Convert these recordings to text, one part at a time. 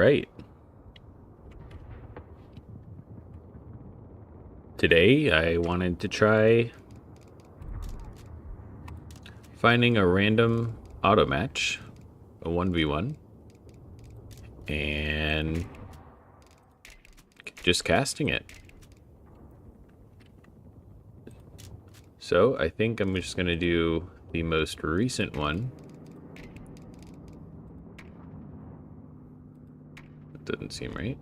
right. Today I wanted to try finding a random auto match, a 1v1, and just casting it. So I think I'm just going to do the most recent one. That doesn't seem right.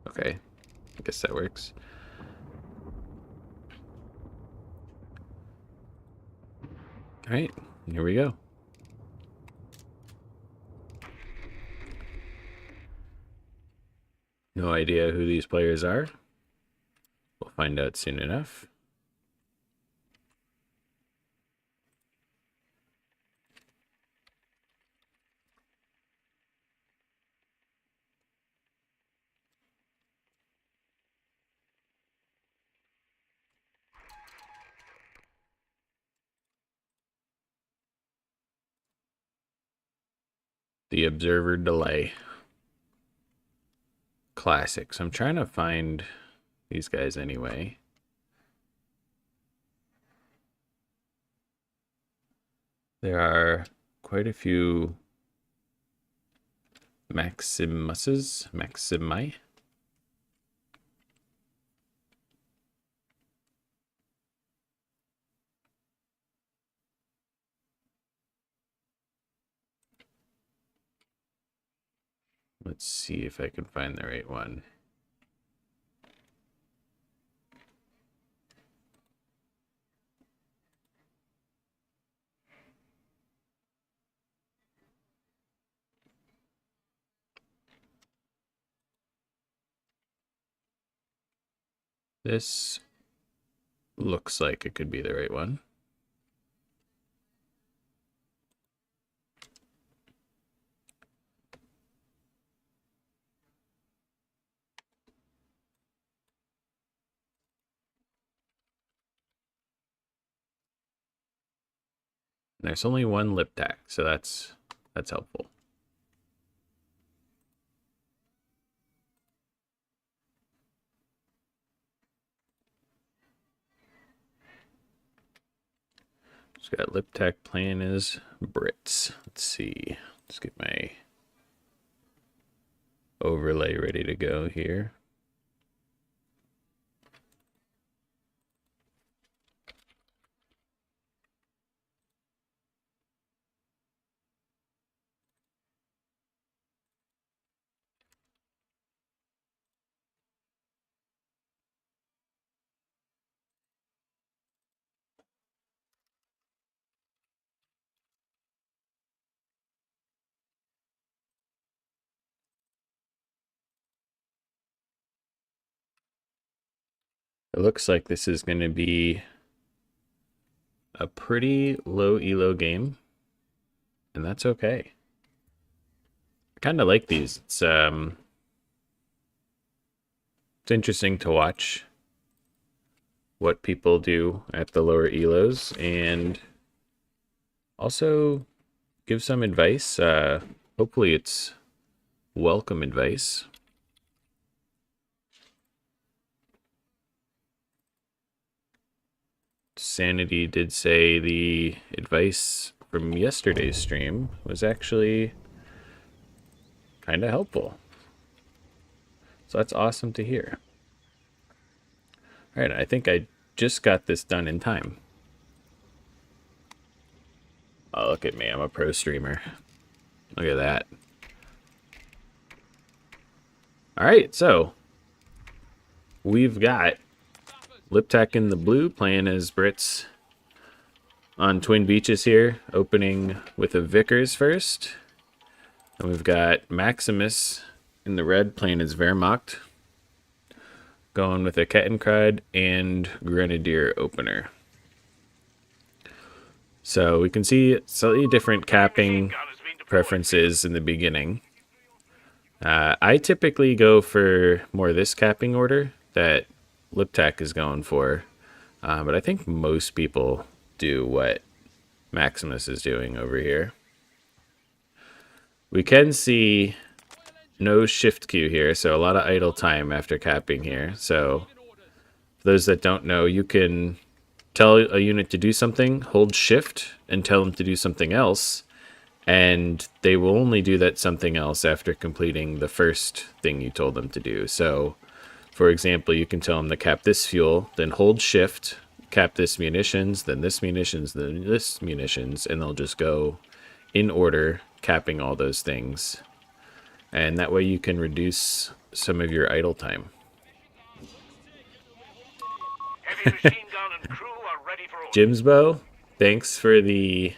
Okay, I guess that works. All right, here we go. No idea who these players are. We'll find out soon enough. The observer delay. Classics. I'm trying to find these guys anyway. There are quite a few Maximi. Let's see if I can find the right one. This looks like it could be the right one. There's only one lip tack, so that's helpful. Just got lip tack playing as Brits. Let's see. Let's get my overlay ready to go here. It looks like this is going to be a pretty low elo game, and that's okay. I kind of like these. It's interesting to watch what people do at the lower elos, and also give some advice. Hopefully it's welcome advice. Sanity did say the advice from yesterday's stream was actually kind of helpful. So that's awesome to hear. All right, I think I just got this done in time. Oh, look at me. I'm a pro streamer. Look at that. All right, so we've got Liptack in the blue playing as Brits on Twin Beaches here, opening with a Vickers first. And we've got Maximus in the red playing as Wehrmacht, going with a Kettenkrad and Grenadier opener. So we can see slightly different capping preferences in the beginning. I typically go for more this capping order that Liptak is going for. But I think most people do what Maximus is doing over here. We can see no shift queue here, so a lot of idle time after capping here. So for those that don't know, you can tell a unit to do something, hold shift, and tell them to do something else, and they will only do that something else after completing the first thing you told them to do. So, for example, you can tell them to cap this fuel, then hold shift, cap this munitions, then this munitions, then this munitions, and they'll just go in order, capping all those things. And that way you can reduce some of your idle time. Jimsbo, thanks for the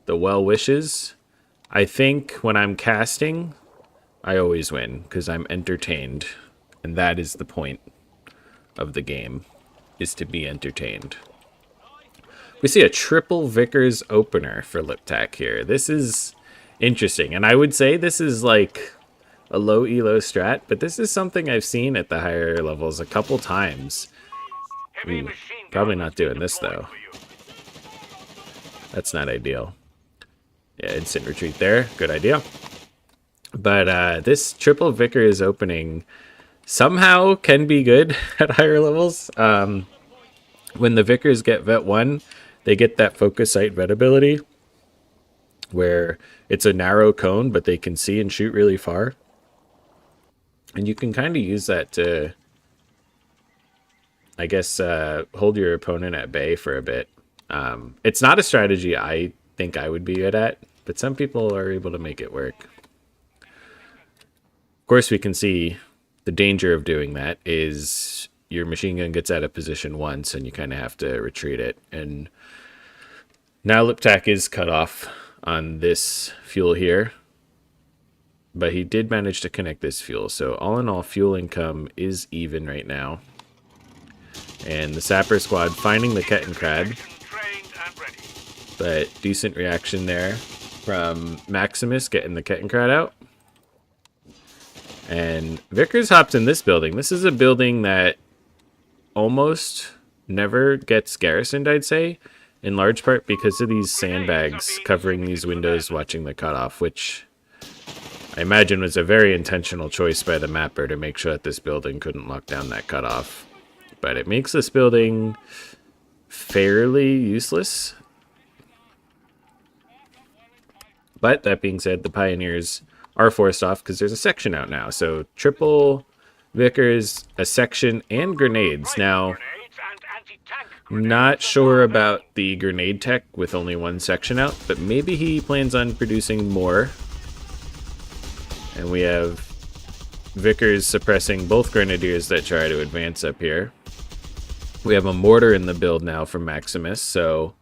well wishes. I think when I'm casting, I always win because I'm entertained. And that is the point of the game, is to be entertained. We see a triple Vickers opener for Liptak here. This is interesting. And I would say this is like a low elo strat, but this is something I've seen at the higher levels a couple times. Ooh, probably not doing this though. That's not ideal. Yeah, instant retreat there. Good idea. But this triple Vickers opening somehow can be good at higher levels. When the Vickers get vet 1, they get that focus sight vet ability where it's a narrow cone, but they can see and shoot really far. And you can kind of use that to, I guess, hold your opponent at bay for a bit. It's not a strategy I think I would be good at, but some people are able to make it work. Of course, we can see the danger of doing that is your machine gun gets out of position once and you kind of have to retreat it. And now Liptak is cut off on this fuel here, but he did manage to connect this fuel. So all in all, fuel income is even right now. And the Sapper Squad finding the Kettenkrad, but decent reaction there from Maximus getting the Kettenkrad out. And Vickers hops in this building. This is a building that almost never gets garrisoned, I'd say, in large part because of these sandbags covering these windows watching the cutoff, which I imagine was a very intentional choice by the mapper to make sure that this building couldn't lock down that cutoff. But it makes this building fairly useless. But that being said, the Pioneers are forced off because there's a section out now. So triple Vickers, a section, and grenades. Now, not sure about the grenade tech with only one section out, but maybe he plans on producing more. And we have Vickers suppressing both grenadiers that try to advance up here. We have a mortar in the build now from Maximus, so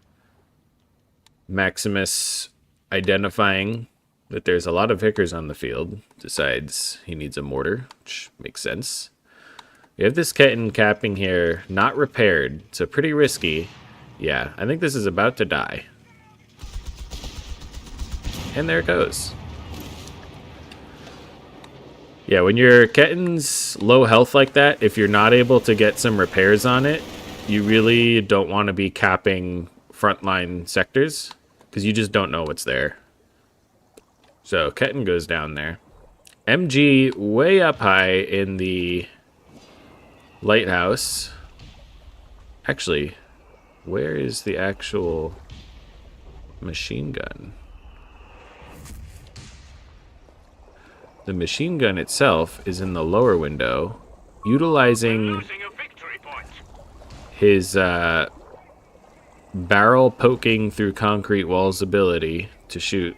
Maximus identifying that there's a lot of Vickers on the field decides he needs a mortar, which makes sense. We have this Ketten capping here, not repaired, so pretty risky. Yeah, I think this is about to die. And there it goes. Yeah, when your Ketten's low health like that, if you're not able to get some repairs on it, you really don't want to be capping frontline sectors, because you just don't know what's there. So Ketten goes down there. MG way up high in the lighthouse. Actually, where is the actual machine gun? The machine gun itself is in the lower window, utilizing his barrel poking through concrete walls ability to shoot.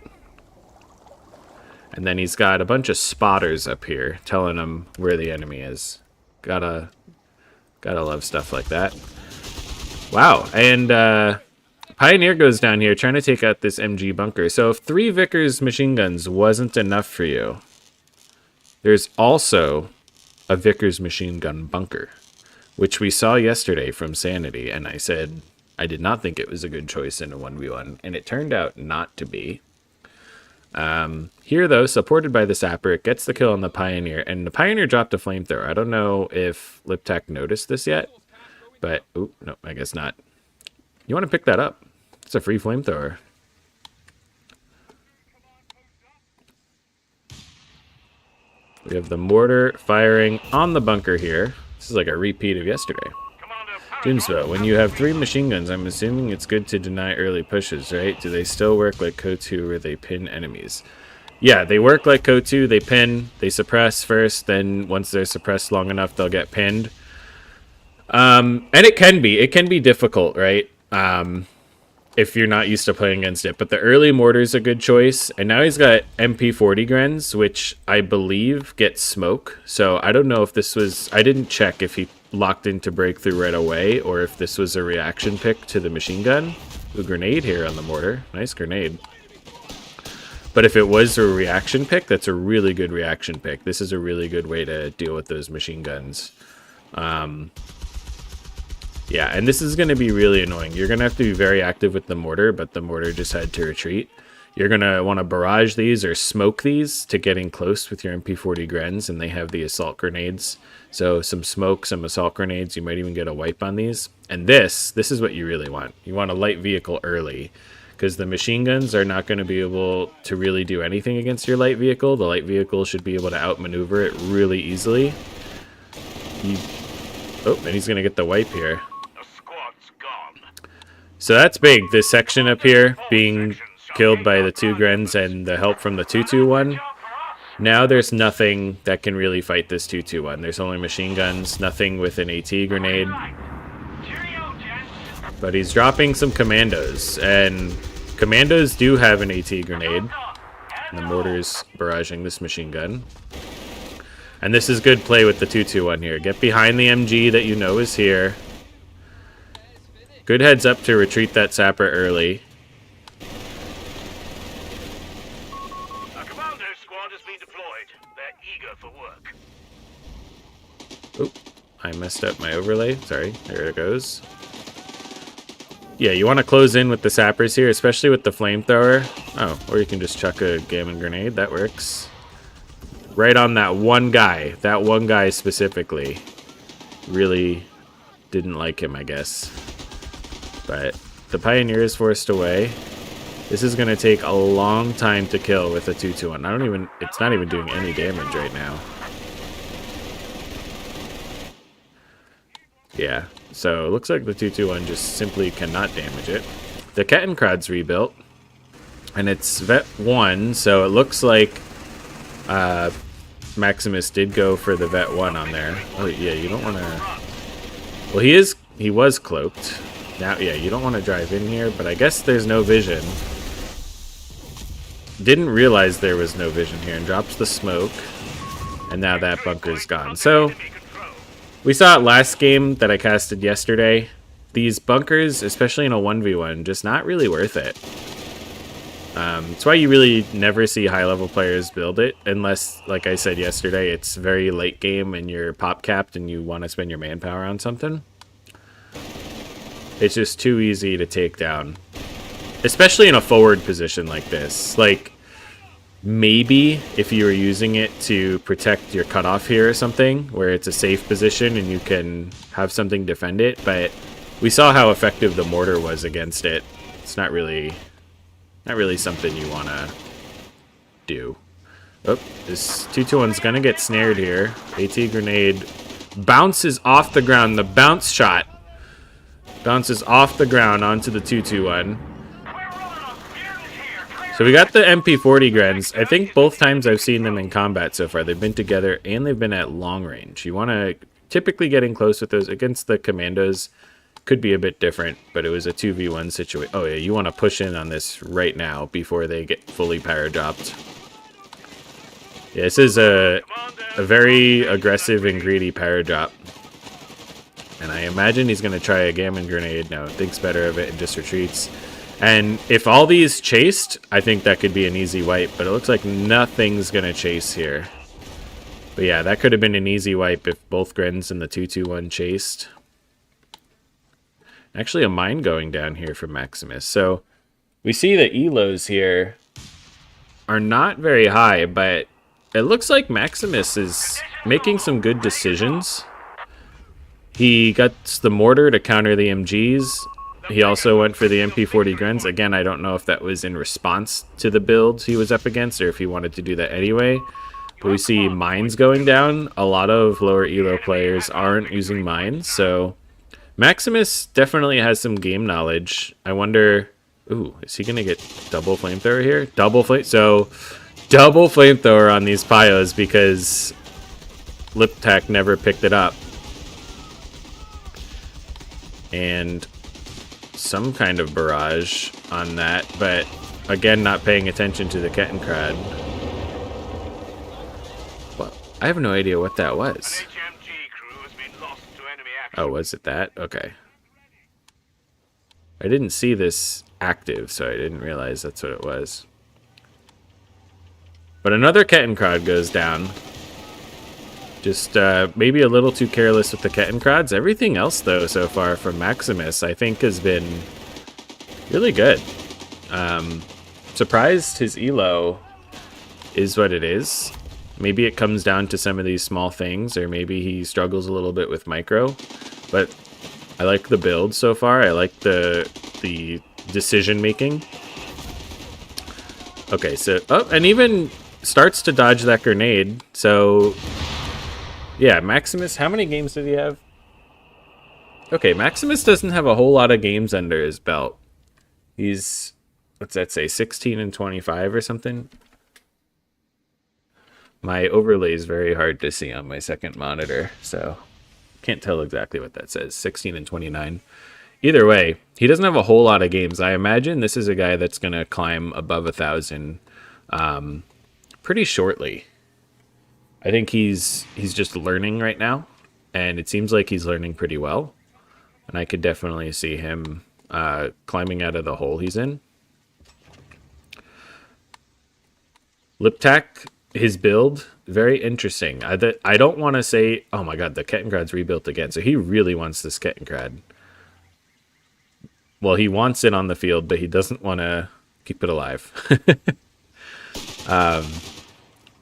And then he's got a bunch of spotters up here telling him where the enemy is. Gotta love stuff like that. Wow, and Pioneer goes down here trying to take out this MG bunker. So if 3 Vickers machine guns wasn't enough for you, there's also a Vickers machine gun bunker, which we saw yesterday from Sanity, and I said I did not think it was a good choice in a 1v1, and it turned out not to be. Here, though, supported by the Sapper, it gets the kill on the Pioneer, and the Pioneer dropped a flamethrower. I don't know if Liptech noticed this yet, but... oh, no, I guess not. You want to pick that up. It's a free flamethrower. We have the mortar firing on the bunker here. This is like a repeat of yesterday. Doomsville, when you have 3 machine guns, I'm assuming it's good to deny early pushes, right? Do they still work like CoH3 where they pin enemies? Yeah, they work like CoH3. They pin, they suppress first, then once they're suppressed long enough, they'll get pinned. And it can be difficult, right? If you're not used to playing against it. But the early mortar's a good choice. And now he's got MP40 Grens, which I believe get smoke. So I don't know if this was... I didn't check if he locked into breakthrough right away or if this was a reaction pick to the machine gun. Ooh, grenade here on the mortar. Nice grenade. But if it was a reaction pick, that's a really good reaction pick. This is a really good way to deal with those machine guns. Yeah, and this is going to be really annoying. You're going to have to be very active with the mortar, but the mortar just had to retreat. You're going to want to barrage these or smoke these to getting close with your MP40 Grens, and they have the assault grenades. So some smoke, some assault grenades, you might even get a wipe on these. And this is what you really want. You want a light vehicle early, because the machine guns are not going to be able to really do anything against your light vehicle. The light vehicle should be able to outmaneuver it really easily. Oh, and he's going to get the wipe here. So that's big, this section up here being killed by the 2 Grens and the help from the 221. Now there's nothing that can really fight this 221. There's only machine guns, nothing with an AT grenade. But he's dropping some commandos, and commandos do have an AT grenade. And the mortar's barraging this machine gun. And this is good play with the 221 here. Get behind the MG that you know is here. Good heads up to retreat that Sapper early. A commando squad has been deployed. They're eager for work. Oop, I messed up my overlay. Sorry, there it goes. Yeah, you want to close in with the Sappers here, especially with the flamethrower. Oh, or you can just chuck a gammon grenade. That works. Right on that one guy. That one guy specifically. Really didn't like him, I guess. But the Pioneer is forced away. This is going to take a long time to kill with a 221. It's not even doing any damage right now. Yeah, so it looks like the 221 just simply cannot damage it. The Kettenkrad's rebuilt, and it's Vet 1, so it looks like Maximus did go for the Vet 1 on there. Oh yeah, you don't want to... Well, he was cloaked. Now, yeah, you don't want to drive in here, but I guess there's no vision. Didn't realize there was no vision here and drops the smoke. And now that bunker's gone. So, we saw it last game that I casted yesterday. These bunkers, especially in a 1v1, just not really worth it. That's why you really never see high-level players build it, unless, like I said yesterday, it's very late game and you're pop-capped and you want to spend your manpower on something. It's just too easy to take down. Especially in a forward position like this. Like, maybe if you were using it to protect your cutoff here or something, where it's a safe position and you can have something defend it, but we saw how effective the mortar was against it. It's not really something you want to do. Oh, this 221's gonna get snared here. AT grenade bounces off the ground. The bounce shot bounces off the ground onto the 221. So we got the MP40 Grens. I think both times I've seen them in combat so far, they've been together and they've been at long range. You want to typically get in close with those. Against the commandos, could be a bit different, but it was a 2v1 situation. Oh yeah, you want to push in on this right now before they get fully power dropped. Yeah, this is a very aggressive and greedy power drop. And I imagine he's going to try a gammon grenade. No, thinks better of it and just retreats. And if all these chased, I think that could be an easy wipe. But it looks like nothing's going to chase here. But yeah, that could have been an easy wipe if both Grens and the 221 chased. Actually, a mine going down here from Maximus. So we see the elos here are not very high, but it looks like Maximus is making some good decisions. He got the mortar to counter the MGs. He also went for the MP40 Grens. Again, I don't know if that was in response to the build he was up against or if he wanted to do that anyway. But we see mines going down. A lot of lower elo players aren't using mines, so Maximus definitely has some game knowledge. I wonder... Ooh, is he going to get double flamethrower here? Double flamethrower on these Pyos because Liptak never picked it up. And some kind of barrage on that, but again, not paying attention to the Kettenkrad. Well, I have no idea what that was. Oh, was it that? Okay. I didn't see this active, so I didn't realize that's what it was. But another Kettenkrad goes down. Just maybe a little too careless with the Kettenkrads. Everything else, though, so far from Maximus, I think has been really good. Surprised his elo is what it is. Maybe it comes down to some of these small things, or maybe he struggles a little bit with micro. But I like the build so far. I like the decision making. Okay, so and even starts to dodge that grenade. So yeah, Maximus, how many games did he have? Okay, Maximus doesn't have a whole lot of games under his belt. He's, what's that say, 16 and 25 or something? My overlay is very hard to see on my second monitor, so can't tell exactly what that says. 16 and 29. Either way, he doesn't have a whole lot of games. I imagine this is a guy that's going to climb above 1,000 pretty shortly. I think he's just learning right now, and it seems like he's learning pretty well. And I could definitely see him climbing out of the hole he's in. Liptak, his build, very interesting. I don't want to say, oh my god, the Kettenkrad's rebuilt again. So he really wants this Kettenkrad. Well, he wants it on the field, but he doesn't want to keep it alive.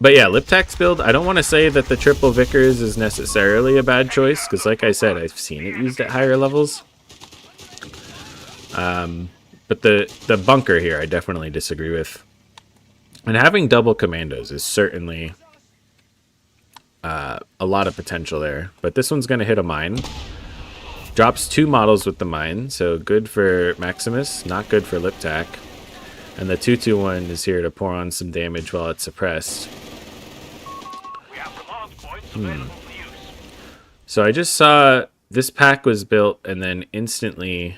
But yeah, Liptak's build, I don't want to say that the triple Vickers is necessarily a bad choice, because like I said, I've seen it used at higher levels. But the bunker here, I definitely disagree with. And having double commandos is certainly a lot of potential there. But this one's going to hit a mine. Drops 2 models with the mine, so good for Maximus, not good for Liptak. And the 221 is here to pour on some damage while it's suppressed. So I just saw this pack was built and then instantly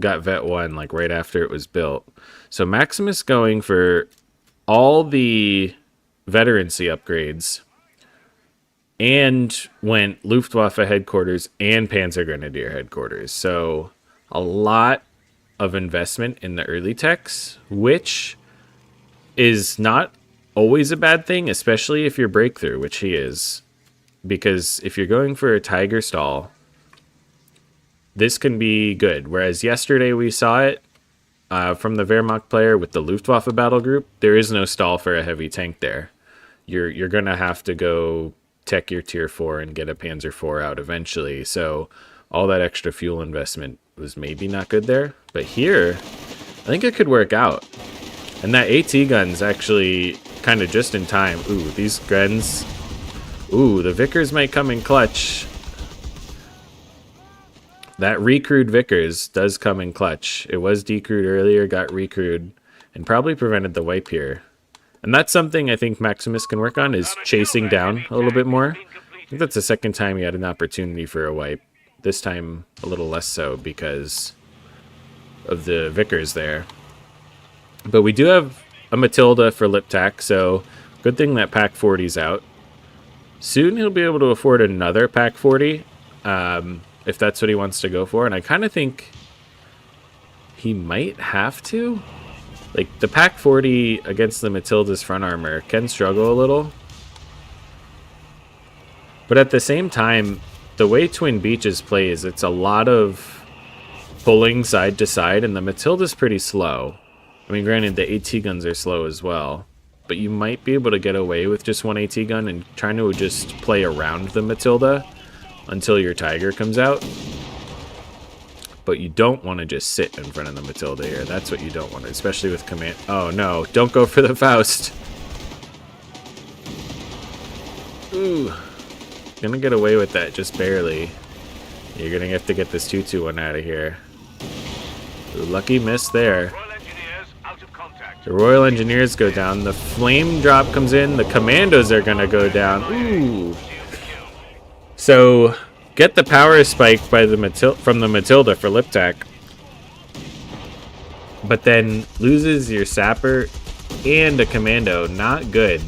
got Vet 1 like right after it was built. So Maximus going for all the veterancy upgrades and went Luftwaffe headquarters and Panzer Grenadier headquarters. So a lot of investment in the early techs, which is not always a bad thing, especially if you're breakthrough, which he is. Because if you're going for a Tiger stall, this can be good. Whereas yesterday we saw it from the Wehrmacht player with the Luftwaffe battle group, there is no stall for a heavy tank there. You're going to have to go tech your tier 4 and get a Panzer 4 out eventually. So all that extra fuel investment was maybe not good there. But here, I think it could work out. And that AT gun's actually kind of just in time. Ooh, these Grens. Ooh, the Vickers might come in clutch. That recrewed Vickers does come in clutch. It was decrewed earlier, got recrewed, and probably prevented the wipe here. And that's something I think Maximus can work on, is chasing down a little bit more. I think that's the second time he had an opportunity for a wipe. This time a little less so because of the Vickers there. But we do have a Matilda for Liptak, so good thing that Pack 40's out. Soon he'll be able to afford another Pack 40, if that's what he wants to go for. And I kind of think he might have to. Like, the Pack 40 against the Matilda's front armor can struggle a little. But at the same time, the way Twin Beaches plays, it's a lot of pulling side to side, and the Matilda's pretty slow. I mean, granted, the AT guns are slow as well. but you might be able to get away with just one AT gun and trying to just play around the Matilda until your Tiger comes out. But you don't want to just sit in front of the Matilda here. That's what you don't want, especially with command. Oh no, don't go for the Faust. Ooh. Gonna get away with that just barely. You're gonna have to get this 2-2-1 out of here. Ooh, lucky miss there. The Royal Engineers go down. The flame drop comes in. The commandos are gonna go down. Ooh. So get the power spike by the from the Matilda for Liptak. But then loses your sapper and a commando. Not good.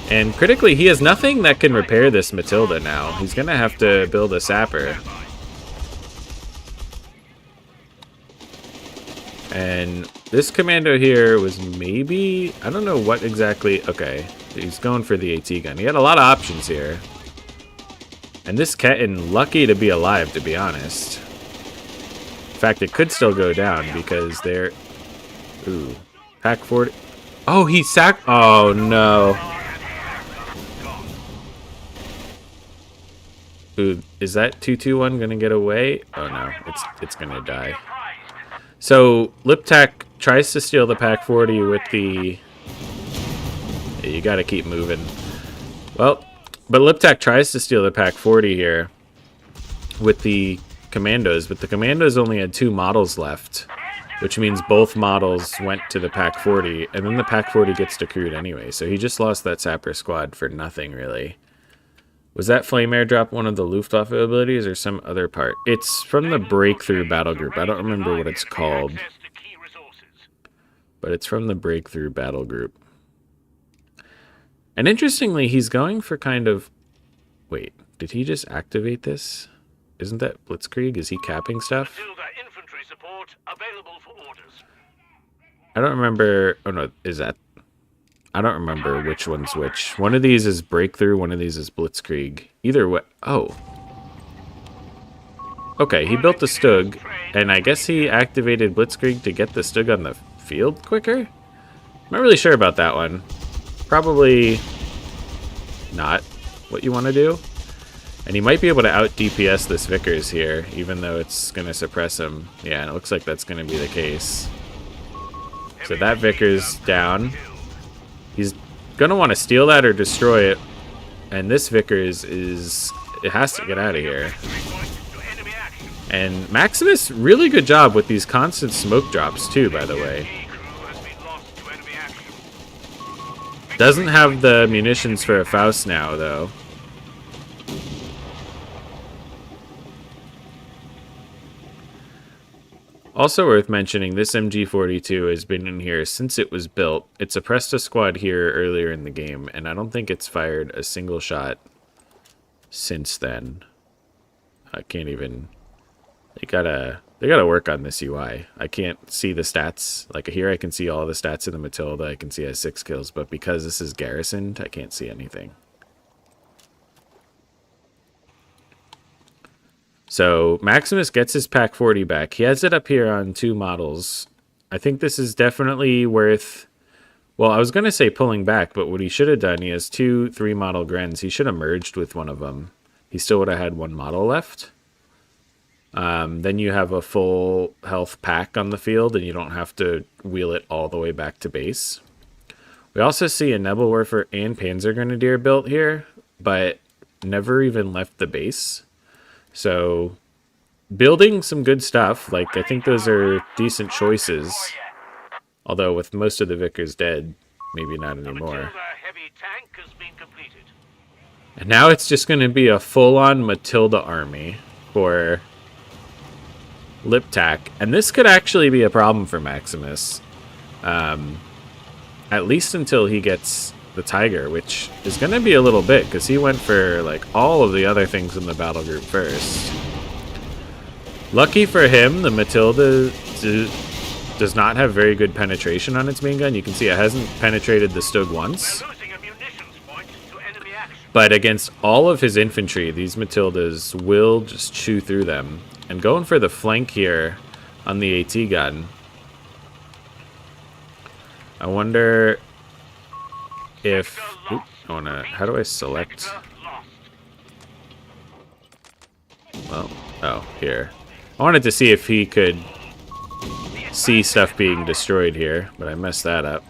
And critically, he has nothing that can repair this Matilda now. He's gonna have to build a sapper. And this commando here was maybe, I don't know what exactly. Okay, he's going for the AT gun. He had a lot of options here. And this Ketten, lucky to be alive, to be honest. In fact, it could still go down because they're... Ooh. Pack 40. Oh, he oh no. Ooh, is that 2-2-1 gonna get away? Oh no, it's gonna die. So Liptak tries to steal the Pack 40 with the... Yeah, you gotta keep moving. Well, but Liptak tries to steal the Pack 40 here with the commandos, but the commandos only had 2 models left, which means both models went to the Pack 40, and then the Pack 40 gets decrewed anyway, so he just lost that sapper squad for nothing, really. Was that flame airdrop one of the Luftwaffe abilities or some other part? It's from the Breakthrough battle group. I don't remember what it's called, but it's from the Breakthrough battle group. And interestingly, he's going for kind of... Wait, did he just activate this? Isn't that Blitzkrieg? Is he capping stuff? I don't remember... Oh no, is that... I don't remember which one's which. One of these is Breakthrough, one of these is Blitzkrieg. Either way... Oh. Okay, he built the Stug, and I guess he activated Blitzkrieg to get the Stug on the field quicker? I'm not really sure about that one. Probably not what you want to do. And he might be able to out DPS this Vickers here, even though it's going to suppress him. Yeah, and it looks like that's going to be the case. So that Vickers down. He's going to want to steal that or destroy it. And this Vickers is... It has to get out of here. And Maximus, really good job with these constant smoke drops too, by the way. Doesn't have the munitions for a Faust now, though. Also worth mentioning, this MG42 has been in here since it was built. It suppressed a squad here earlier in the game, and I don't think it's fired a single shot since then. I can't even... They gotta work on this UI. I can't see the stats. Like here I can see all the stats in the Matilda. I can see it has 6 kills, but because this is garrisoned, I can't see anything. So Maximus gets his Pack 40 back. He has it up here on 2 models. I think this is definitely worth... Well, I was going to say pulling back, but what he should have done, he has 2 3-model Grens. He should have merged with one of them. He still would have had 1 model left. Then you have a full health pack on the field, and you don't have to wheel it all the way back to base. We also see a Nebelwerfer and Panzer Grenadier built here, but never even left the base. So, building some good stuff. Like, I think those are decent choices. Although, with most of the Vickers dead, maybe not anymore. And now it's just going to be a full-on Matilda army for Liptak. And this could actually be a problem for Maximus. At least until he gets the Tiger, which is going to be a little bit, because he went for like all of the other things in the battle group first. Lucky for him, the Matilda does not have very good penetration on its main gun. You can see it hasn't penetrated the Stug once. But against all of his infantry, these Matildas will just chew through them. And going for the flank here on the AT gun. I wonder... if... Oop, I wanna... How do I select... Well, oh, here. I wanted to see if he could see stuff being destroyed here, but I messed that up.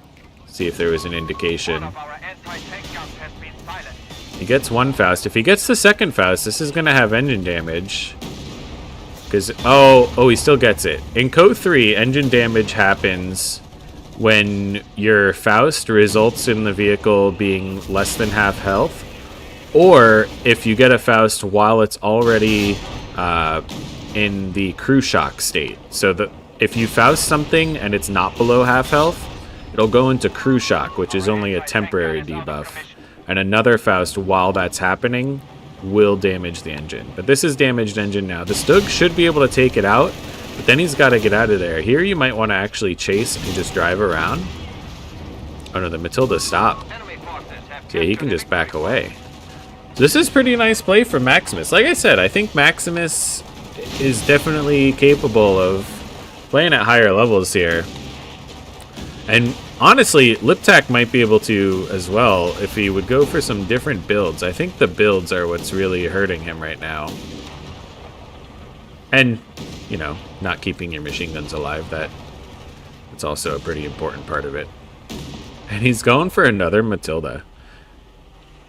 See if there was an indication. He gets one Faust. If he gets the second Faust, this is going to have engine damage. Because, oh, he still gets it. In CoH3, engine damage happens when your Faust results in the vehicle being less than half health, or if you get a Faust while it's already in the crew shock state. So if you Faust something and it's not below half health, it'll go into crew shock, which is only a temporary debuff. And another Faust while that's happening will damage the engine. But this is damaged engine now. The Stug should be able to take it out, but then he's got to get out of there. Here you might want to actually chase and just drive around. Oh no, the Matilda stopped. So yeah, he can just back away. So this is pretty nice play from Maximus. Like I said, I think Maximus is definitely capable of playing at higher levels here. And honestly, Liptak might be able to as well if he would go for some different builds. I think the builds are what's really hurting him right now. And, you know, not keeping your machine guns alive, that's also a pretty important part of it. And he's going for another Matilda.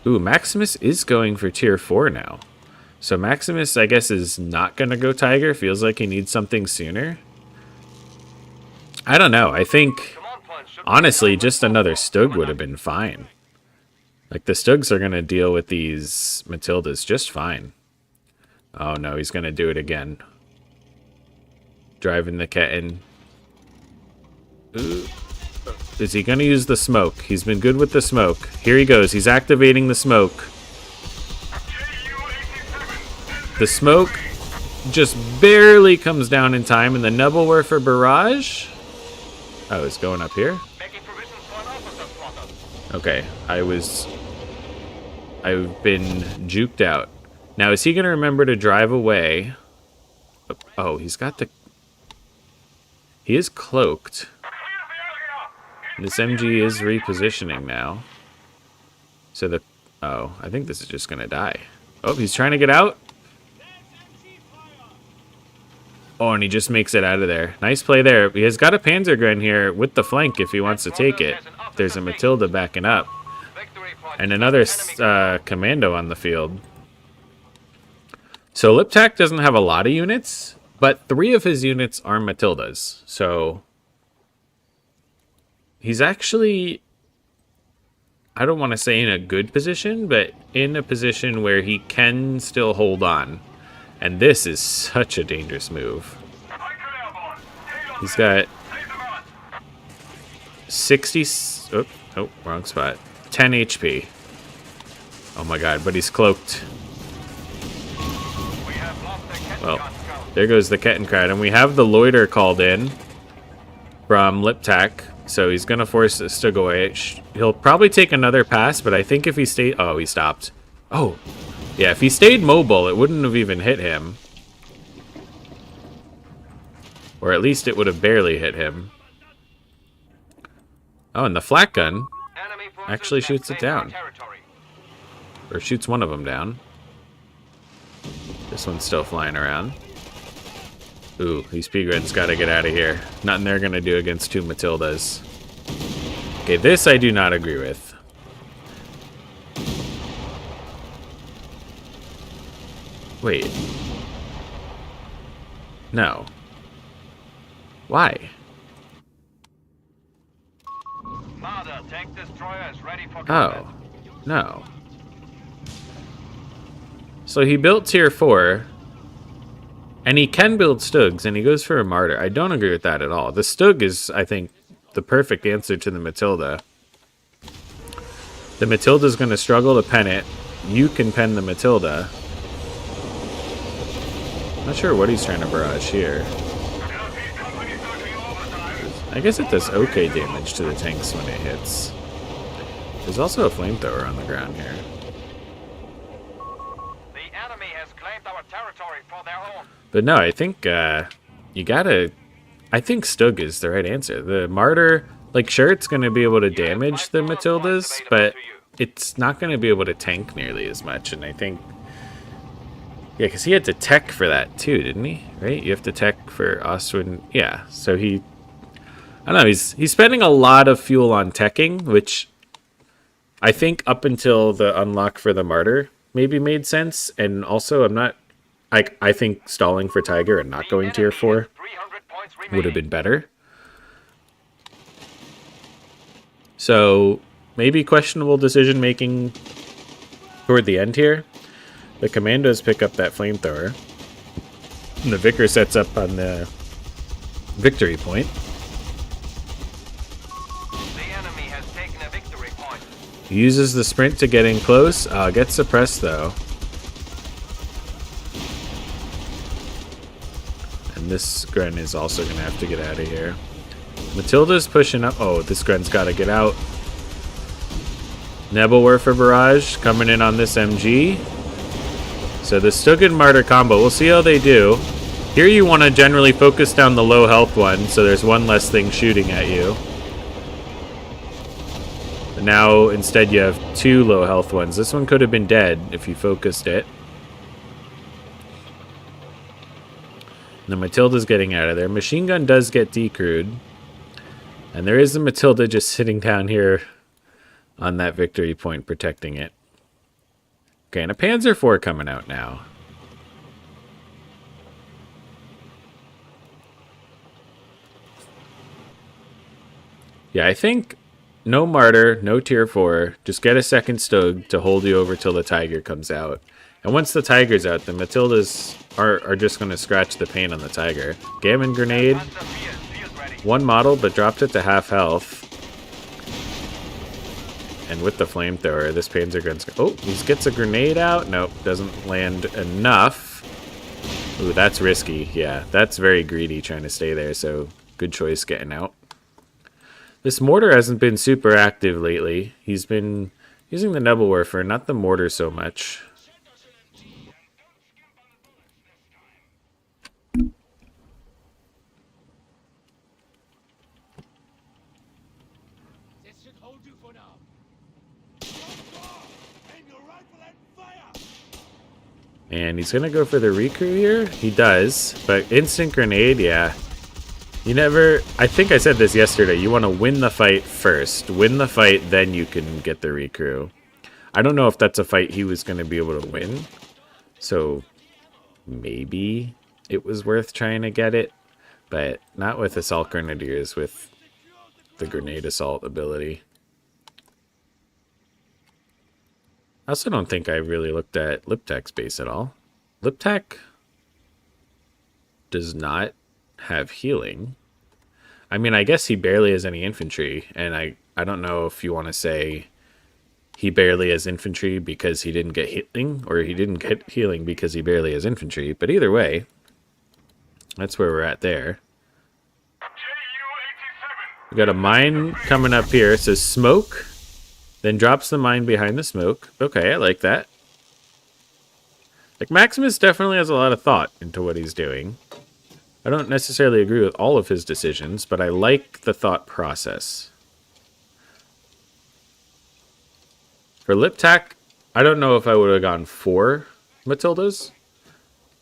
Ooh, Maximus is going for tier 4 now. So Maximus, I guess, is not going to go Tiger. Feels like he needs something sooner. I don't know. I think... honestly, just another Stug would have been fine. Like, the Stugs are going to deal with these Matildas just fine. Oh, no, he's going to do it again. Driving the Ketten. Ooh. Is he going to use the smoke? He's been good with the smoke. Here he goes. He's activating the smoke. The smoke just barely comes down in time, and the Nebelwerfer barrage... oh, it's going up here? Okay, I've been juked out. Now, is he going to remember to drive away? Oh, he's got the... he is cloaked. This MG is repositioning now. So the... oh, I think this is just going to die. Oh, he's trying to get out. Oh, and he just makes it out of there. Nice play there. He has got a Panzergren here with the flank if he wants to take it. There's a Matilda backing up. And another commando on the field. So Liptak doesn't have a lot of units, but 3 of his units are Matildas. So he's actually, I don't want to say in a good position, but in a position where he can still hold on. And this is such a dangerous move. He's got 60... oh, wrong spot. 10 HP. Oh my god, but he's cloaked. Well, there goes the Kettenkrad. And we have the Loiter called in from Liptak. So he's going to force this to go away. He'll probably take another pass, but I think if he stayed... oh, he stopped. Oh, yeah, if he stayed mobile, it wouldn't have even hit him. Or at least it would have barely hit him. Oh, and the flak gun actually shoots it down. Or shoots one of them down. This one's still flying around. Ooh, these P-Grids gotta get out of here. Nothing they're gonna do against 2 Matildas. Okay, this I do not agree with. Wait. No. Why? Oh. No. So he built tier 4. And he can build Stugs, and he goes for a Martyr. I don't agree with that at all. The Stug is, I think, the perfect answer to the Matilda. The Matilda's going to struggle to pen it. You can pen the Matilda. Not sure what he's trying to barrage here. I guess it does okay damage to the tanks when it hits. There's also a flamethrower on the ground here. The enemy has claimed our territory for their own. But no, I think you gotta... I think Stug is the right answer. The Martyr, Like, sure, it's going to be able to damage the Matildas, but it's not going to be able to tank nearly as much. And I think, yeah, because he had to tech for that too, didn't he? Right? You have to tech for Ostwin. Yeah, so I don't know, he's spending a lot of fuel on teching, which I think up until the unlock for the Martyr maybe made sense. And also, I think stalling for Tiger and not going tier 4 would have been better. So maybe questionable decision making toward the end here. The commandos pick up that flamethrower. And the Vicar sets up on the victory point. The enemy has taken a victory point. Uses the sprint to get in close. Gets suppressed though. And this Gren is also going to have to get out of here. Matilda's pushing up. Oh, this Gren's got to get out. Nebelwerfer Barrage coming in on this MG. So the Stugan Martyr combo. We'll see how they do. Here you want to generally focus down the low health one, so there's one less thing shooting at you. But now instead you have 2 low health ones. This one could have been dead if you focused it. The Matilda's getting out of there. Machine gun does get decrewed. And there is a Matilda just sitting down here on that victory point protecting it. Okay, and a Panzer IV coming out now. Yeah, I think no Martyr, no tier 4. Just get a second Stug to hold you over till the Tiger comes out. And once the Tiger's out, the Matildas are just going to scratch the paint on the Tiger. Gammon Grenade. 1 model, but dropped it to half health. And with the flamethrower, this Panzergun's... Oh, he gets a grenade out. Nope, doesn't land enough. Ooh, that's risky. Yeah, that's very greedy trying to stay there, so good choice getting out. This mortar hasn't been super active lately. He's been using the Nebelwerfer, not the mortar so much. And he's going to go for the recrew here. He does. But instant grenade, yeah. You never... I think I said this yesterday. You want to win the fight first. Win the fight, then you can get the recrew. I don't know if that's a fight he was going to be able to win. So maybe it was worth trying to get it. But not with Assault Grenadiers with the grenade assault ability. I also don't think I really looked at Liptek's base at all. Liptek does not have healing. I mean, I guess he barely has any infantry, and I don't know if you want to say he barely has infantry because he didn't get healing, or he didn't get healing because he barely has infantry, but either way, that's where we're at there. We got a mine coming up here. It says smoke. Then drops the mine behind the smoke. Okay, I like that. Like, Maximus definitely has a lot of thought into what he's doing. I don't necessarily agree with all of his decisions, but I like the thought process. For Liptak, I don't know if I would have gone 4 Matildas.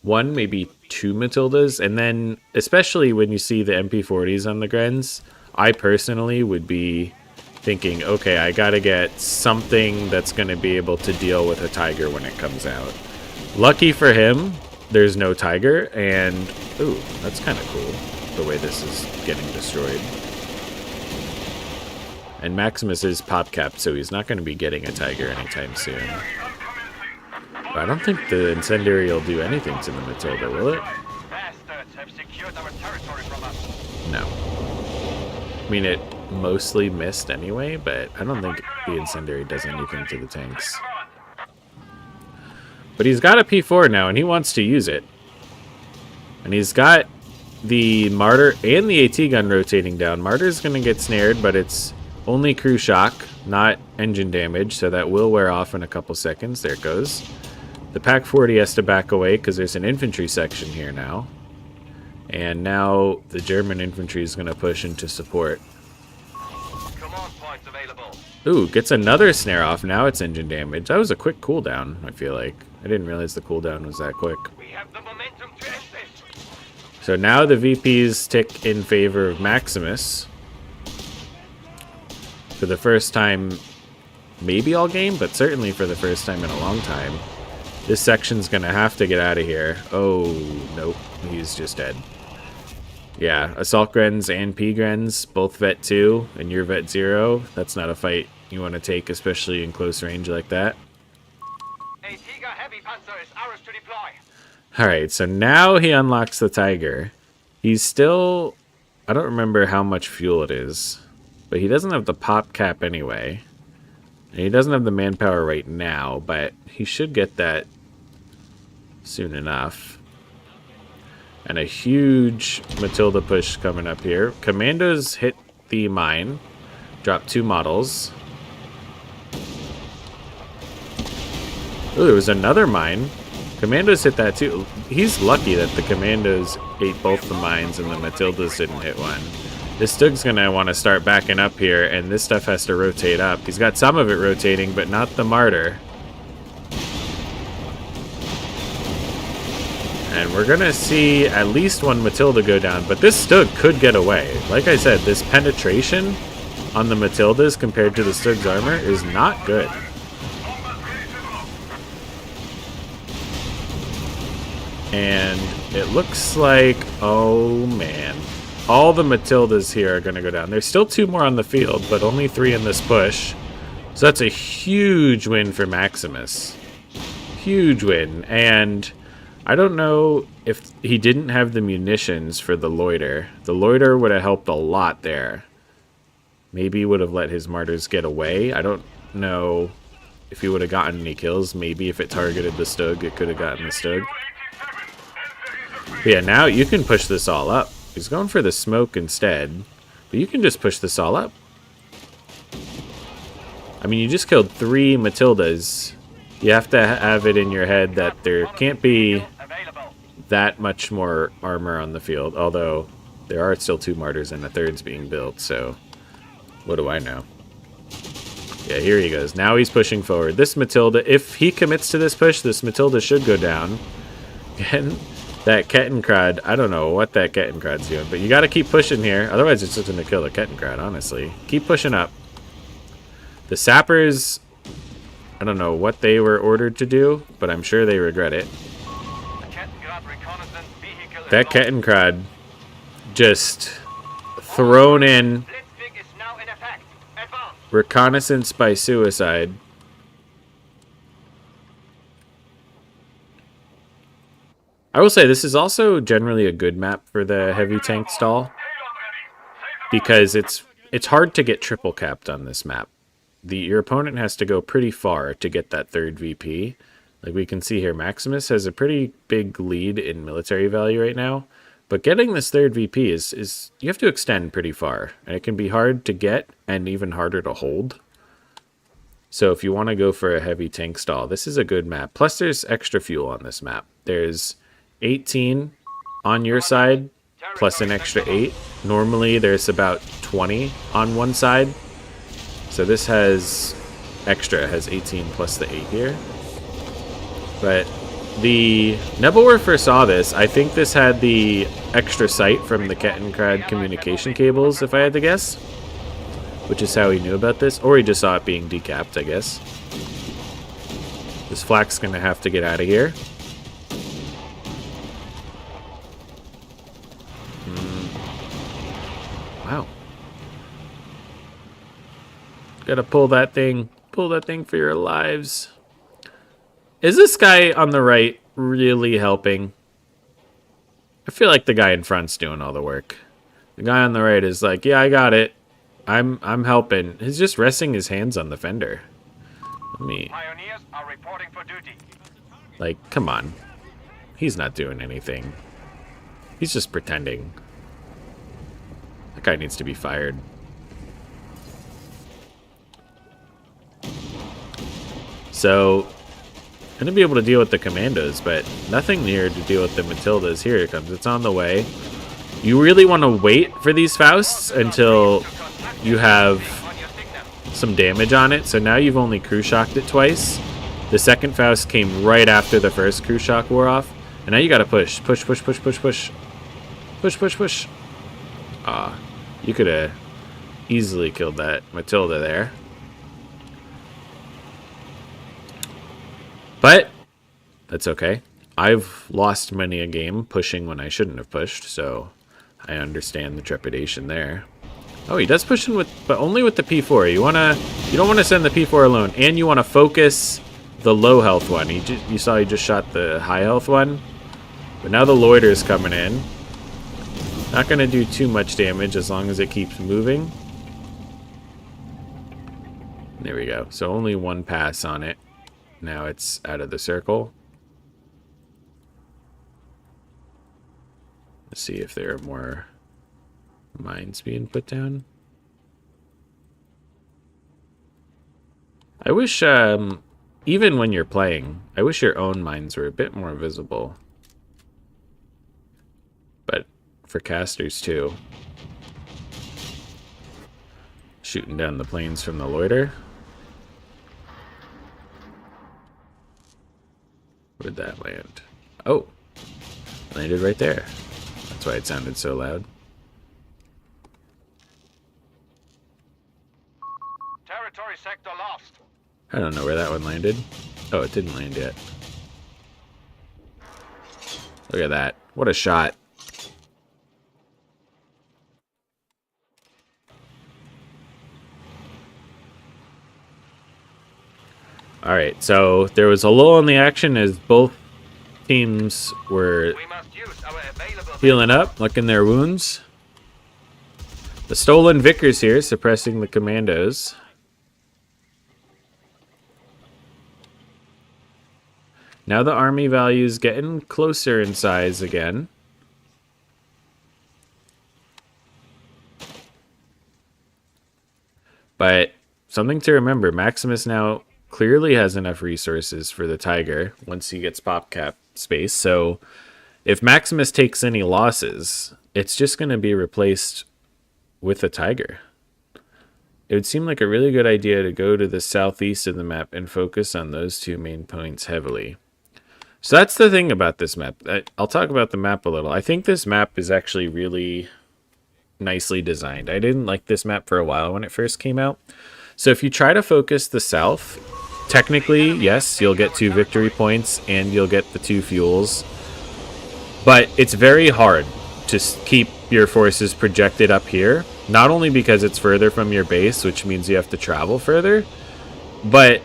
1, maybe 2 Matildas. And then, especially when you see the MP40s on the Grens, I personally would be thinking, okay, I gotta get something that's gonna be able to deal with a Tiger when it comes out. Lucky for him, there's no Tiger, and ooh, that's kind of cool, the way this is getting destroyed. And Maximus is pop capped, so he's not going to be getting a Tiger anytime soon. But I don't think the Incendiary will do anything to the Matilda, will it? No. I mean, it mostly missed anyway, but I don't think the Incendiary does anything to the tanks. But he's got a P4 now, and he wants to use it. And he's got the Martyr and the AT gun rotating down. Martyr's going to get snared, but it's only crew shock, not engine damage, so that will wear off in a couple seconds. There it goes. The Pack 40 has to back away because there's an infantry section here now. And now the German infantry is going to push into support. Ooh, gets another snare off. Now it's engine damage. That was a quick cooldown, I feel like. I didn't realize the cooldown was that quick. We have the momentum to end this. So now the VPs tick in favor of Maximus. For the first time, maybe all game, but certainly for the first time in a long time. This section's gonna have to get out of here. Oh, nope. He's just dead. Yeah, Assault Grens and P-Grens, both Vet 2, and you're Vet 0. That's not a fight you want to take, especially in close range like that. A Tiger heavy panzer is ours to deploy. Alright, so now he unlocks the Tiger. He's still... I don't remember how much fuel it is, but he doesn't have the pop cap anyway. And he doesn't have the manpower right now, but he should get that soon enough. And a huge Matilda push coming up here. Commandos hit the mine. Drop 2 models. Ooh, there was another mine. Commandos hit that too. He's lucky that the Commandos ate both the mines and the Matildas didn't hit one. This Stug's going to want to start backing up here, and this stuff has to rotate up. He's got some of it rotating, but not the Martyr. And we're going to see at least one Matilda go down, but this Stug could get away. Like I said, this penetration on the Matildas compared to the Stug's armor is not good. And it looks like, oh man, all the Matildas here are going to go down. There's still 2 more on the field, but only 3 in this push. So that's a huge win for Maximus. Huge win. And I don't know if he didn't have the munitions for the Loiter. The Loiter would have helped a lot there. Maybe he would have let his Martyrs get away. I don't know if he would have gotten any kills. Maybe if it targeted the Stug, it could have gotten the Stug. But yeah, now you can push this all up. He's going for the smoke instead. But you can just push this all up. I mean, you just killed 3 Matildas. You have to have it in your head that there can't be that much more armor on the field. Although, there are still 2 Martyrs and a 3rd's being built, so what do I know? Yeah, here he goes. Now he's pushing forward. This Matilda, if he commits to this push, this Matilda should go down. And that Kettenkrad, I don't know what that Kettenkrad's doing, but you got to keep pushing here. Otherwise, it's just going to kill the Kettenkrad, honestly. Keep pushing up. The Sappers, I don't know what they were ordered to do, but I'm sure they regret it. That Kettenkrad just thrown in reconnaissance by suicide. I will say this is also generally a good map for the heavy tank stall because it's hard to get triple capped on this map. Your opponent has to go pretty far to get that 3rd VP. Like we can see here, Maximus has a pretty big lead in military value right now, but getting this 3rd VP is you have to extend pretty far, and it can be hard to get and even harder to hold. So if you want to go for a heavy tank stall, this is a good map. Plus there's extra fuel on this map. There's 18 on your side, plus an extra 8. Normally there's about 20 on one side. So this has extra, it has 18 plus the 8 here. But the Nebelwerfer saw this. I think this had the extra sight from the Kettenkrad communication cables, if I had to guess. Which is how he knew about this. Or he just saw it being decapped, I guess. This flak's gonna have to get out of here. Wow. Gotta pull that thing. Pull that thing for your lives. Is this guy on the right really helping? I feel like the guy in front's doing all the work. The guy on the right is like, yeah, I got it. I'm helping. He's just resting his hands on the fender. Let me... Pioneers are reporting for duty. Like, come on. He's not doing anything. He's just pretending. That guy needs to be fired. So, going to be able to deal with the Commandos, but nothing near to deal with the Matildas. Here it comes. It's on the way. You really want to wait for these Fausts until you have some damage on it. So now you've only crew shocked it twice. The second Faust came right after the first crew shock wore off. And now you gotta push. Push, push, push, push, push. Push, push, push. You could have easily killed that Matilda there. But that's okay. I've lost many a game pushing when I shouldn't have pushed, so I understand the trepidation there. Oh, he does push in with, but only with the P4. You don't wanna send the P4 alone, and you wanna focus the low health one. You saw he just shot the high health one, but now the loiter is coming in. Not gonna do too much damage as long as it keeps moving. There we go. So only one pass on it. Now it's out of the circle. Let's see if there are more mines being put down. I wish, even when you're playing, I wish your own mines were a bit more visible. But for casters too. Shooting down the planes from the loiter. Where'd that land? Oh, landed right there. That's why it sounded so loud. Territory sector lost. I don't know where that one landed. Oh, it didn't land yet. Look at that. What a shot. Alright, so there was a lull in the action as both teams were healing up, licking their wounds. The stolen Vickers here suppressing the commandos. Now the army value is getting closer in size again. But something to remember, Maximus now clearly has enough resources for the Tiger once he gets pop cap space. So if Maximus takes any losses, it's just going to be replaced with a Tiger. It would seem like a really good idea to go to the southeast of the map and focus on those two main points heavily. So that's the thing about this map. I'll talk about the map a little. I think this map is actually really nicely designed. I didn't like this map for a while when it first came out. So if you try to focus the south, technically, yes, you'll get 2 victory points and you'll get the 2 fuels. But it's very hard to keep your forces projected up here. Not only because it's further from your base, which means you have to travel further, but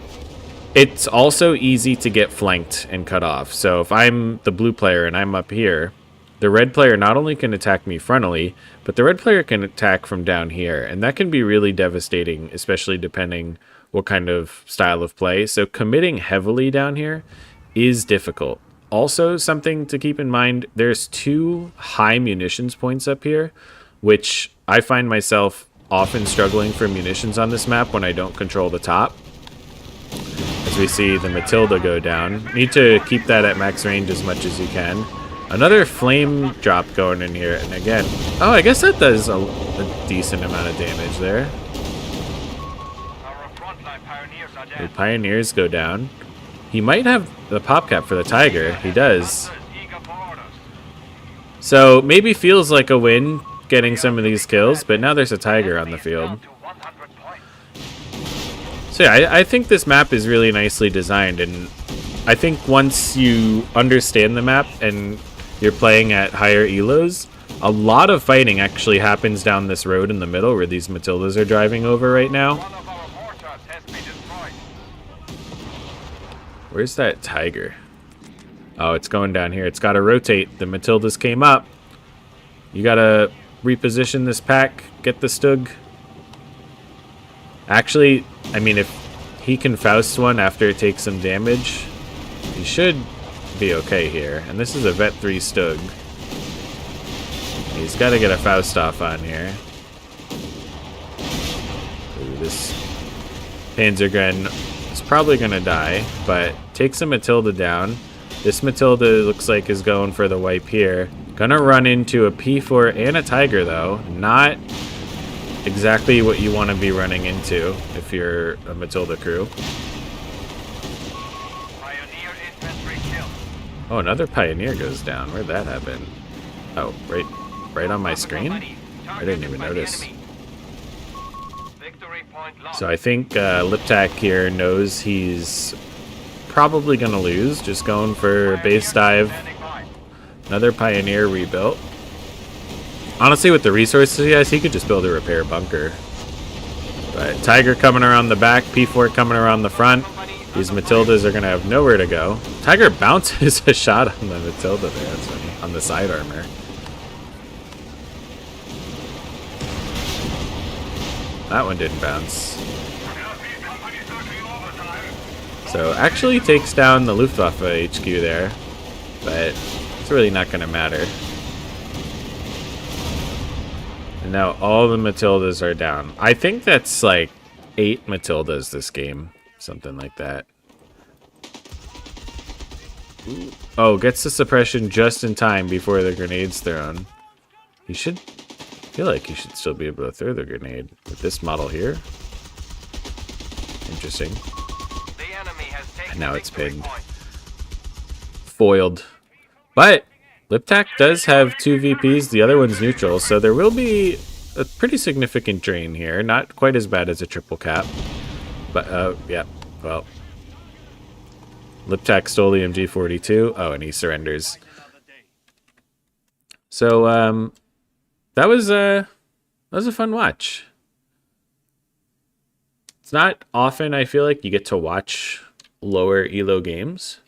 it's also easy to get flanked and cut off. So if I'm the blue player and I'm up here, the red player not only can attack me frontally, but the red player can attack from down here. And that can be really devastating, especially depending what kind of style of play. So committing heavily down here is difficult. Also, something to keep in mind, there's 2 high munitions points up here, which I find myself often struggling for munitions on this map when I don't control the top. As we see the Matilda go down. Need to keep that at max range as much as you can. Another flame drop going in here, and again, oh, I guess that does a decent amount of damage there. The Pioneers go down. He might have the pop cap for the Tiger. He does. So maybe feels like a win getting some of these kills, but now there's a Tiger on the field. So yeah, I think this map is really nicely designed, and I think once you understand the map and you're playing at higher elos, a lot of fighting actually happens down this road in the middle where these Matildas are driving over right now. Where's that Tiger? Oh, it's going down here. It's got to rotate. The Matildas came up. You got to reposition this pack, get the Stug. Actually, I mean, if he can Faust one after it takes some damage, he should be okay here. And this is a Vet 3 Stug. He's got to get a Faust off on here. Ooh, this Panzergren is probably going to die, but takes a Matilda down. This Matilda looks like is going for the wipe here. Gonna run into a P4 and a Tiger, though. Not exactly what you want to be running into if you're a Matilda crew. Pioneer infantry killed. Oh, another Pioneer goes down. Where'd that happen? Oh, right on my screen? I didn't even notice. Victory point lost. So I think Liptak here knows he's probably going to lose. Just going for base dive. Standing by. Another Pioneer rebuilt. Honestly, with the resources he has, he could just build a repair bunker. But Tiger coming around the back, P4 coming around the front. These Matildas are going to have nowhere to go. Tiger bounces a shot on the Matilda there. That's funny. On the side armor. That one didn't bounce. So actually takes down the Luftwaffe HQ there. But it's really not going to matter. And now all the Matildas are down. I think that's like 8 Matildas this game. Something like that. Ooh. Oh, gets the suppression just in time before the grenade's thrown. You should feel like you should still be able to throw the grenade with this model here. Interesting. The enemy has taken And now it's victory pinned. point. Foiled. But Liptak does have 2 VPs. The other one's neutral, so there will be a pretty significant drain here. Not quite as bad as a triple cap. But, yeah, well. Liptak stole the MG42. Oh, and he surrenders. So, that was a fun watch. It's not often, I feel like, you get to watch lower elo games.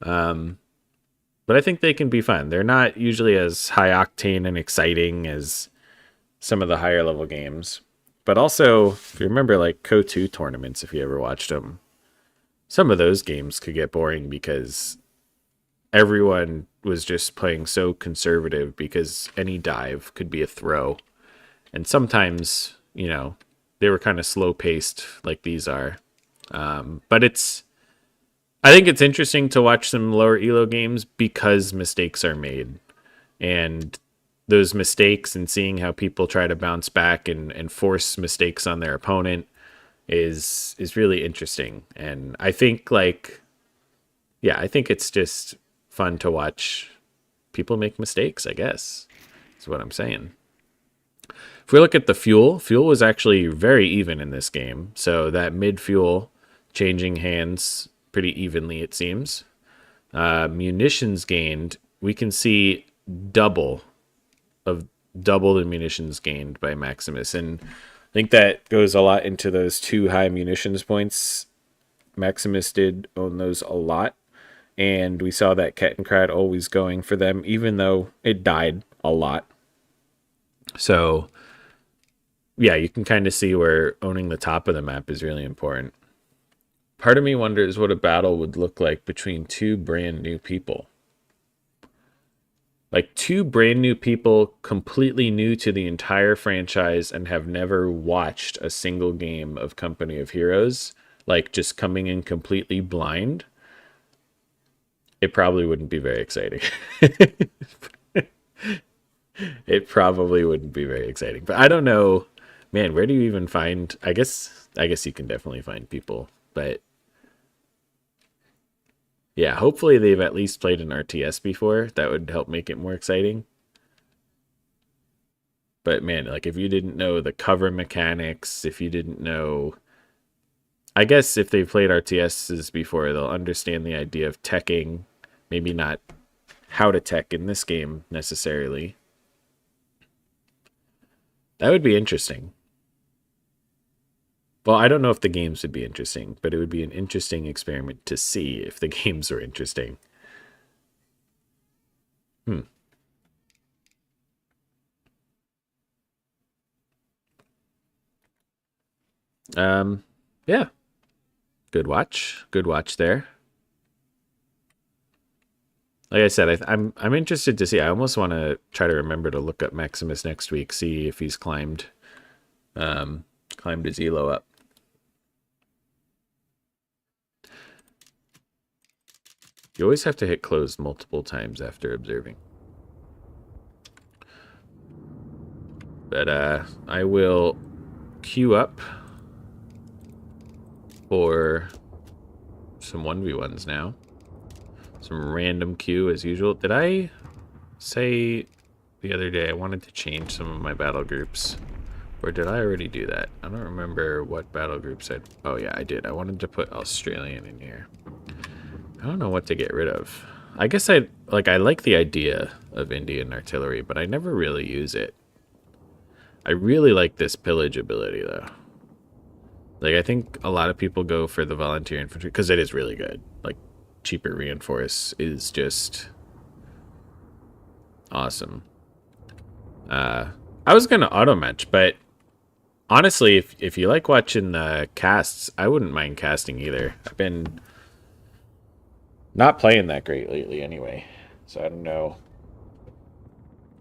But I think they can be fun. They're not usually as high octane and exciting as some of the higher level games. But also, if you remember, like, CoH3 tournaments, if you ever watched them, some of those games could get boring because everyone was just playing so conservative because any dive could be a throw. And sometimes, you know, they were kind of slow paced like these are. But I think it's interesting to watch some lower elo games because mistakes are made. And those mistakes and seeing how people try to bounce back and force mistakes on their opponent is really interesting. And I think, like, yeah, I think it's just fun to watch people make mistakes, I guess. That's what I'm saying. If we look at the fuel was actually very even in this game. So that mid-fuel changing hands pretty evenly, it seems. Munitions gained, we can see double the munitions gained by Maximus. And I think that goes a lot into those 2 high munitions points. Maximus did own those a lot. And we saw that Kettenkrad always going for them, even though it died a lot. So, yeah, you can kind of see where owning the top of the map is really important. Part of me wonders what a battle would look like between 2 brand new people. Like 2 brand new people completely new to the entire franchise and have never watched a single game of Company of Heroes, like just coming in completely blind. It probably wouldn't be very exciting. It probably wouldn't be very exciting. But I don't know, man, where do you even find, I guess you can definitely find people, but yeah, hopefully they've at least played an RTS before. That would help make it more exciting. But man, like if you didn't know the cover mechanics, if you didn't know, I guess if they've played RTSs before, they'll understand the idea of teching. Maybe not how to tech in this game necessarily. That would be interesting. Well, I don't know if the games would be interesting, but it would be an interesting experiment to see if the games are interesting. Yeah. Good watch. Good watch there. Like I said, I'm interested to see. I almost want to try to remember to look up Maximus next week, see if he's climbed his elo up. You always have to hit close multiple times after observing. But I will queue up for some 1v1's now. Some random queue as usual. Did I say the other day I wanted to change some of my battle groups? Or did I already do that? I don't remember what battle groups I... Oh yeah, I did. I wanted to put Australian in here. I don't know what to get rid of. I guess I like the idea of Indian artillery, but I never really use it. I really like this pillage ability though. Like, I think a lot of people go for the volunteer infantry because it is really good. Like, cheaper reinforce is just awesome. I was gonna auto match, but honestly, if you like watching the casts, I wouldn't mind casting either. I've been not playing that great lately anyway, so I don't know.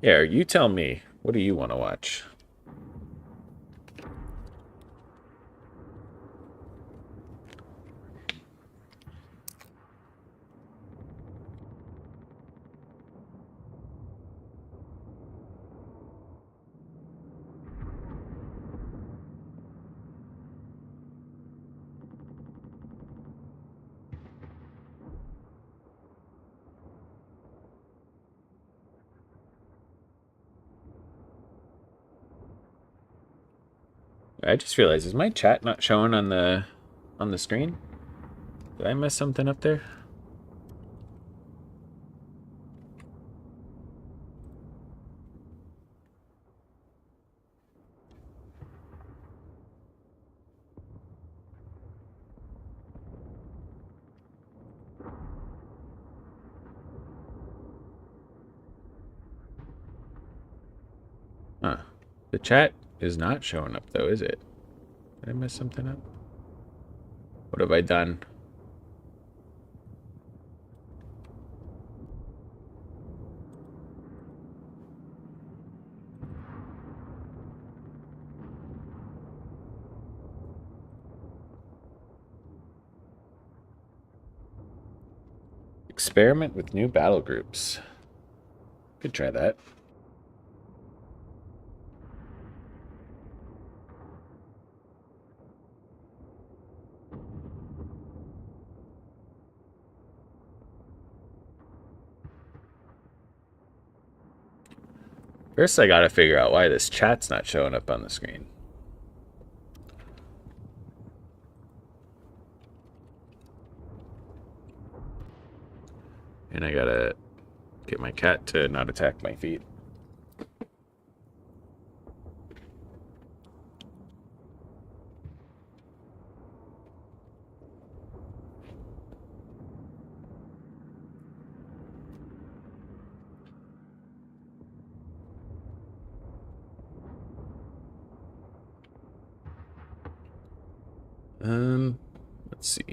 Yeah, you tell me. What do you want to watch? I just realized, is my chat not showing on the screen? Did I mess something up there? Huh. The chat is not showing up though, is it? Did I mess something up? What have I done? Experiment with new battle groups. Could try that. First, I gotta figure out why this chat's not showing up on the screen. And I gotta get my cat to not attack my feet. Let's see.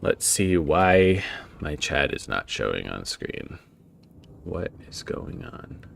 Let's see why my chat is not showing on screen. What is going on?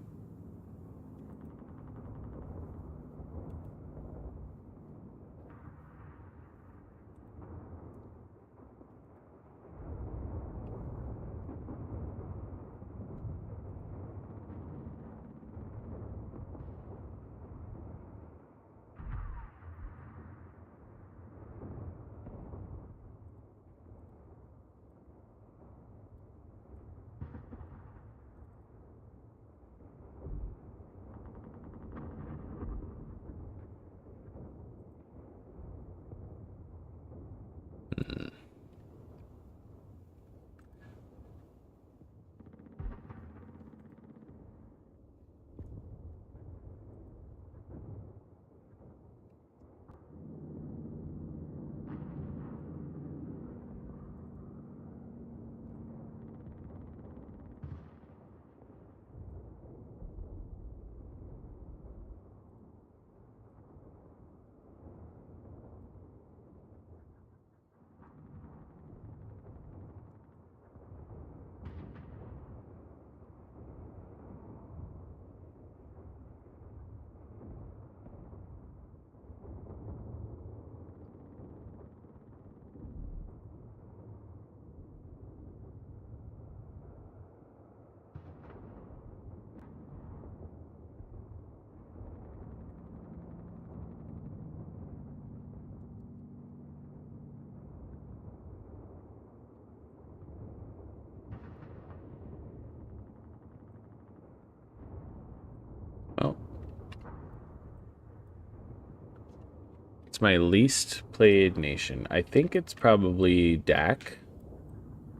It's my least played nation. I think it's probably DAC.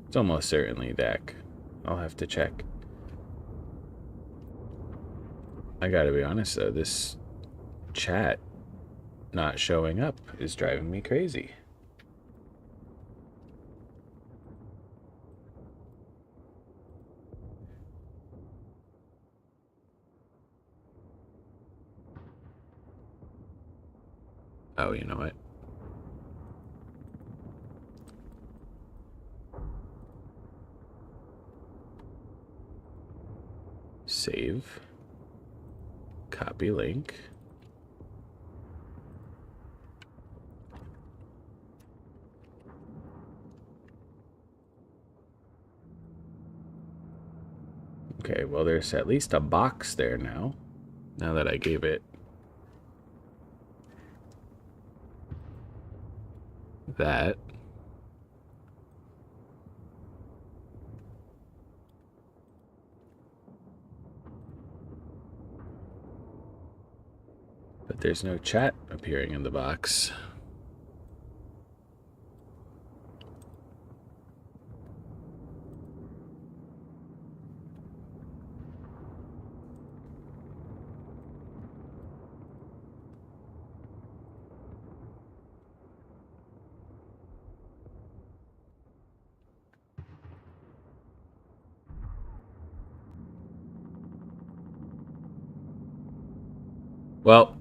It's almost certainly DAC. I'll have to check. I gotta be honest though, this chat not showing up is driving me crazy. Oh, you know what? Save. Copy link. Okay, well, there's at least a box there now. Now that I gave it that. But there's no chat appearing in the box. Well,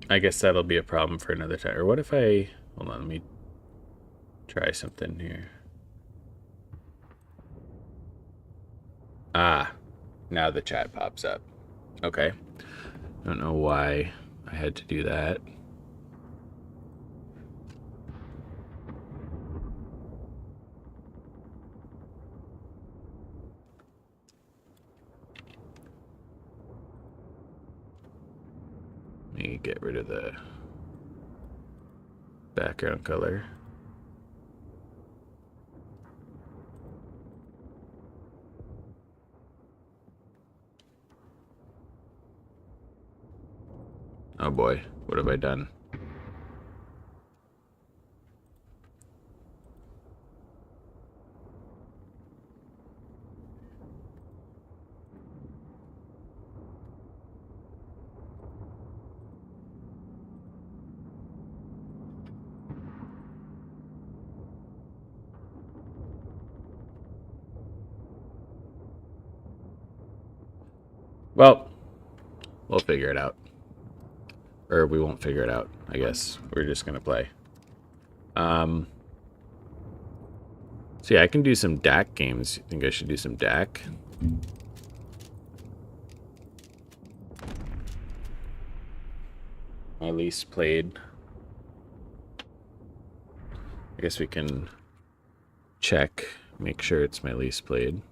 I guess that'll be a problem for another time. Or what if I... Hold on, let me try something here. Ah, now the chat pops up. Okay. Don't know why I had to do that. Let me get rid of the background color. Oh boy, what have I done? Well, we'll figure it out. Or we won't figure it out, I guess. We're just gonna play. So yeah, I can do some DAC games. You think I should do some DAC? My least played. I guess we can check, make sure it's my least played.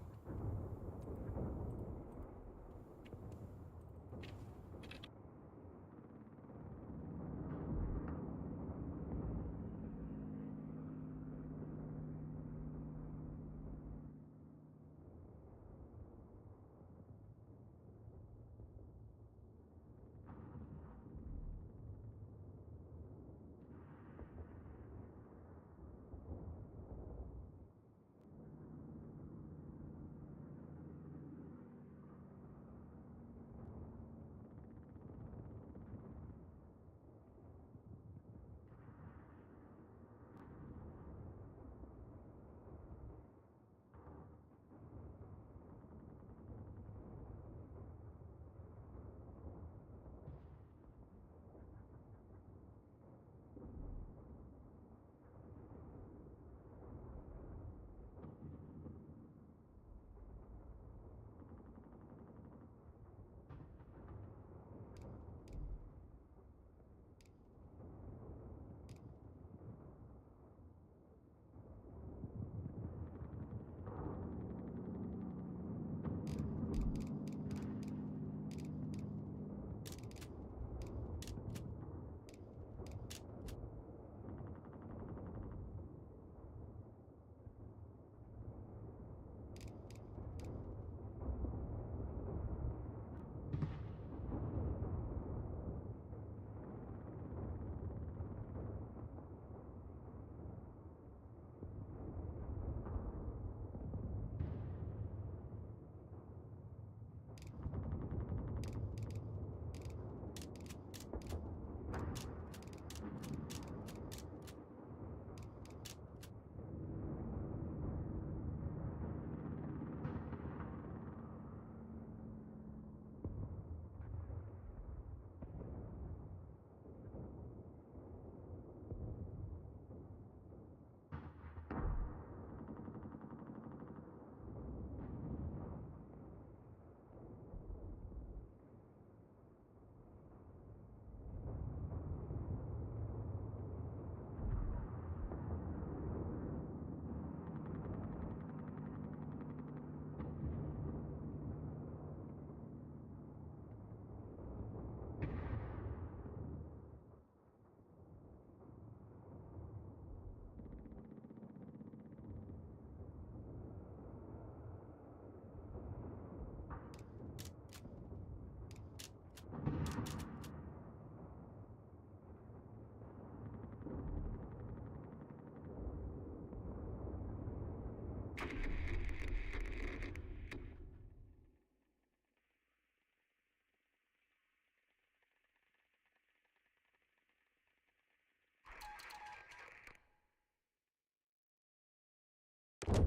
Make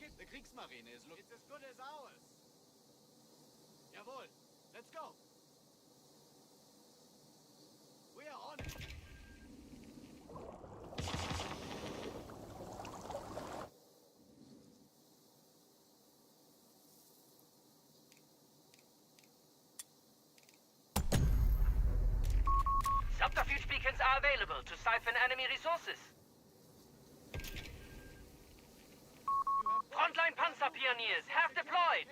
it. The Kriegsmarine is looking. It's as good as ours. Jawohl. Let's go. We are on it. Subterfuge beacons are available to siphon enemy resources. Frontline Panzer Pioneers have deployed.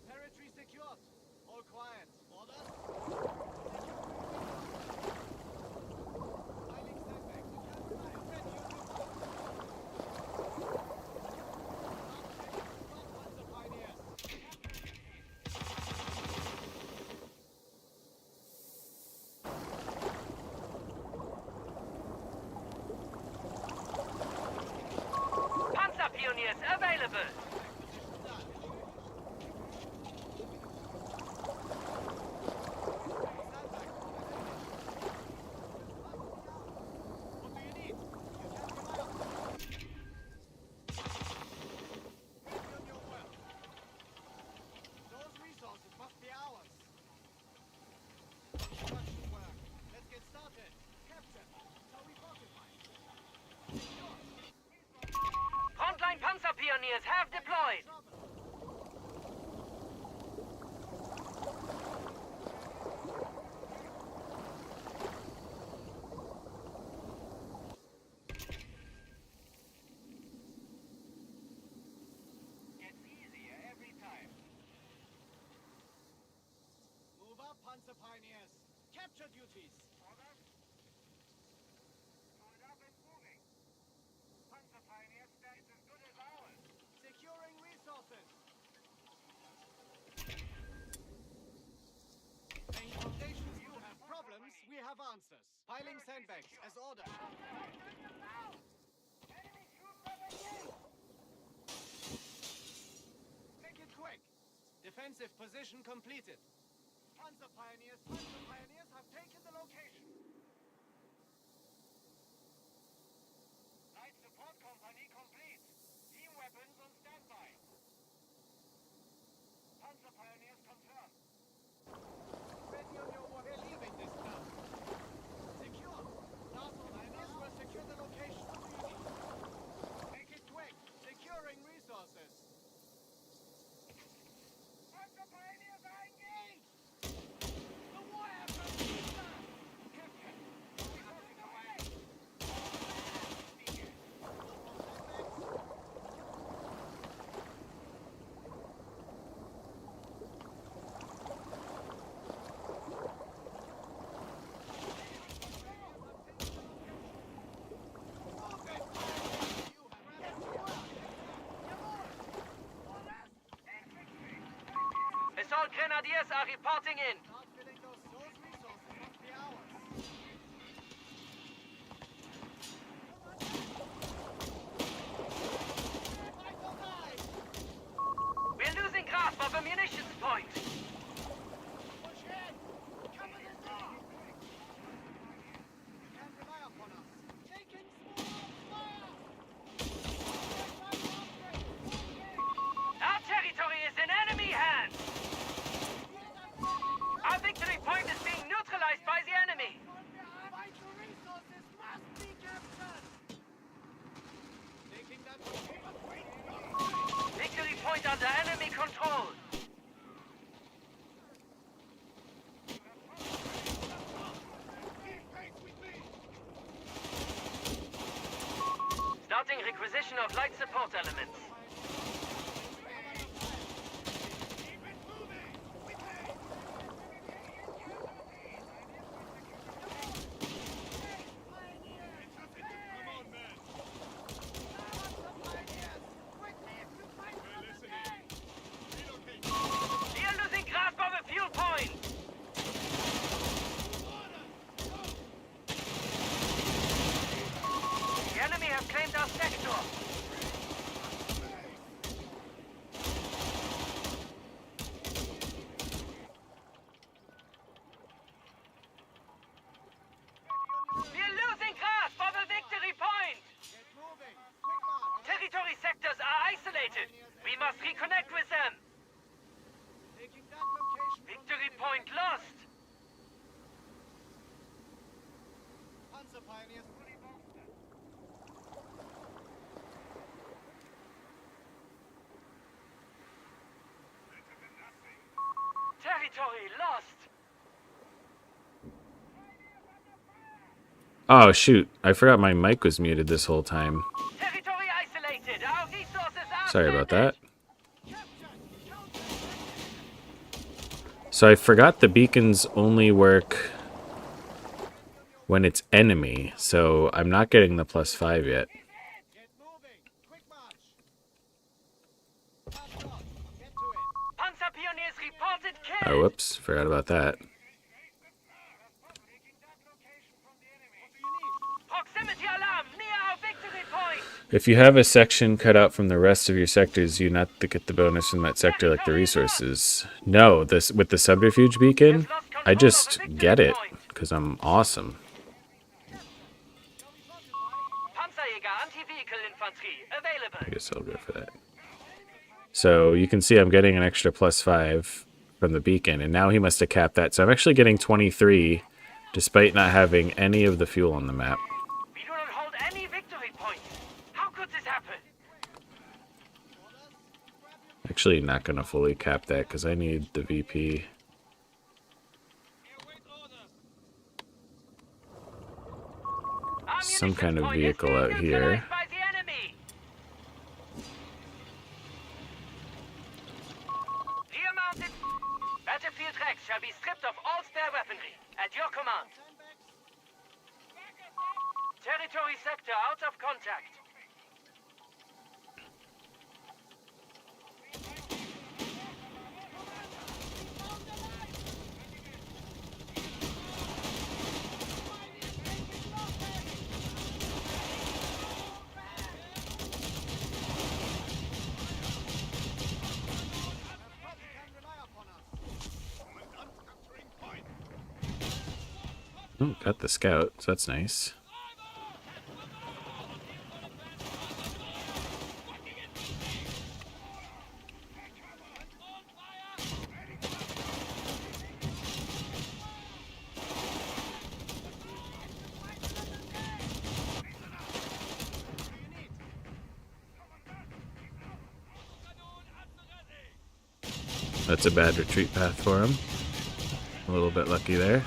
Territory secured. All quiet. Orders. Filing setback. Ready, Panzer Pioneers. Panzer Pioneers available. What do you need? You can rely on us. Ready on your well. Those resources must be ours. Construction work. Let's get started. Captain, shall we fortify? Secure. Frontline Panzer Pioneers have deployed. Trouble. Gets easier every time. Move up, Panzer Pioneers. Capture duties. Orders. Pulled up and moving. Panzer Pioneer stays as good as ours. Securing resources. Main foundations, you have problems, we have answers. Piling sandbags, as ordered. Enemy troops are engaged. Make it quick. Defensive position completed. Panzer Pioneers have taken the location. Light support company complete. Team weapons on standby. Panzer Pioneers confirmed. Ready on your way. We're leaving this now. Secure. NASA Pioneers will secure the location. What do you need? Make it quick. Securing resources. Panzer Pioneers are engaged. The war effort is done. Captain, resources away. Assault Grenadiers are reporting in. Start filling those resources must be ours. Fight or die! We're losing grasp of a munitions point. Push in! Cover the door! You can't rely upon us. Taking small fire! Our territory is in enemy hands. Our victory point is being neutralized by the enemy. Vital resources must be captured! Taking that... Victory point under enemy control. Keep pace with me! Starting requisition of light support elements. Keep it moving! With haste! Come on, men! Pioneers! Quickly, if you fight for the day! must reconnect with them. Taking that location. Victory point lost. Panzer pioneers fully bolstered. Territory lost. Oh, shoot. I forgot my mic was muted this whole time. Territory isolated. Our resources are Sorry about stranded. that. So I forgot the beacons only work when it's enemy, so I'm not getting the +5 yet. Get moving. Quick march. Fast on. Get to it. Panzer pioneers reported Oh, killed. whoops. Forgot about that. Taking that location from the enemy. What do you need? Proximity alarm near our victory point. If you have a section cut out from the rest of your sectors, you not to get the bonus from that sector like the resources. No, this with the subterfuge beacon, I just get it because I'm awesome. Panzerjäger anti-vehicle infantry available. I guess I'll go for that. So you can see I'm getting an extra +5 from the beacon, and now he must have capped that. So I'm actually getting 23, despite not having any of the fuel on the map. We do not hold any victory points. How could this happen? Actually not going to fully cap that because I need the VP. Some kind of vehicle out here. By the enemy. Rear-mounted battlefield wrecks shall be stripped of all spare weaponry. At your command. Territory sector out of contact. Oh, got the scout, so that's nice. That's a bad retreat path for him. A little bit lucky there.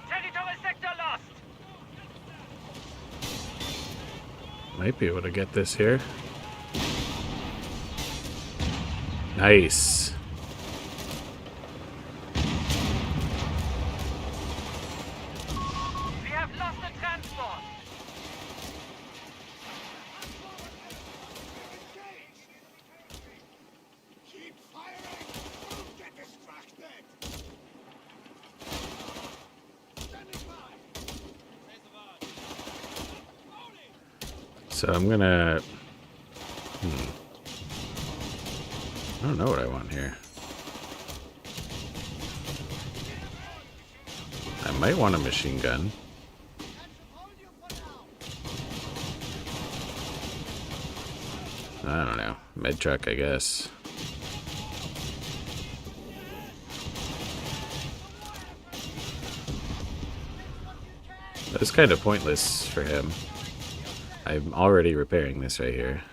Territory sector lost. Might be able to get this here. Nice. We have lost the transport. Keep firing. Don't get distracted. Standing by. So I'm gonna... I don't know what I want here. I might want a machine gun. I don't know. Med truck, I guess. That's kind of pointless for him. I'm already repairing this right here.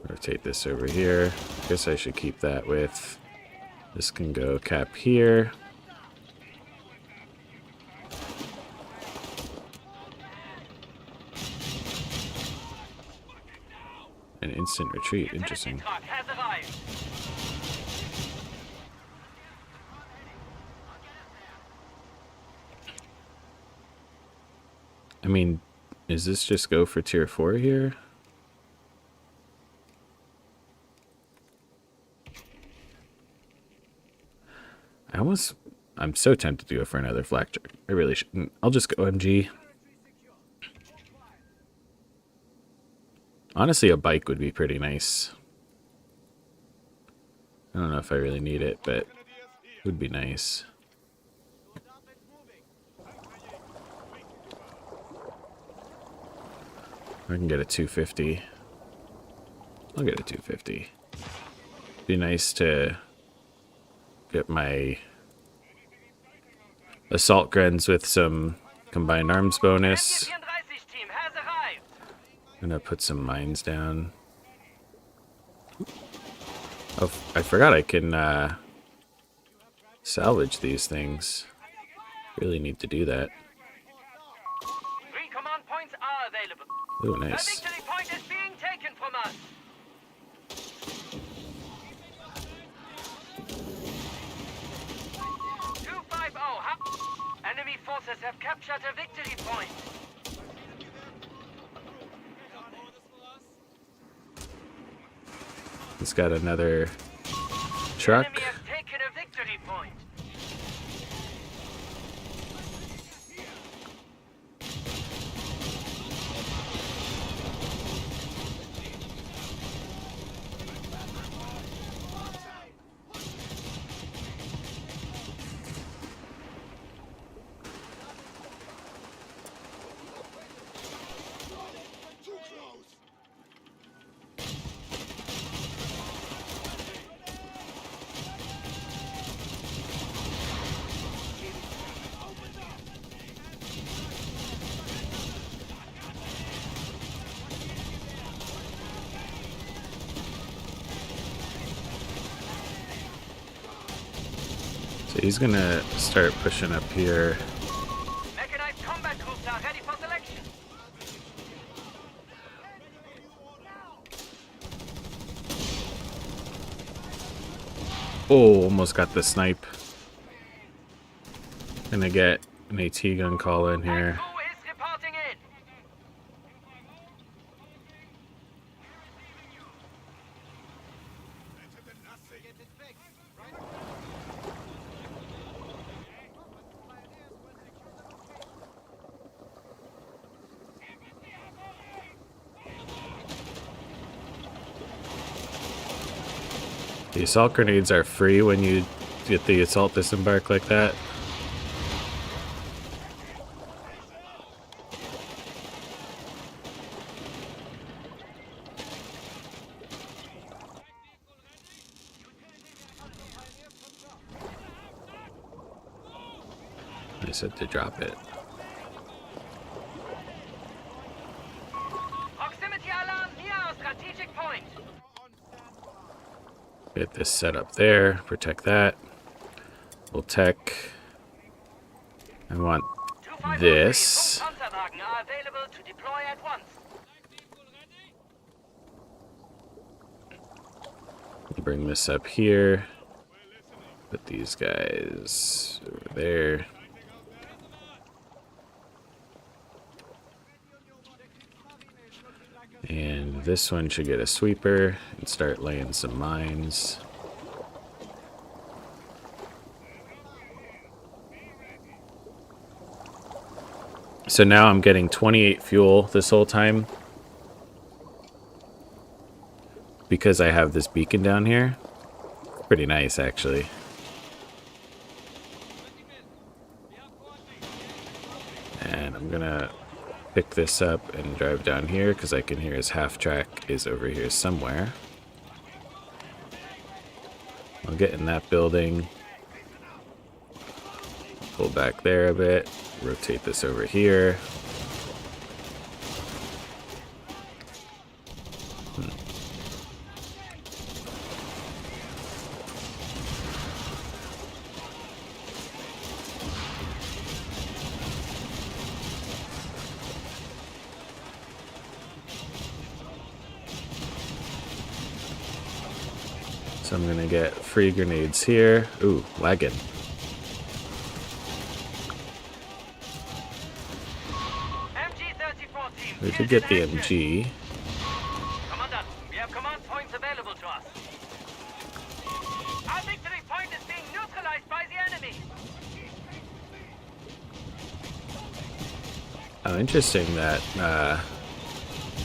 Rotate this over here. I guess I should keep that with. This can go cap here. An instant retreat. Interesting. Truck has arrived. I mean, Is this just go for tier 4 here? I'm so tempted to go for another flak truck. I really shouldn't. I'll just go MG. Honestly, a bike would be pretty nice. I don't know if I really need it, but it would be nice. I can get a 250. I'll get a 250. Be nice to get my assault guns with some combined arms bonus. Team has arrived. I'm gonna put some mines down. Oh, I forgot I can salvage these things. Really need to do that. 3 command points are available. Ooh, A nice. victory point is being taken from us. Enemy forces have captured a victory point. It's got another truck. Enemy has taken a victory point. So he's gonna start pushing up here. Mechanized combat groups are ready for selection. Oh, almost got the snipe. Gonna get an AT gun call in here. Who is reporting in? The assault grenades are free when you get the assault disembark like that. I said to drop it. Proximity alarm near our strategic point. Get this set up there. Protect that. We'll tech. I want 253 this. Panzerwagen are available to deploy at once. Bring this up here. Put these guys over there. And this one should get a sweeper and start laying some mines. So now I'm getting 28 fuel this whole time because I have this beacon down here. Pretty nice, actually. And I'm gonna pick this up and drive down here because I can hear his half track is over here somewhere. I'll get in that building. Pull back there a bit. Rotate this over here. So I'm gonna get free grenades here. Ooh, lagging. MG-34 We did get the MG. Commandant, we have command points available to us. Our victory point is being neutralized by the enemy. Oh, interesting that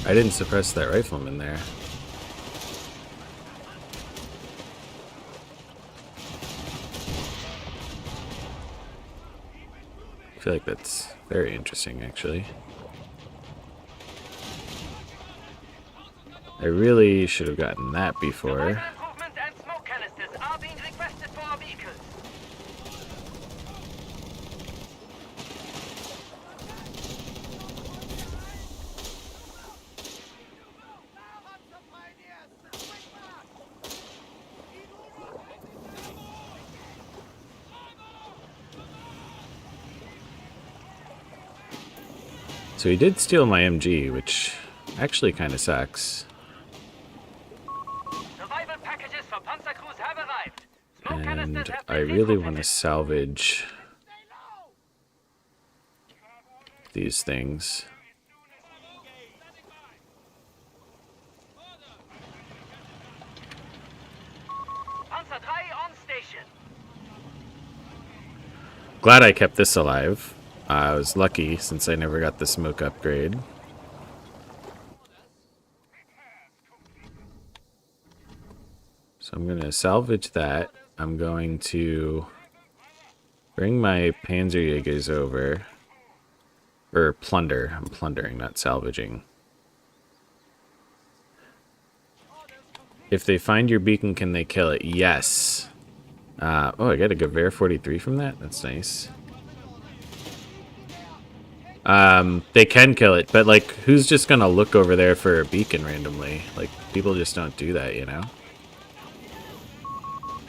I didn't suppress that rifleman there. I feel like that's very interesting, actually. I really should have gotten that before. Rifle improvement and smoke canisters are being requested for our vehicles. So he did steal my MG, which actually kind of sucks. Survival packages for Panzer Crews have arrived. Smoke And canisters have I been really want to retrofitted. salvage these things. Panzer 3 on station. Glad I kept this alive. I was lucky since I never got the smoke upgrade. So I'm going to salvage that. I'm going to bring my Panzerjägers over. Or plunder. I'm plundering, not salvaging. If they find your beacon, can they kill it? Yes. Oh, I got a Gewehr 43 from that? That's nice. They can kill it, but like, who's just gonna look over there for a beacon randomly? Like, people just don't do that, you know?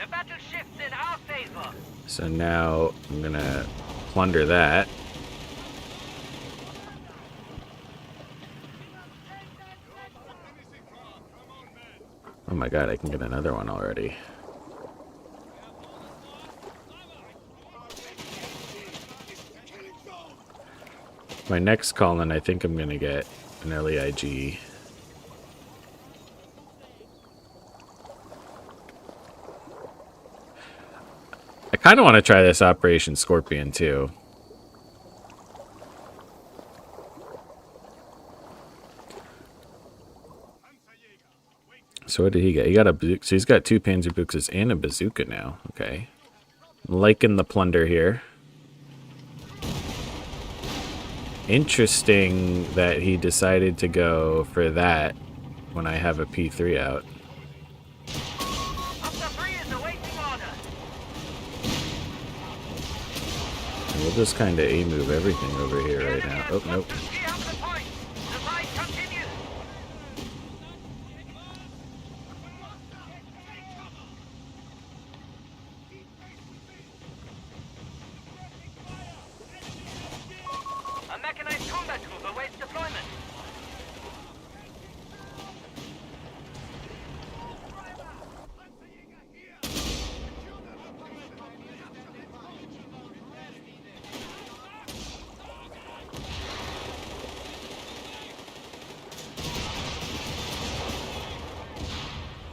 The battle shifts in our favor. So now I'm gonna plunder that. Oh my god, I can get another one already. My next call-in, I think I'm gonna get an early IG. I kind of want to try this Operation Scorpion too. So what did he get? He got a bazooka. So he's got 2 Panzerbuchses and a bazooka now. Okay. I'm liking the plunder here. Interesting that he decided to go for that when I have a P3 out. Panzer 3 is awaiting order. And we'll just kind of A-move everything over here right now. Oh, nope. 300 points. The fight continues. A mechanized combat group awaits deployment.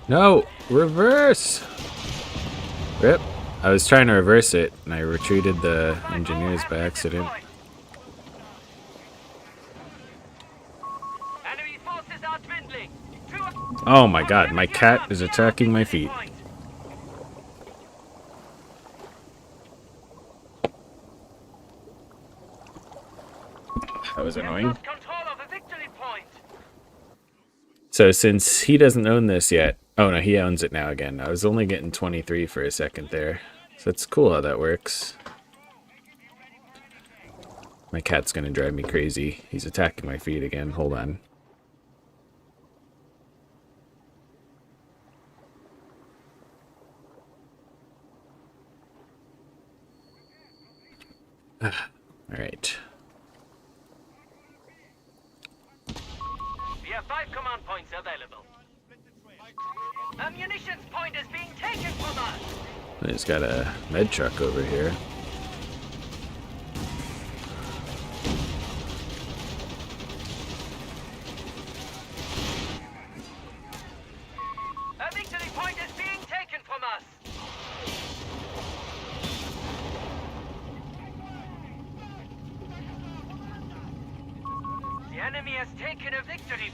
No! Reverse! Rip. I was trying to reverse it, and I retreated the engineers by accident. Enemy forces are dwindling. Oh my god, my cat is attacking my feet. That was annoying. Lost control of a victory point. So since he doesn't own this yet... Oh no, he owns it now again. I was only getting 23 for a second there. So that's cool how that works. My cat's gonna drive me crazy. He's attacking my feet again. Hold on. Alright. We have 5 command points available. A munitions point is being taken from us. He's got a med truck over here.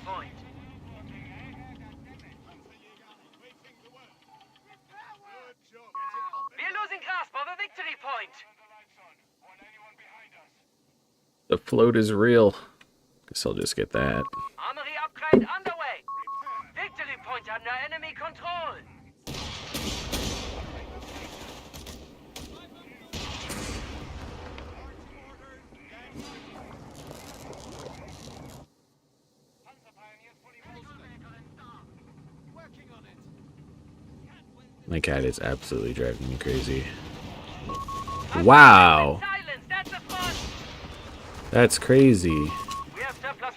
point. We're losing grasp of a victory point. The float is real. Guess I'll just get that. Armory upgrade underway. Victory point under enemy control. Working on it. My cat is absolutely driving me crazy. Wow. Silence, that's a front. That's crazy. We have surplus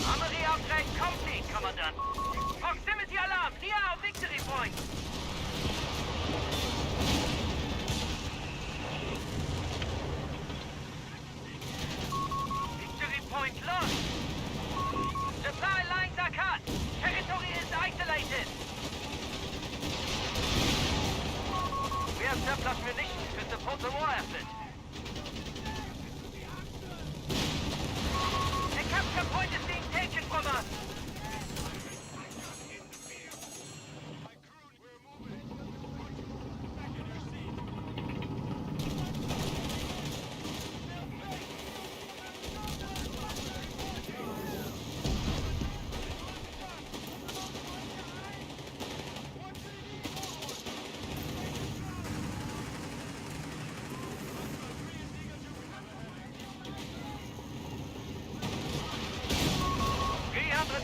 Armory upgrade complete, Commandant. Proximity alarm near our victory point. Victory point lost. Supply lines are cut. Territory is isolated. We have surplus munitions to support the war effort. A capture point is being taken from us.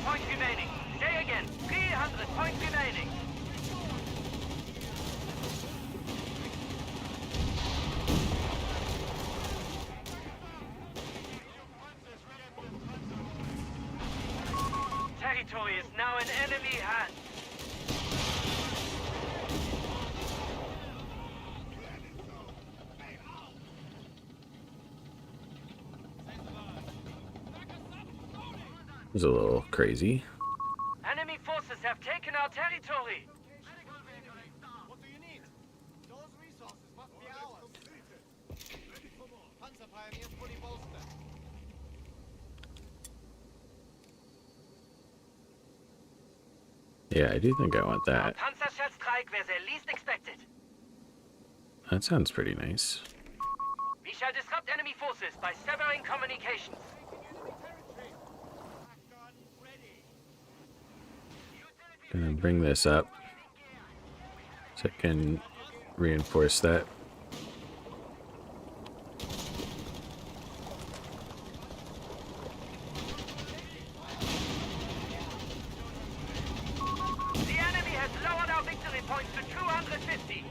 Points remaining. Say again. 300 points remaining. Territory is now in enemy hands. It was a little crazy. Enemy forces have taken our territory. What do you need? Those resources must be ours. Panzer Pioneers fully bolstered. Yeah, I do think I want that. Panzerschallstrike where they least expected. That sounds pretty nice. We shall disrupt enemy forces by severing communications. Gonna bring this up so I can reinforce that. The enemy has lowered our victory points to 250.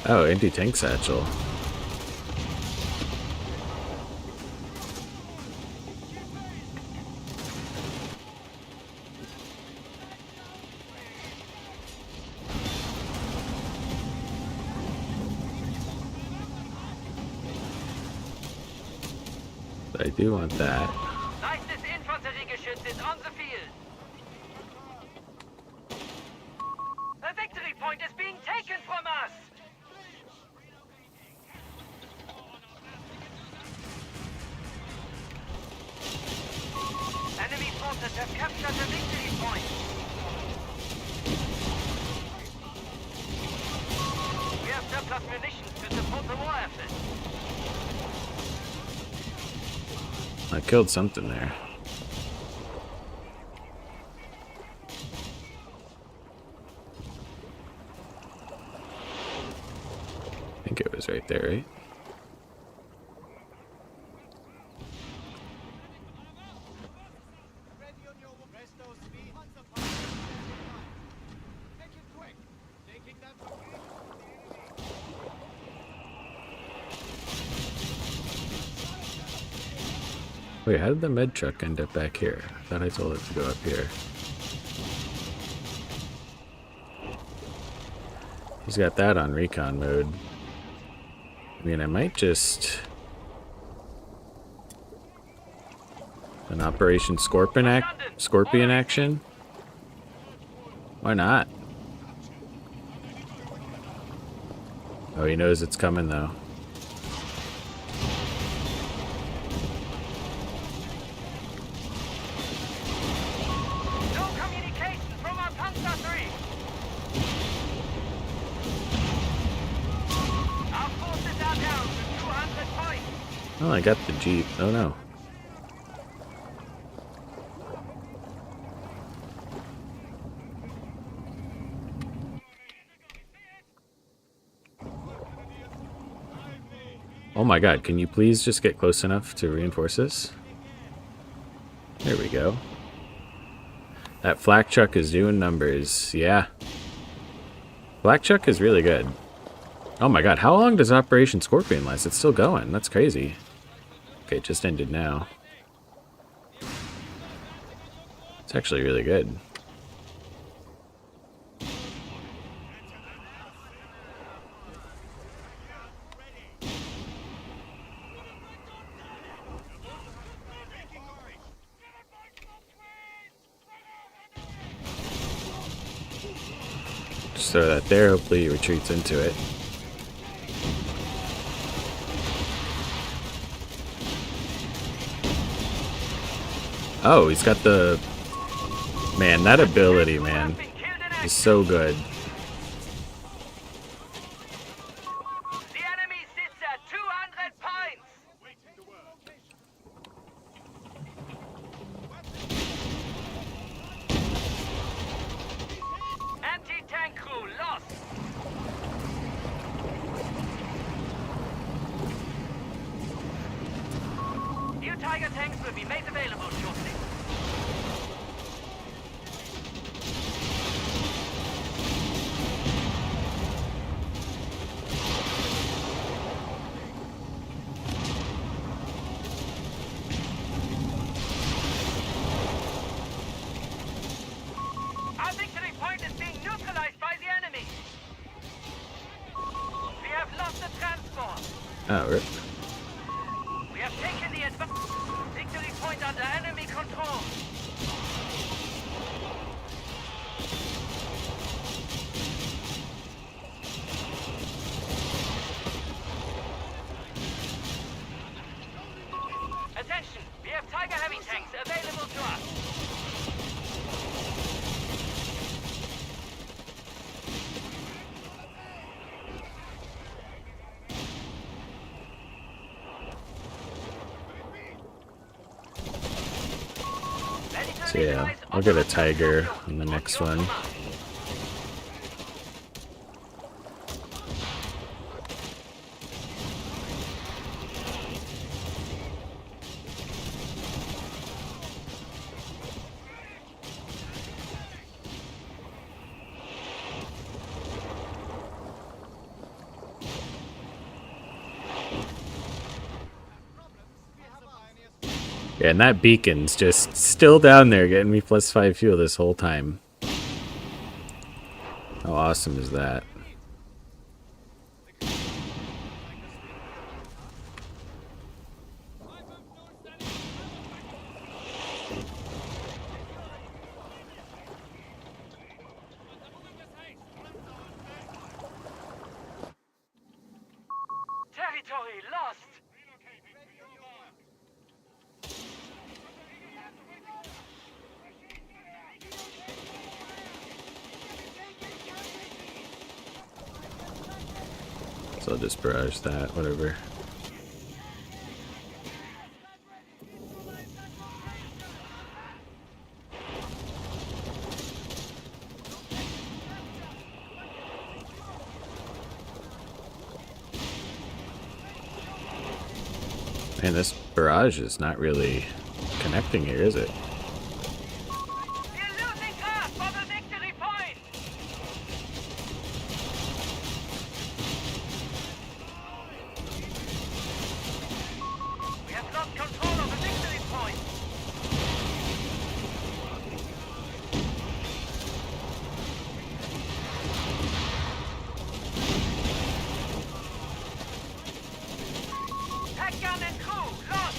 Oh, anti-tank satchel. I do want that. Leichtes Infanteriegeschütz is on the field. The victory point is being taken from us. Enemy forces have captured the victory point. We have surplus munitions to support the war effort. I killed something there. I think it was right there, right? Ready on your resto speed. Panzer Pioneers. Make it quick. Taking them for free. Wait, how did the med truck end up back here? I thought I told it to go up here. He's got that on recon mode. I mean, I might just... An Operation Scorpion action? Why not? Oh, he knows it's coming, though. No communication from our Panzer 3. Our forces are down to 200 points. Oh, I got the Jeep. Oh, no. Oh my god, can you please just get close enough to reinforce this? There we go. That flak chuck is doing numbers. Yeah. Flak chuck is really good. Oh my god, how long does Operation Scorpion last? It's still going. That's crazy. Okay, it just ended now. It's actually really good. Just throw that there. Hopefully he retreats into it. Oh, he's got the... Man, that ability, man, is so good. The enemy sits at 200 points. Anti-tank crew lost. New Tiger tanks will be made available shortly. Our victory point is being neutralized by the enemy. We have lost the transport. Oh, rip. We have taken the victory point under enemy control. Attention, we have Tiger heavy tanks available to us. So yeah, I'll get a Tiger on the next one. Yeah, and that beacon's just still down there getting me +5 fuel this whole time. How awesome is that? Territory lost. So I'll just barrage that, whatever. Man, this barrage is not really connecting here, is it? We're losing grasp of the victory point. We have lost control of the victory point. Pack gun and crew lost.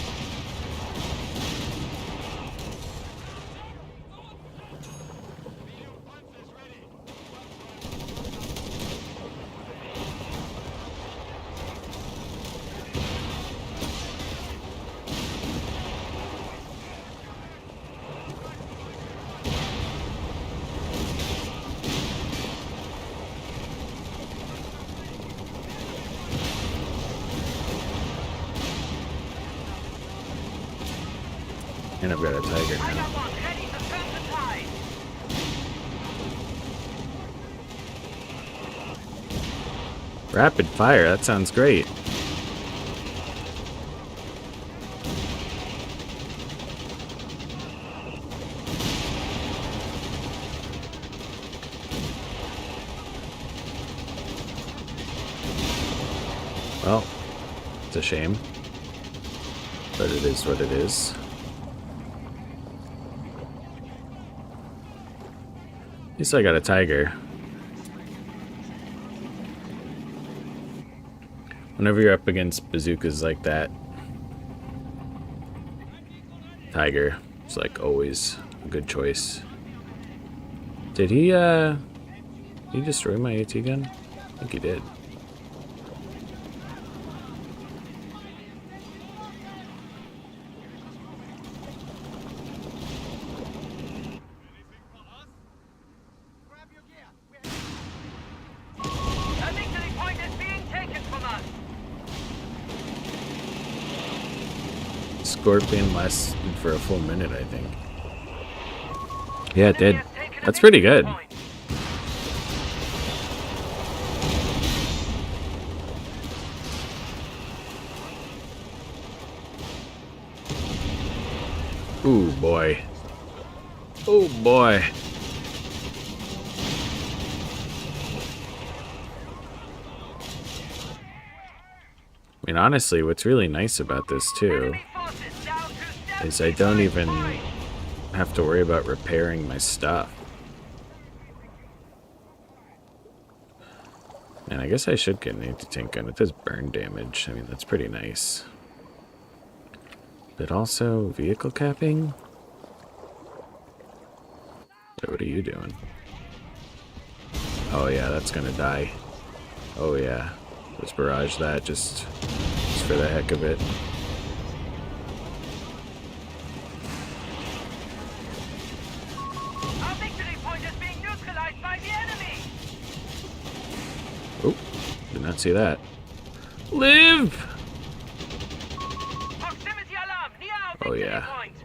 And I've got a tiger I now. got one ready to turn the tide. Rapid fire, that sounds great. Well, it's a shame. But it is what it is. At least I got a tiger. Whenever you're up against bazookas like that, tiger is like always a good choice. Did he destroy my AT gun? I think he did. Grab your gear. The victory point is being taken from us. Scorpion lasted for a full minute, I think. Yeah, it did. That's pretty good. Ooh, boy. Oh, boy. I mean, honestly, what's really nice about this, too, is I don't even have to worry about repairing my stuff. And I guess I should get an anti-tank gun. It does burn damage. I mean, that's pretty nice. But also, vehicle capping? Wait, what are you doing? Oh yeah, that's gonna die. Oh yeah. Let's barrage that just for the heck of it. Our victory point is being neutralized by the enemy. Oh, did not see that. Live! Proximity alarm near our Oh, victory yeah. point.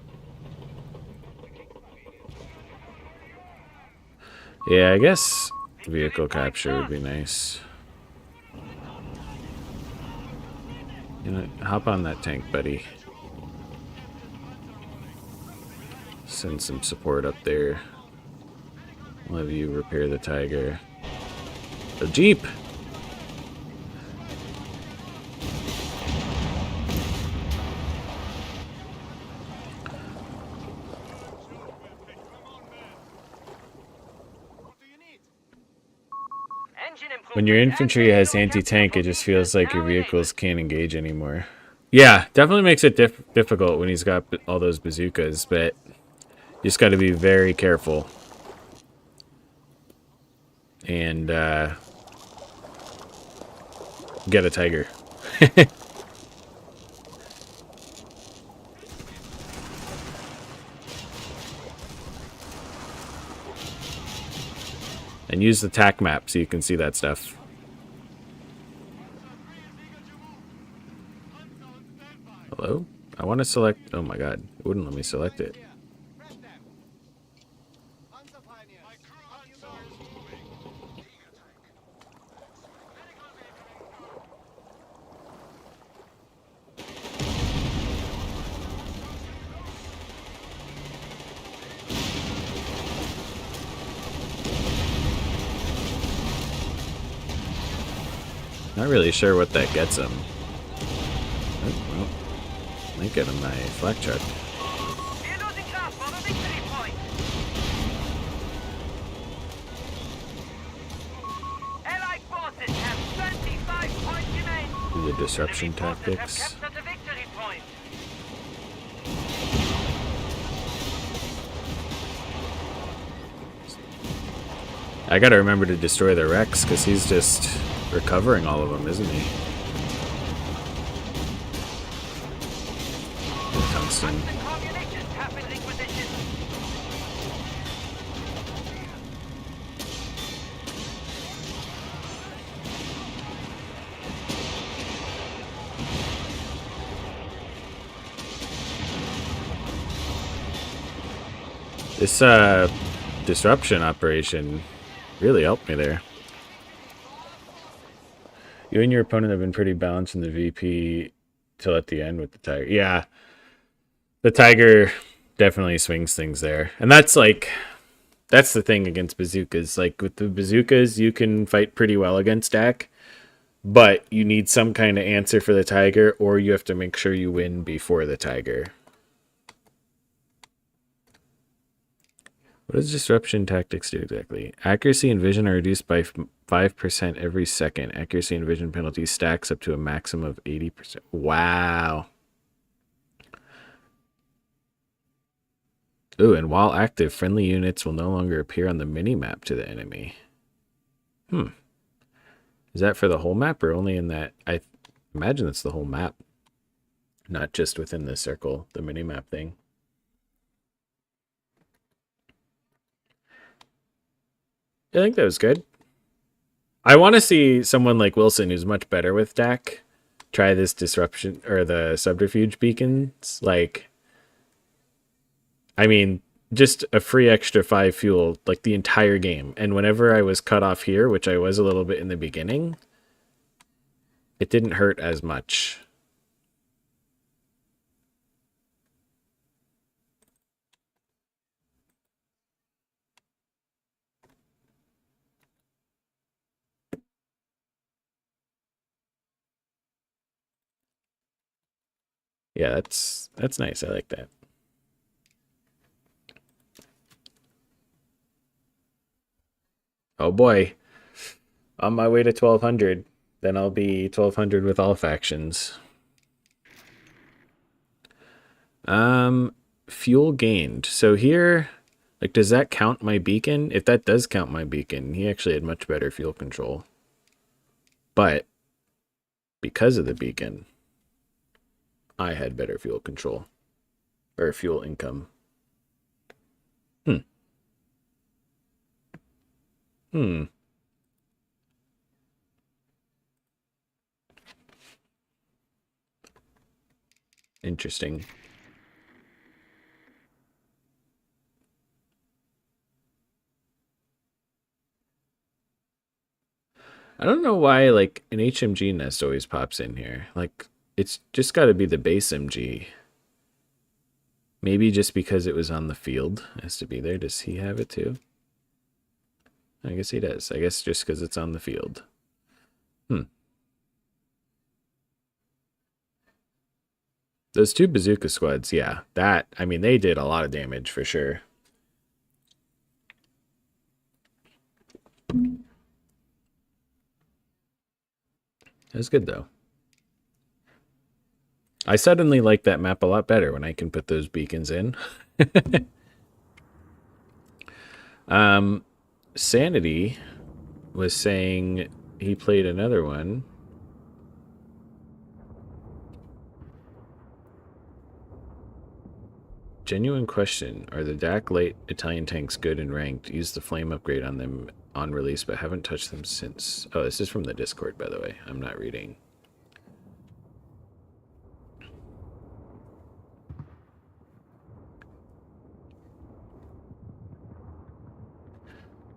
Yeah, I guess vehicle capture would be nice. You know, hop on that tank, buddy. Send some support up there. We'll have you repair the tiger. The Jeep! When your infantry has anti-tank, it just feels like your vehicles can't engage anymore. Yeah, definitely makes it difficult when he's got all those bazookas, but you just got to be very careful. And get a tiger. And use the TAC map so you can see that stuff. Hello? I want to select... Oh my god. It wouldn't let me select it. Press them. Panzer pioneers. Up you go. Not really sure what that gets him. Oh, well, might get him my flak truck. We're losing ground for the victory point. Allied forces have 25 points remaining. Do the disruption Enemy forces tactics. have captured the victory point. I gotta remember to destroy the Rex, because he's just recovering all of them, isn't he? The tungsten. The communications have been requisitioned. This disruption operation really helped me there. You and your opponent have been pretty balanced in the VP till at the end with the Tiger. Yeah, the Tiger definitely swings things there. And that's like, that's the thing against bazookas. Like with the bazookas, you can fight pretty well against Dak, but you need some kind of answer for the Tiger, or you have to make sure you win before the Tiger. What does disruption tactics do exactly? Accuracy and vision are reduced by 5% every second. Accuracy and vision penalty stacks up to a maximum of 80%. Wow. Ooh, and while active, friendly units will no longer appear on the mini-map to the enemy. Is that for the whole map or only in that? I imagine it's the whole map, not just within the circle, the mini-map thing. I think that was good. I want to see someone like Wilson, who's much better with Dak, try this disruption or the subterfuge beacons. Like, I mean, just a free extra 5 fuel like the entire game. And whenever I was cut off here, which I was a little bit in the beginning, it didn't hurt as much. Yeah, that's nice. I like that. Oh boy. On my way to 1200. Then I'll be 1200 with all factions. Fuel gained. So here, like, does that count my beacon? If that does count my beacon, he actually had much better fuel control. But because of the beacon, I had better fuel control. Or fuel income. Interesting. I don't know why, like, an HMG nest always pops in here. Like, it's just got to be the base MG. Maybe just because it was on the field. It has to be there. Does he have it too? I guess he does. I guess just because it's on the field. Those 2 bazooka squads, yeah. That, I mean, they did a lot of damage for sure. That's good though. I suddenly like that map a lot better when I can put those beacons in. Sanity was saying he played another one. Genuine question. Are the DAC late Italian tanks good and ranked? Used the flame upgrade on them on release, but haven't touched them since. Oh, this is from the Discord, by the way. I'm not reading.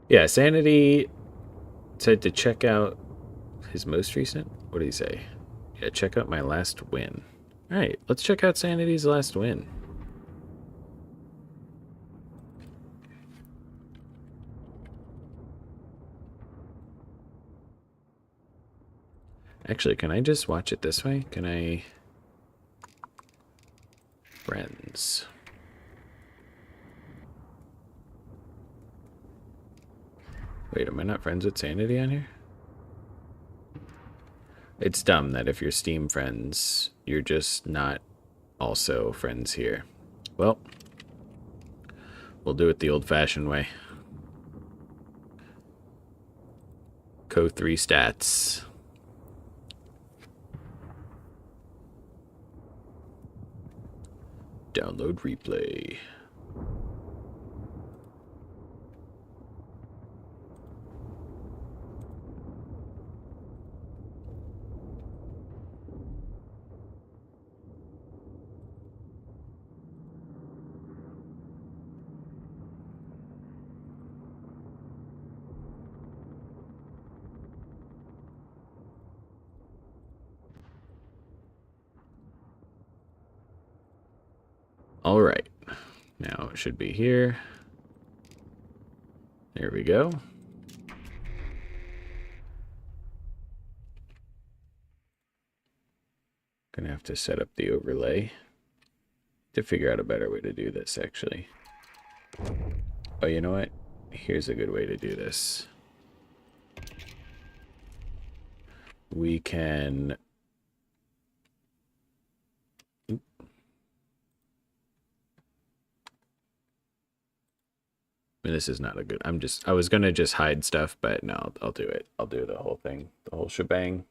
Yeah, Sanity said to check out his most recent. What did he say? Yeah, check out my last win. All right, let's check out Sanity's last win. Actually, can I just watch it this way? Can I... Friends. Wait, am I not friends with Sanity on here? It's dumb that if you're Steam friends, you're just not also friends here. Well, we'll do it the old-fashioned way. CoH3 stats. Download replay. All right. Now it should be here. There we go. Gonna have to set up the overlay to figure out a better way to do this, actually. Oh, you know what? Here's a good way to do this. We can... This is not a good... I was gonna just hide stuff, but no, I'll do it. I'll do the whole thing, the whole shebang.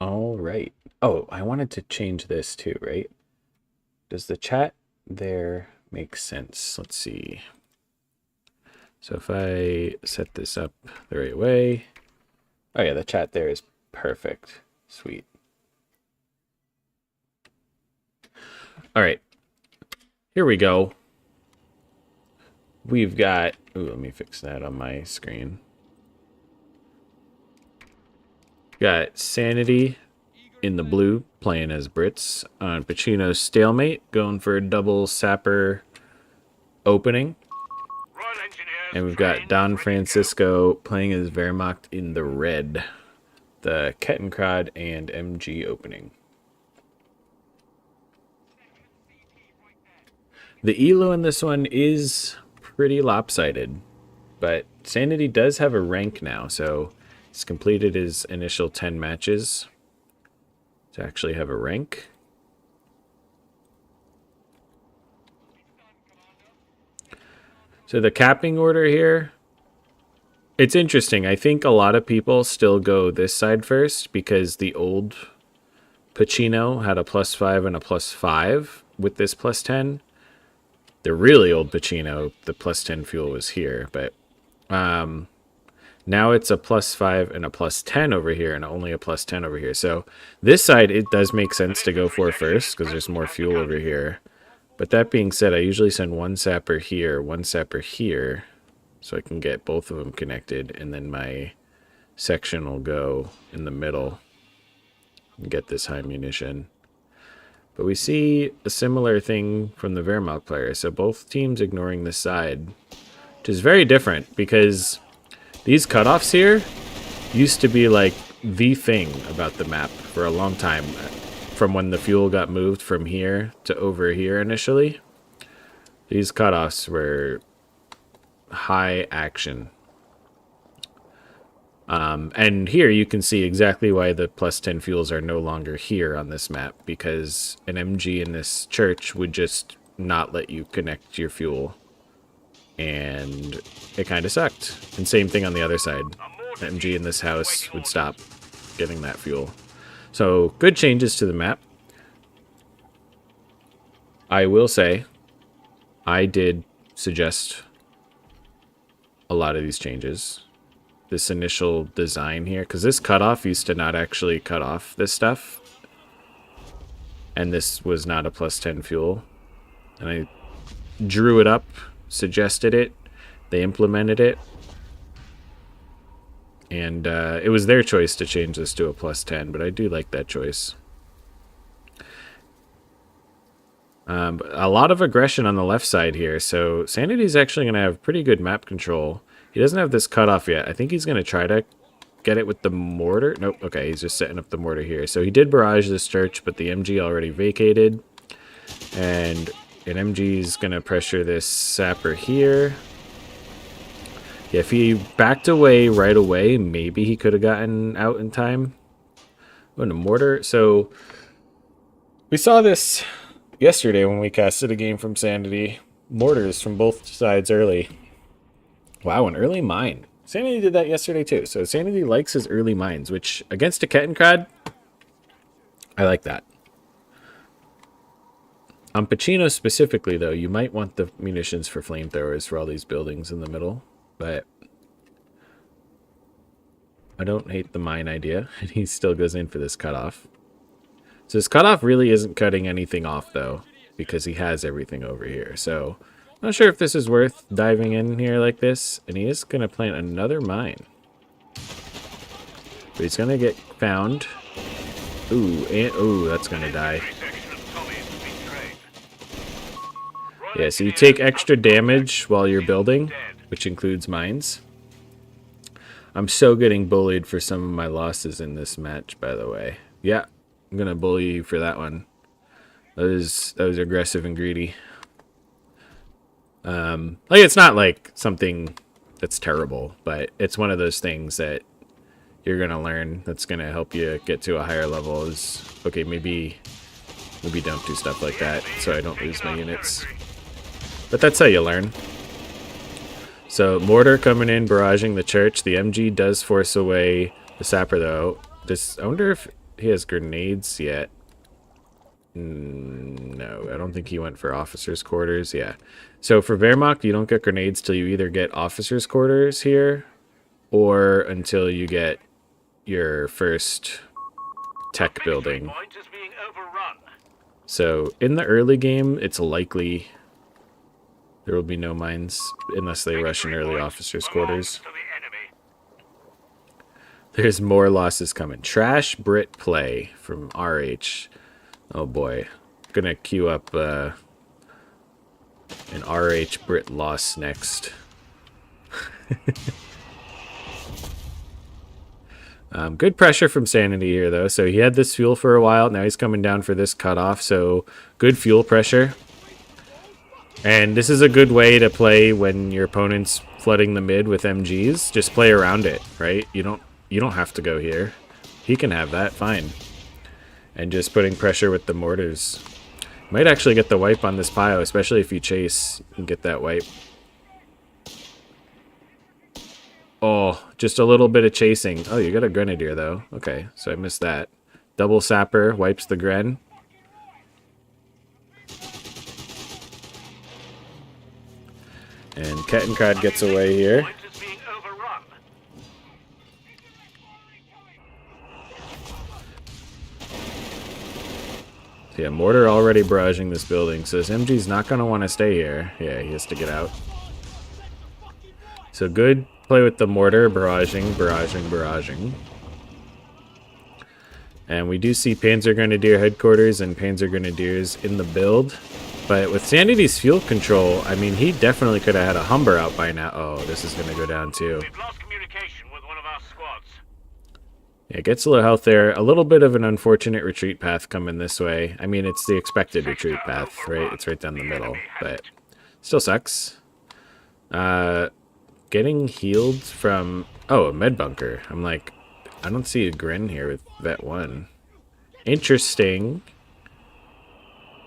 All right. Oh, I wanted to change this too, right? Does the chat there make sense? Let's see. So if I set this up the right way. Oh yeah, the chat there is perfect. Sweet. All right. Here we go. We've got... Ooh, let me fix that on my screen. Got Sanity in the blue, playing as Brits. On Pacino's Stalemate, going for a double sapper opening. Royal Engineers. And we've got trained, Don ready to go. Francisco playing as Wehrmacht in the red. The Kettenkrad and MG opening. The elo in this one is pretty lopsided, but Sanity does have a rank now, so he's completed his initial 10 matches to actually have a rank. So the capping order here, it's interesting. I think a lot of people still go this side first because the old Pacino had a +5 and a +5 with this +10. The really old Pacino, the +10 fuel was here, but now it's a +5 and a +10 over here and only a +10 over here. So this side, it does make sense to go for first because there's more fuel over here. But that being said, I usually send one sapper here, so I can get both of them connected, and then my section will go in the middle and get this high munition. But we see a similar thing from the Wehrmacht player. So both teams ignoring this side, which is very different because these cutoffs here used to be like the thing about the map for a long time. From when the fuel got moved from here to over here initially, these cutoffs were high action. And here you can see exactly why the +10 fuels are no longer here on this map, because an MG in this church would just not let you connect your fuel. And it kind of sucked. And same thing on the other side. The MG in this house would stop getting that fuel. So good changes to the map. I will say, I did suggest a lot of these changes. This initial design here, because this cutoff used to not actually cut off this stuff, and this was not a +10 fuel, and I drew it up, suggested it, they implemented it, and it was their choice to change this to a +10, but I do like that choice. But a lot of aggression on the left side here, so Sanity's actually going to have pretty good map control. He doesn't have this cut off yet. I think he's going to try to get it with the mortar. Nope. Okay, he's just setting up the mortar here. So he did barrage this church, but the MG already vacated. And an MG is going to pressure this sapper here. Yeah, if he backed away right away, maybe he could have gotten out in time. Oh, and a mortar. So we saw this yesterday when we casted a game from Sanity. Mortars from both sides early. Wow, an early mine. Sanity did that yesterday too. So Sanity likes his early mines, which against a Kettenkrad, I like that. On Pacino specifically, though, you might want the munitions for flamethrowers for all these buildings in the middle, but I don't hate the mine idea, and he still goes in for this cutoff. So this cutoff really isn't cutting anything off, though, because he has everything over here. So I'm not sure if this is worth diving in here like this, and he is going to plant another mine. But he's going to get found. Ooh, and ooh, that's going to die. Yeah, so you take extra damage while you're building, which includes mines. I'm so getting bullied for some of my losses in this match, by the way. Yeah, I'm going to bully you for that one. That was aggressive and greedy. Like, it's not like something that's terrible, but it's one of those things that you're going to learn that's going to help you get to a higher level is, okay, maybe don't do stuff like that so I don't lose my units. But that's how you learn. So mortar coming in, barraging the church. The MG does force away the sapper, though. I wonder if he has grenades yet. No, I don't think he went for officers' quarters. Yeah. So for Wehrmacht, you don't get grenades till you either get officers' quarters here or until you get your first tech building. So in the early game, it's likely there will be no mines unless they rush an early officers' quarters. There's more losses coming. Trash Brit play from RH. Oh boy. Gonna queue up an RH Brit loss next. Good pressure from Sanity here, though. So he had this fuel for a while. Now he's coming down for this cutoff. So good fuel pressure. And this is a good way to play when your opponent's flooding the mid with MGs. Just play around it, right? You don't have to go here. He can have that, fine. And just putting pressure with the mortars. Might actually get the wipe on this pile, especially if you chase and get that wipe. Oh, just a little bit of chasing. Oh, you got a grenadier, though. Okay, so I missed that. Double sapper wipes the gren. And Kettenkrad gets away here. So yeah, mortar already barraging this building. So this MG's not going to want to stay here. Yeah, he has to get out. So good play with the mortar, barraging. And we do see Panzer Grenadier headquarters and Panzer Grenadiers in the build. But with Sanity's fuel control, I mean, he definitely could have had a Humber out by now. Oh, this is going to go down too. We've lost communication with one of our squads. Yeah, gets a little health there. A little bit of an unfortunate retreat path coming this way. I mean, it's the expected retreat path, right? It's right down the middle, but still sucks. Getting healed from... Oh, a med bunker. I'm like, I don't see a grin here with Vet 1. Interesting.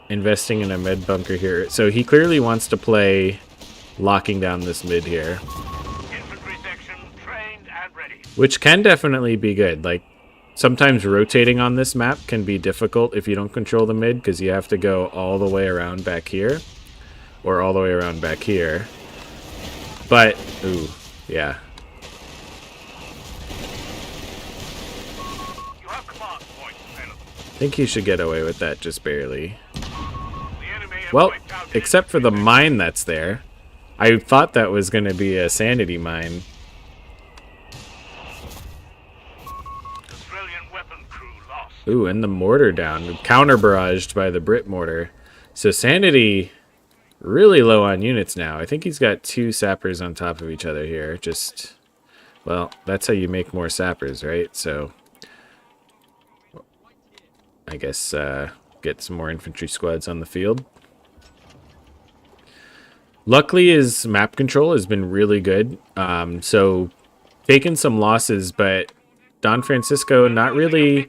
Investing in a med bunker here. So he clearly wants to play locking down this mid here. Infantry section trained and ready. Which can definitely be good. Like, sometimes rotating on this map can be difficult if you don't control the mid, because you have to go all the way around back here. Or all the way around back here. But, ooh, yeah. You have command points available. I think he should get away with that just barely. The enemy has Well, wiped out except for the mine that's there. I thought that was going to be a sanity mine. Australian weapon crew lost. Ooh, and the mortar down. Counter barraged by the Brit mortar. So sanity really low on units now. I think he's got 2 sappers on top of each other here. Just, well, that's how you make more sappers, right? So, I guess get some more infantry squads on the field. Luckily, his map control has been really good. So, taking some losses, but Don Francisco not really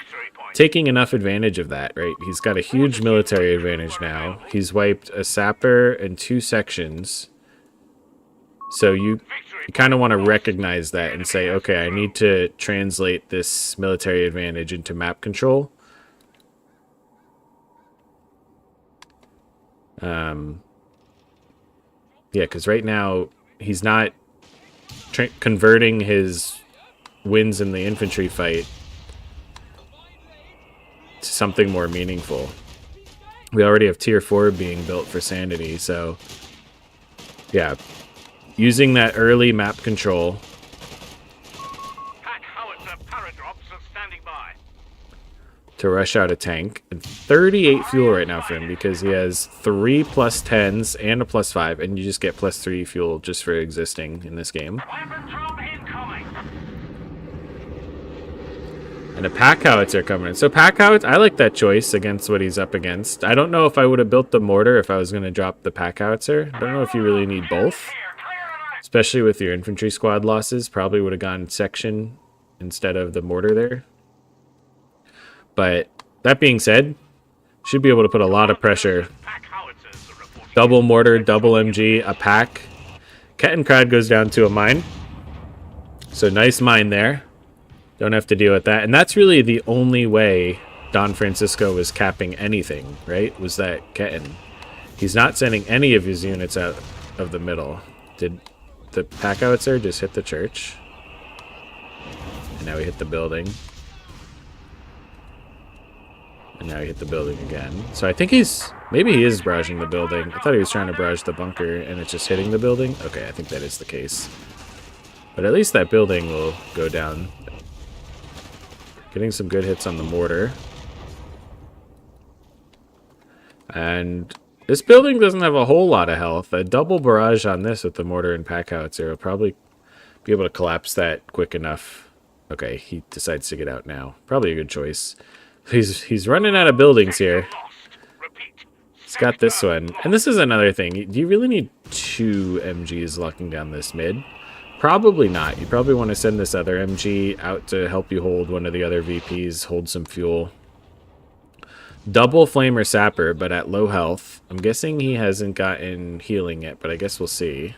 taking enough advantage of that, right? He's got a huge military advantage now. He's wiped a sapper and 2 sections. So you kind of want to recognize that and say, okay, I need to translate this military advantage into map control. Yeah, because right now he's not converting his wins in the infantry fight to something more meaningful. We already have tier 4 being built for sanity, so yeah, using that early map control. Pack howitzer paradrops are standing by. To rush out a tank. And 38 fuel right now for him because he has 3 +10s and a +5, and you just get +3 fuel just for existing in this game. Weapon drop incoming. And a pack howitzer coming in. So pack howitzer, I like that choice against what he's up against. I don't know if I would have built the mortar if I was going to drop the pack howitzer. I don't know if you really need both, especially with your infantry squad losses. Probably would have gone section instead of the mortar there. But that being said, should be able to put a lot of pressure. Double mortar, double MG, a pack. Kettenkrad goes down to a mine. So nice mine there. Don't have to deal with that. And that's really the only way Don Francisco was capping anything, right? Was that Ketten. He's not sending any of his units out of the middle. Did the pack howitzer just hit the church? And now we hit the building. And now he hit the building again. So I think maybe he is barraging the building. I thought he was trying to barrage the bunker and it's just hitting the building. Okay, I think that is the case. But at least that building will go down. Getting some good hits on the mortar. And this building doesn't have a whole lot of health. A double barrage on this with the mortar and pack howitzer will probably be able to collapse that quick enough. Okay, he decides to get out now. Probably a good choice. He's running out of buildings here. He's got this one. And this is another thing. Do you really need 2 MGs locking down this mid? Probably not. You probably want to send this other MG out to help you hold one of the other VPs, hold some fuel. Double flamer sapper, but at low health. I'm guessing he hasn't gotten healing yet, but I guess we'll see.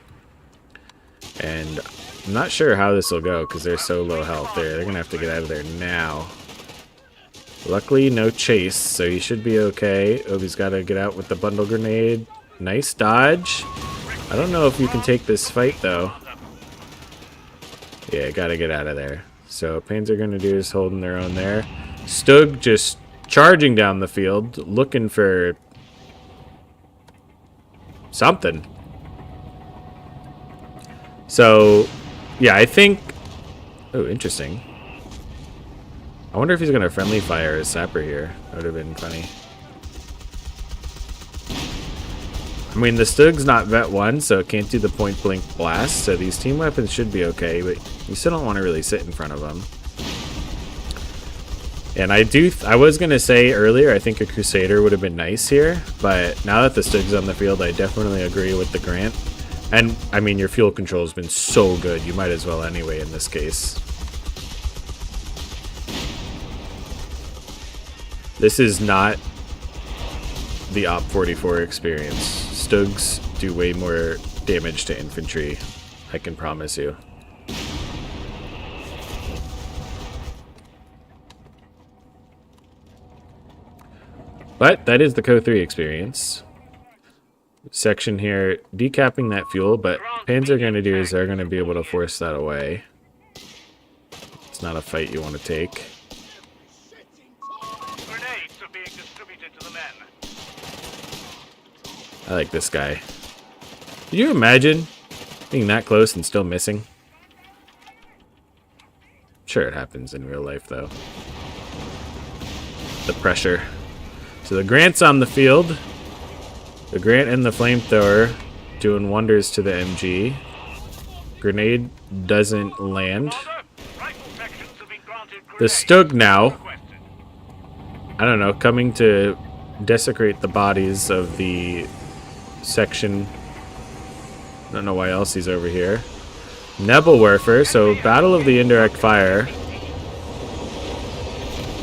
And I'm not sure how this will go because they're so low health there. They're going to have to get out of there now. Luckily, no chase, so he should be okay. Oh, he's got to get out with the bundle grenade. Nice dodge. I don't know if you can take this fight, though. Yeah, got to get out of there. So, Panzergrenadiers is holding their own there. Stug just charging down the field, looking for something. So, yeah, I think... Oh, interesting. I wonder if he's going to friendly fire a sapper here. That would have been funny. I mean, the Stug's not Vet 1, so it can't do the point-blank blast, so these team weapons should be okay, but you still don't want to really sit in front of them. And I was going to say earlier, I think a Crusader would have been nice here, but now that the Stug's on the field, I definitely agree with the Grant. And, I mean, your fuel control has been so good, you might as well anyway in this case. This is not the Op 44 experience. Stugs do way more damage to infantry, I can promise you. But that is the CoH3 experience. Section here, decapping that fuel, but Panzergrenadiers are going to be able to force that away. It's not a fight you want to take. I like this guy. Could you imagine being that close and still missing? Sure, it happens in real life, though. The pressure. So the Grant's on the field. The Grant and the flamethrower doing wonders to the MG. Grenade doesn't land. Rifle sections have been granted The grenades. Stug now, Requested. I don't know, coming to desecrate the bodies of the section. I don't know why else he's over here. Nebelwerfer, so Battle of the Indirect Fire.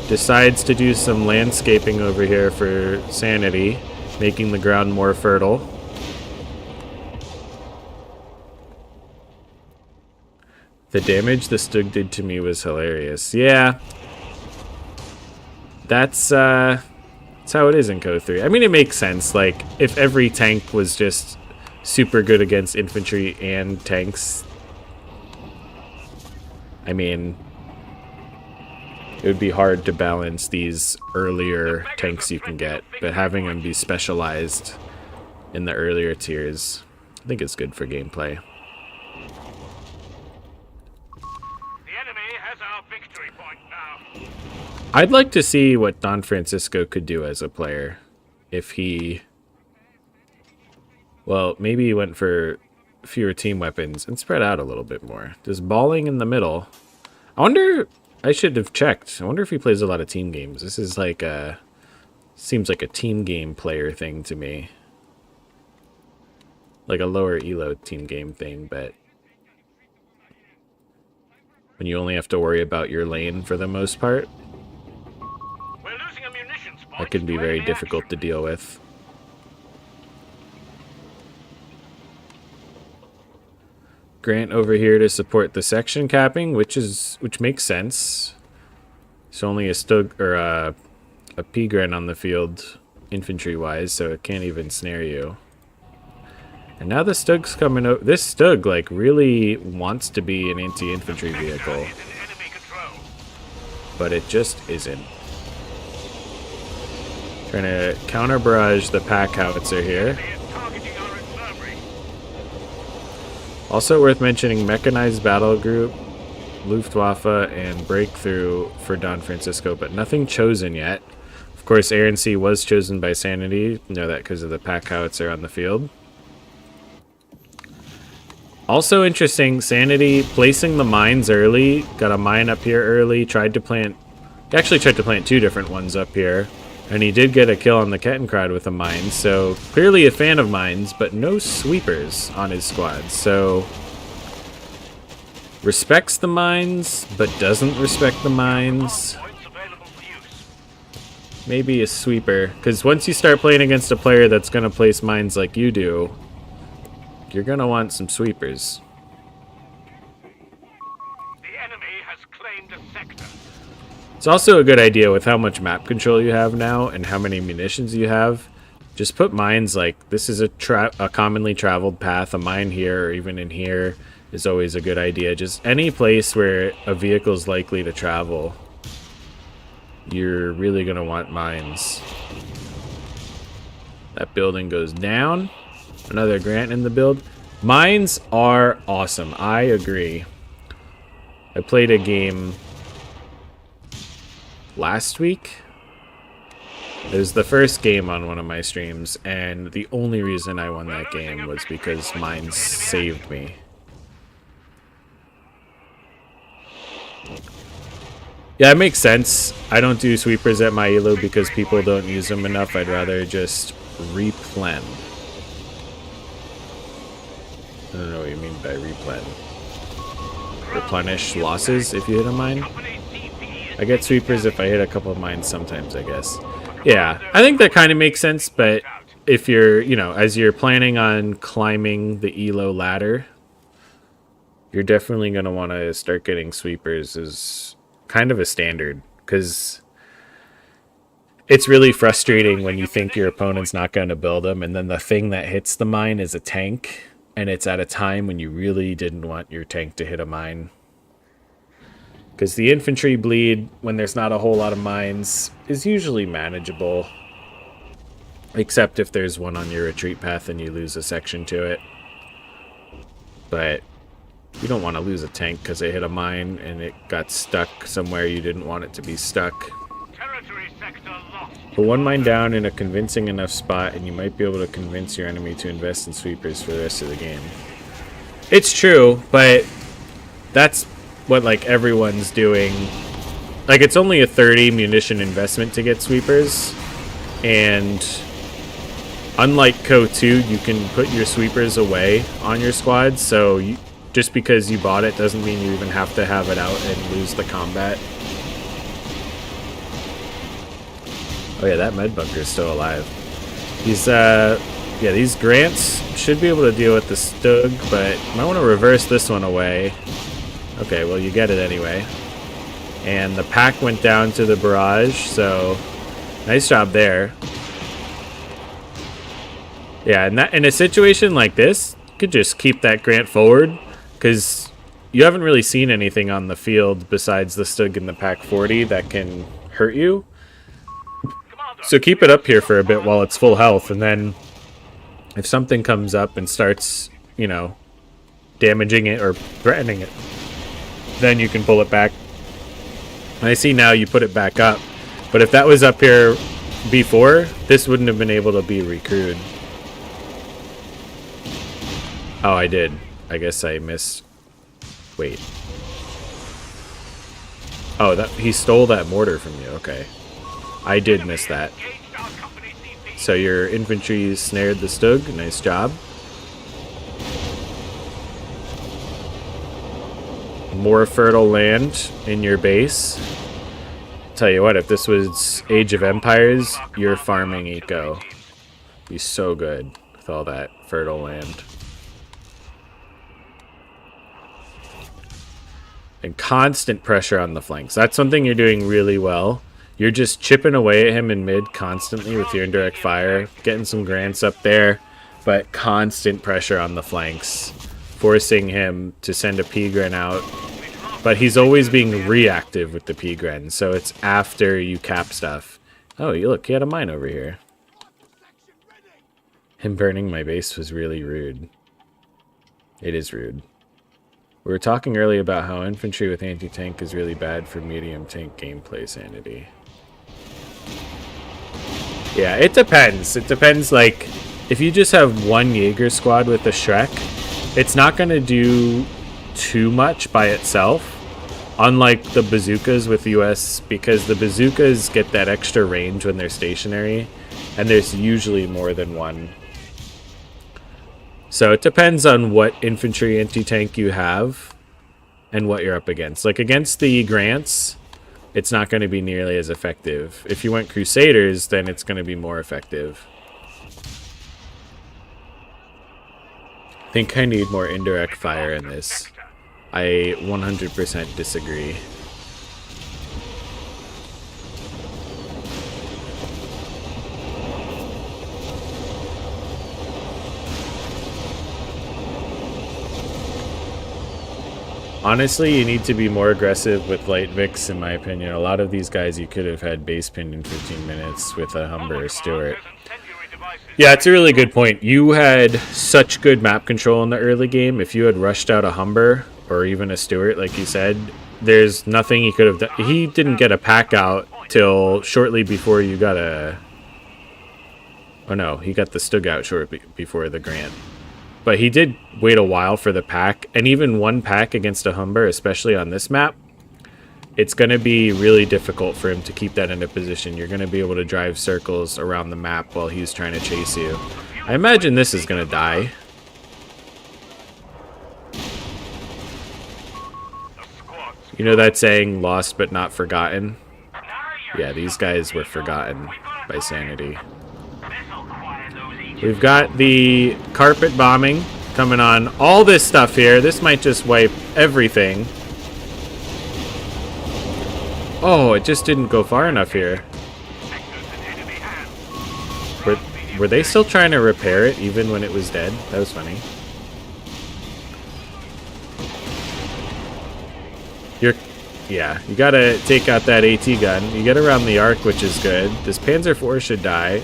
Decides to do some landscaping over here for sanity, making the ground more fertile. The damage the Stug did to me was hilarious. Yeah. That's how it is in CoH3. I mean, it makes sense. Like, if every tank was just super good against infantry and tanks, I mean, it would be hard to balance these earlier tanks you can get, but having them be specialized in the earlier tiers, I think it's good for gameplay. The enemy has our victory point now. I'd like to see what Don Francisco could do as a player if he, well, maybe he went for fewer team weapons and spread out a little bit more. Just balling in the middle. I wonder, I should have checked. I wonder if he plays a lot of team games. This is like a, seems like a team game player thing to me. Like a lower elo team game thing, but when you only have to worry about your lane for the most part, We're losing a munitions point. that can be to very enemy difficult to action. deal with. Grant over here to support the section capping, which makes sense. It's only a Stug or a P Grant on the field, infantry wise, so it can't even snare you. And now the Stug's coming out. This Stug like really wants to be an anti-infantry vehicle, Is in enemy control. but it just isn't. Trying to counter barrage the pack howitzer here. He is targeting our infirmary. Also worth mentioning, Mechanized Battle Group, Luftwaffe, and Breakthrough for Don Francisco, but nothing chosen yet. Of course, Air and Sea was chosen by Sanity. You know that because of the pack howitzer on the field. Also interesting, Sanity placing the mines early. Got a mine up here early. Tried to plant... He actually tried to plant two different ones up here. And he did get a kill on the Kettenkrad with a mine. So, clearly a fan of mines, but no sweepers on his squad. So, respects the mines, but doesn't respect the mines. Points available for use. Maybe a sweeper. Because once you start playing against a player that's going to place mines like you do, you're going to want some sweepers. The enemy has claimed a sector. It's also a good idea with how much map control you have now and how many munitions you have. Just put mines like, this is a commonly traveled path. A mine here or even in here is always a good idea. Just any place where a vehicle is likely to travel, you're really going to want mines. That building goes down. Another Grant in the build. Mines are awesome. I agree. I played a game last week. It was the first game on one of my streams, and the only reason I won that game was because mines saved me. Yeah, it makes sense. I don't do sweepers at my elo because people don't use them enough. I'd rather just replen. I don't know what you mean by replen. Replenish losses if you hit a mine. I get sweepers if I hit a couple of mines sometimes, I guess. Yeah, I think that kind of makes sense, but if you're, you know, as you're planning on climbing the elo ladder, you're definitely going to want to start getting sweepers as kind of a standard, because it's really frustrating when you think your opponent's not going to build them, and then the thing that hits the mine is a tank, and it's at a time when you really didn't want your tank to hit a mine. Because the infantry bleed, when there's not a whole lot of mines, is usually manageable. Except if there's one on your retreat path and you lose a section to it. But you don't want to lose a tank because it hit a mine and it got stuck somewhere you didn't want it to be stuck. Territory Sector lost. Put one mine down in a convincing enough spot, and you might be able to convince your enemy to invest in sweepers for the rest of the game. It's true, but that's what like everyone's doing. Like, it's only a 30 munition investment to get sweepers, and unlike CoH3, you can put your sweepers away on your squad, so just because you bought it doesn't mean you even have to have it out and lose the combat. Oh yeah, that med bunker is still alive. These grants should be able to deal with the Stug, but might want to reverse this one away. Okay, well, you get it anyway. And the pack went down to the barrage, so nice job there. Yeah, and in a situation like this, you could just keep that grant forward, because you haven't really seen anything on the field besides the Stug and the pack 40 that can hurt you. So keep it up here for a bit while it's full health, and then if something comes up and starts, you know, damaging it or threatening it, then you can pull it back. And I see now you put it back up, but if that was up here before, this wouldn't have been able to be recrewed. Oh, I did. I guess I missed. Wait. Oh, that he stole that mortar from you. Okay. I did miss that. So your infantry snared the Stug. Nice job. More fertile land in your base. Tell you what, if this was Age of Empires, your farming eco be so good with all that fertile land. And constant pressure on the flanks. That's something you're doing really well. You're just chipping away at him in mid constantly with your indirect fire, getting some grants up there, but constant pressure on the flanks, forcing him to send a P-Gren out. But he's always being reactive with the P-Gren, so it's after you cap stuff. Oh, you look, he had a mine over here. Him burning my base was really rude. It is rude. We were talking earlier about how infantry with anti-tank is really bad for medium tank gameplay sanity. Yeah, it depends. It depends, like, if you just have one Jaeger squad with a Shrek, it's not going to do too much by itself. Unlike the bazookas with US, because the bazookas get that extra range when they're stationary, and there's usually more than one. So it depends on what infantry anti-tank you have and what you're up against. Like, against the Grants, it's not going to be nearly as effective. If you went Crusaders, then it's going to be more effective. I think I need more indirect fire in this. I 100% disagree. Honestly, you need to be more aggressive with light Vix, in my opinion. A lot of these guys you could have had base pinned in 15 minutes with a Humber or Stuart. Yeah, it's a really good point. You had such good map control in the early game. If you had rushed out a Humber or even a Stuart, like you said, there's nothing he could have done. He didn't get a pack out till shortly before you got a... Oh no, he got the Stug out shortly before the Grant. But he did wait a while for the pack, and even one pack against a Humber, especially on this map, it's going to be really difficult for him to keep that in a position. You're going to be able to drive circles around the map while he's trying to chase you. I imagine this is going to die. You know that saying, lost but not forgotten? Yeah, these guys were forgotten by sanity. We've got the carpet bombing coming on. All this stuff here. This might just wipe everything. Oh, it just didn't go far enough here. Were they still trying to repair it even when it was dead? That was funny. Yeah, you gotta take out that AT gun. You get around the arc, which is good. This Panzer IV should die.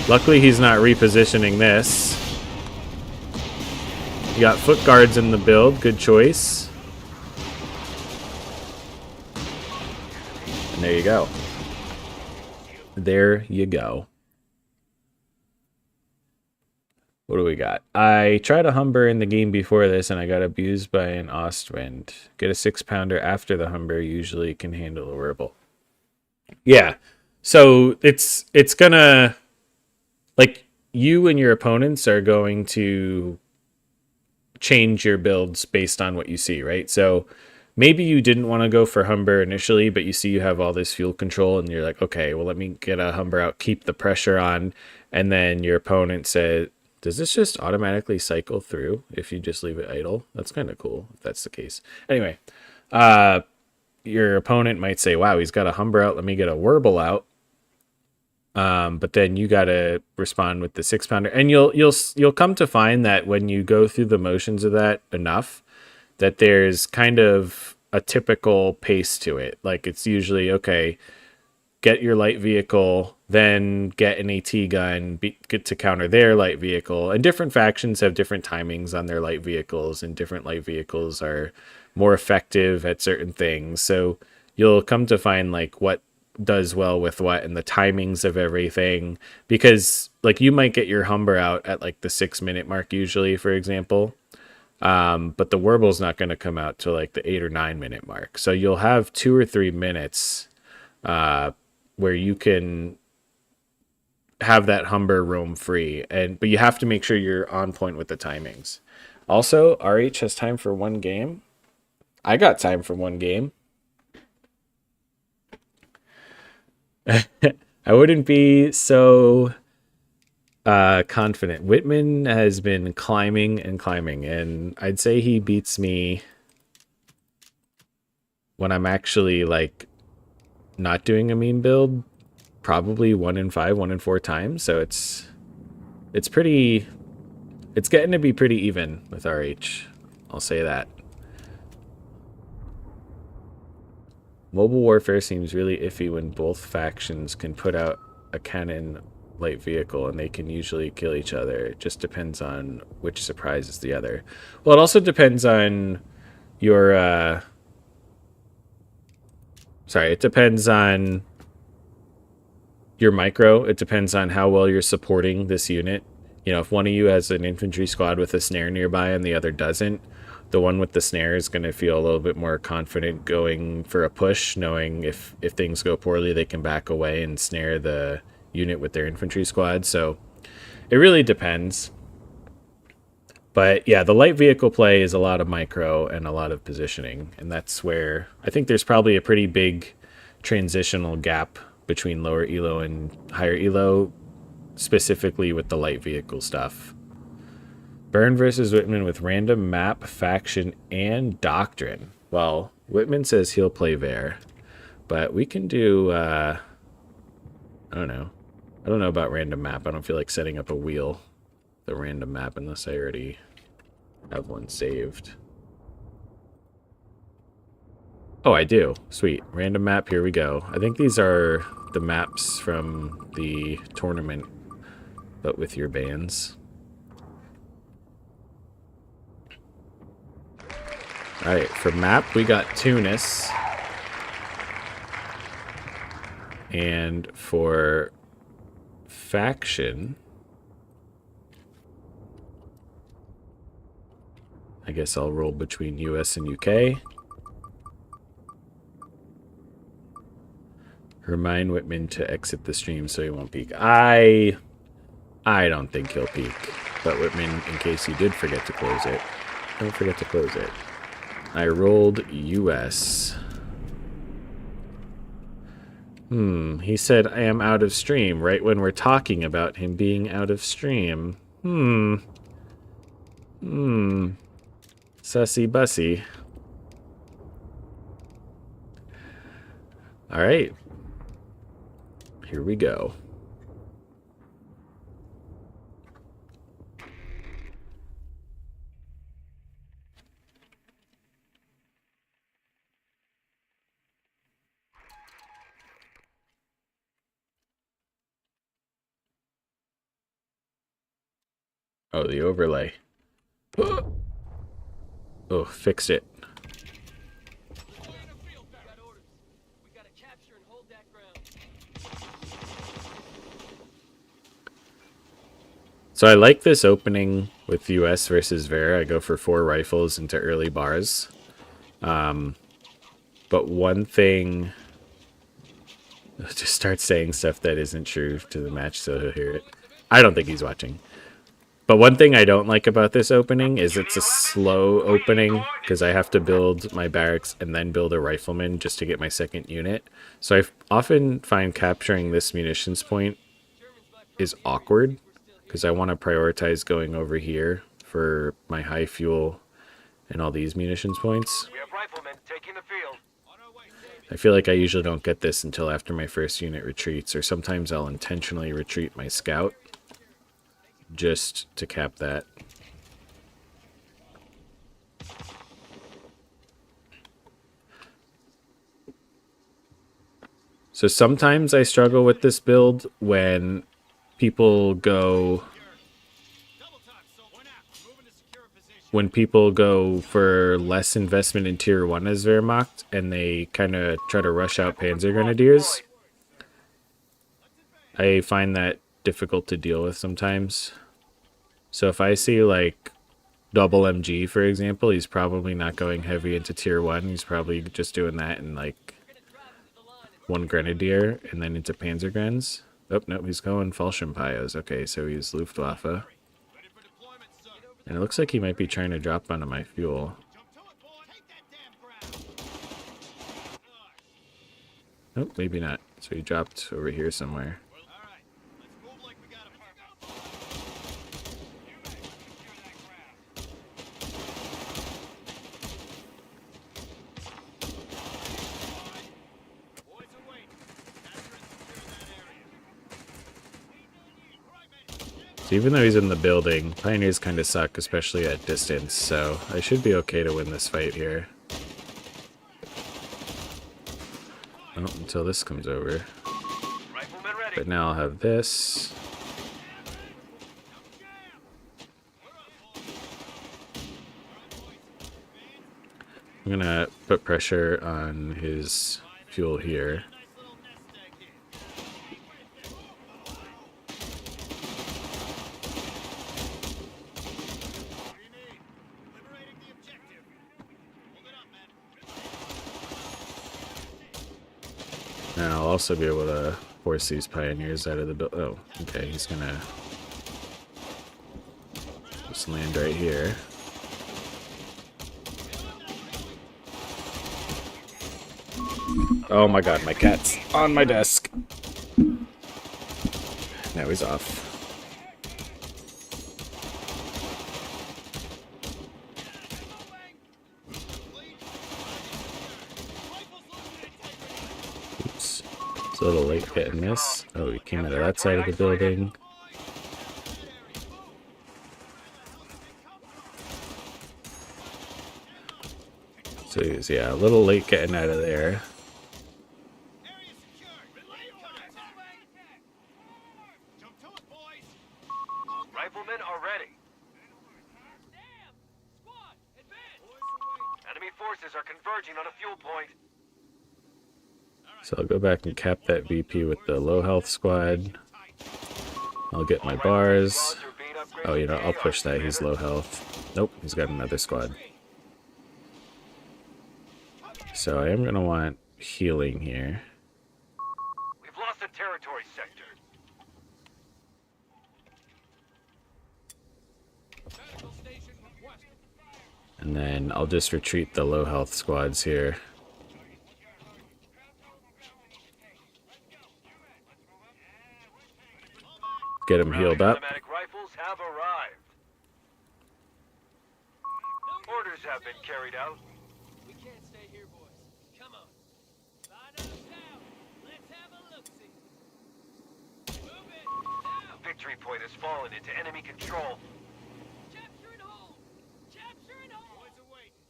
Luckily, he's not repositioning this. You got foot guards in the build. Good choice. And there you go. there you go. What do we got? I tried a Humber in the game before this, and I got abused by an Ostwind. Get a 6-pounder after the Humber usually can handle a Whirble. Yeah, so it's gonna, like, you and your opponents are going to change your builds based on what you see, right? So maybe you didn't want to go for Humber initially, but you see you have all this fuel control, and you're like, okay, well, let me get a Humber out, keep the pressure on, and then your opponent said, does this just automatically cycle through if you just leave it idle? That's kind of cool if that's the case. Anyway, your opponent might say, wow, he's got a Humber out, let me get a Whirble out. But then you got to respond with the 6-pounder, and you'll come to find that when you go through the motions of that enough, that there's kind of a typical pace to it. Like, it's usually, okay, get your light vehicle, then get an AT gun, get to counter their light vehicle. And different factions have different timings on their light vehicles, and different light vehicles are more effective at certain things. So you'll come to find like what does well with what and the timings of everything, because like you might get your Humber out at like the 6-minute mark usually, for example. But the Whirble's not going to come out to like the 8 or 9-minute mark. So you'll have 2 or 3 minutes where you can have that Humber roam free, but you have to make sure you're on point with the timings. Also, RH has time for 1 game. I got time for 1 game. I wouldn't be so confident. Whitman has been climbing and climbing, and I'd say he beats me when I'm actually like not doing a mean build, probably 1 in 5, 1 in 4 times. So it's getting to be pretty even with RH. I'll say that. Mobile warfare seems really iffy when both factions can put out a cannon light vehicle and they can usually kill each other. It just depends on which surprises the other. Well, it also depends on your it depends on your micro. It depends on how well you're supporting this unit. You know, if one of you has an infantry squad with a snare nearby and the other doesn't, the one with the snare is going to feel a little bit more confident going for a push, knowing if things go poorly, they can back away and snare the unit with their infantry squad. So it really depends. But yeah, the light vehicle play is a lot of micro and a lot of positioning. And that's where I think there's probably a pretty big transitional gap between lower elo and higher elo, specifically with the light vehicle stuff. Byrne versus Whitman with random map, faction, and doctrine. Well, Whitman says he'll play Vare, but we can do, I don't know. I don't know about random map. I don't feel like setting up a wheel, the random map, unless I already have one saved. Oh, I do. Sweet. Random map, here we go. I think these are the maps from the tournament, but with your bands. Alright, for map, we got Tunis. And for faction, I guess I'll roll between US and UK. Remind Whitman to exit the stream so he won't peek. I don't think he'll peek. But Whitman, in case you did forget to close it, don't forget to close it. I rolled US. He said I am out of stream right when we're talking about him being out of stream. Sussy bussy. Alright. Here we go. Oh, the overlay. Oh, fixed it. So I like this opening with US versus Vera. I go for 4 rifles into early bars. But one thing... Just start saying stuff that isn't true to the match so he'll hear it. I don't think he's watching. But one thing I don't like about this opening is it's a slow opening because I have to build my barracks and then build a rifleman just to get my second unit. So I often find capturing this munitions point is awkward because I want to prioritize going over here for my high fuel and all these munitions points. We have riflemen taking the field. I feel like I usually don't get this until after my first unit retreats, or sometimes I'll intentionally retreat my scout just to cap that. So sometimes I struggle with this build when people go for less investment in tier 1 as Wehrmacht and they kind of try to rush out Panzer Grenadiers. I find that difficult to deal with sometimes. So if I see like double MG, for example, he's probably not going heavy into tier 1. He's probably just doing that in like 1 Grenadier and then into Panzer Grens. Oh, no, he's going Fallschirmpios. Okay, so he's Luftwaffe. And it looks like he might be trying to drop onto my fuel. Nope, maybe not. So he dropped over here somewhere. So even though he's in the building, Pioneers kind of suck, especially at distance, so I should be okay to win this fight here. Oh, until this comes over. But now I'll have this. I'm gonna put pressure on his fuel here. And I'll also be able to force these Pioneers out of the build. Oh, okay, he's gonna just land right here. Oh my god, my cat's on my desk. Now he's off. Oops. It's a little late getting this. Oh, he came out of that side of the building. So he's, yeah, a little late getting out of there. Riflemen are ready. Enemy forces are converging on a fuel point. So I'll go back and cap that VP with the low health squad. I'll get my bars. Oh, you know, I'll push that. He's low health. Nope, he's got another squad. So I am going to want healing here. We've lost a territory sector. And then I'll just retreat the low health squads here. Get them healed up. Automatic rifles have arrived. Orders have been carried out. We can't stay here, boys. Come on. Line up now. Let's have a look-see. Move it now. Victory point has fallen into enemy control. Capture and hold. Capture and hold. Boys are waiting.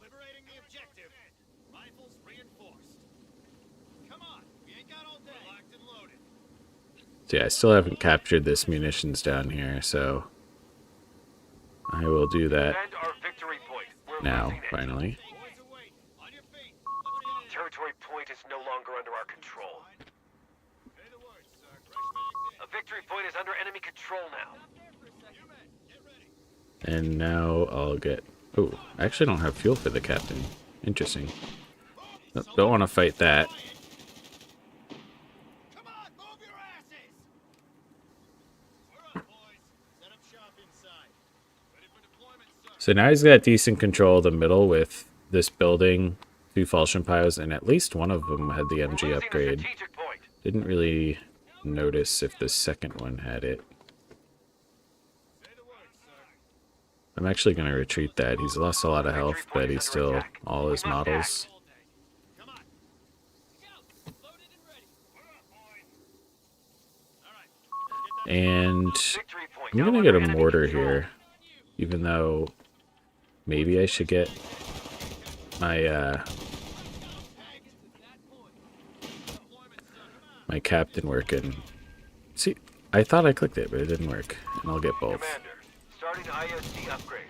Liberating the objective. Rifles reinforced. Come on. We ain't got all day. Locked and loaded. So yeah, I still haven't captured this munitions down here, so I will do that Defend our victory point. We're now, losing it. finally. Boys are waiting. On your feet. Territory point is no longer under our control. Say the words, sir. Fresh mags in. A victory point is under enemy control. control now. And now I'll get... Oh, I actually don't have fuel for the captain. Interesting. Nope, don't want to fight that. Come on, move your asses! We're up, boys. Set up shop inside. Ready for deployment, sir. So now he's got decent control of the middle with this building, 2 falchion piles, and at least one of them had the MG Losing the upgrade. strategic point. Didn't really notice if the second one had it. I'm actually going to retreat that. He's lost a lot of health, but he's still all his models. Come on. Go. Loaded and ready. We're up, boys. All right. And Victory point. I'm now going to get under a enemy mortar control. here, even though maybe I should get my my captain working. See, I thought I clicked it, but it didn't work. And I'll get both. Commander, starting ISD upgrades.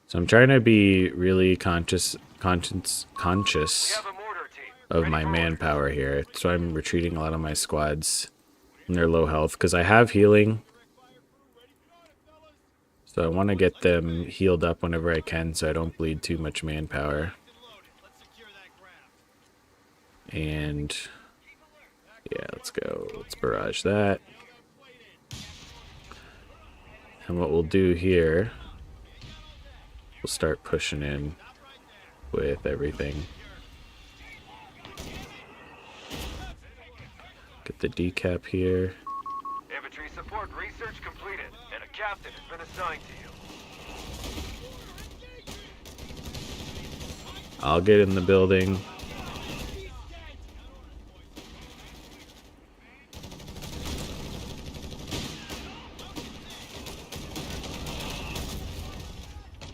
So I'm trying to be really conscious We have a mortar team. of Ready my for orders. manpower here. So I'm retreating a lot of my squads when they're low health because I have healing. So I want to get them healed up whenever I can so I don't bleed too much manpower. Let's secure that ground. And yeah, let's go. Let's barrage that. And what we'll do here, we'll start pushing in with everything. Get the decap here. Infantry support research completed, and a captain has been assigned to you. I'll get in the building.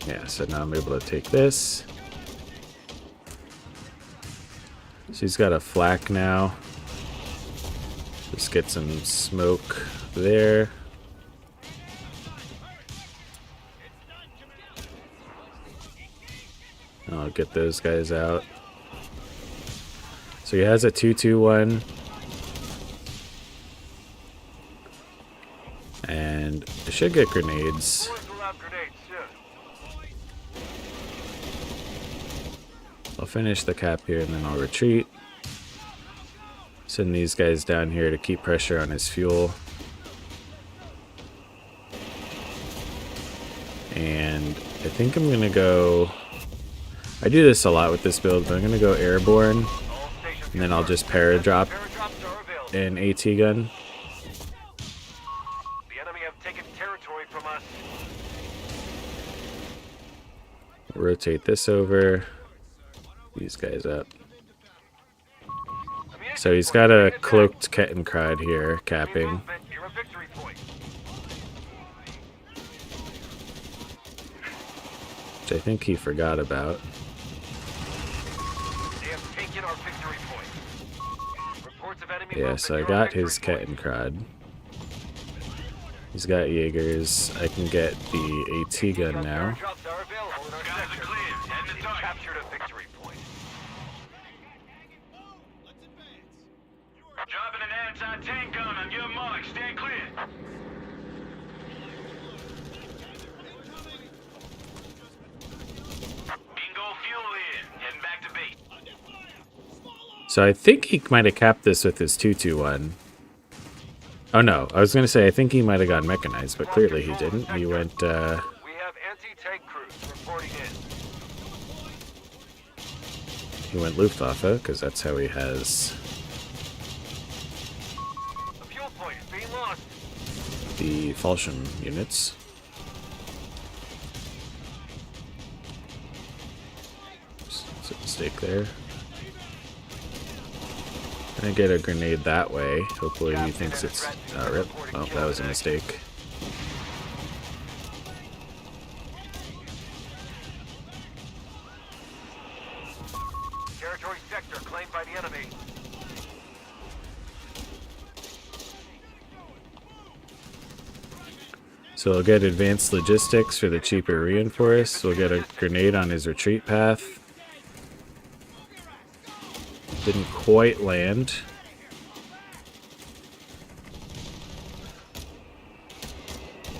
Yeah, so now I'm able to take this. So he's got a flak now. Just get some smoke there. I'll get those guys out. So he has a 2-2-1. And I should get grenades. Boys will have grenades soon. I'll finish the cap here and then I'll retreat. Send these guys down here to keep pressure on his fuel. And I think I'm gonna go... I do this a lot with this build, but I'm gonna go airborne. All stations And then I'll just paradrop Paradrops are available. an AT gun. The enemy have taken territory from us. Rotate this over. These guys up. So he's got a cloaked Kettenkrad here, capping. Movement, you're a victory point. Which I think he forgot about. They have taken our victory point. Reports of enemy Yeah, movement, so I you're a got his victory point. Kettenkrad. He's got Jaegers. I can get the AT gun now. Paradrops are available in our sector. You've captured a victory point. Let's advance. Dropping an anti-tank gun on your mark. Stand clear. Bingo fuel in. Heading back to base. So I think he might have capped this with his 2-2-1. Oh no, I was going to say I think he might have gone mechanized, but clearly he didn't. He went, We have anti-tank crews reporting in. he went Luftwaffe, because that's how he has A fuel point is being lost. the Falchion units. Set the stake there. Gonna get a grenade that way. Hopefully he thinks it's... rip. Oh, that was a mistake. Territory sector claimed by the enemy. So we'll get advanced logistics for the cheaper reinforce. We'll get a grenade on his retreat path. Didn't quite land.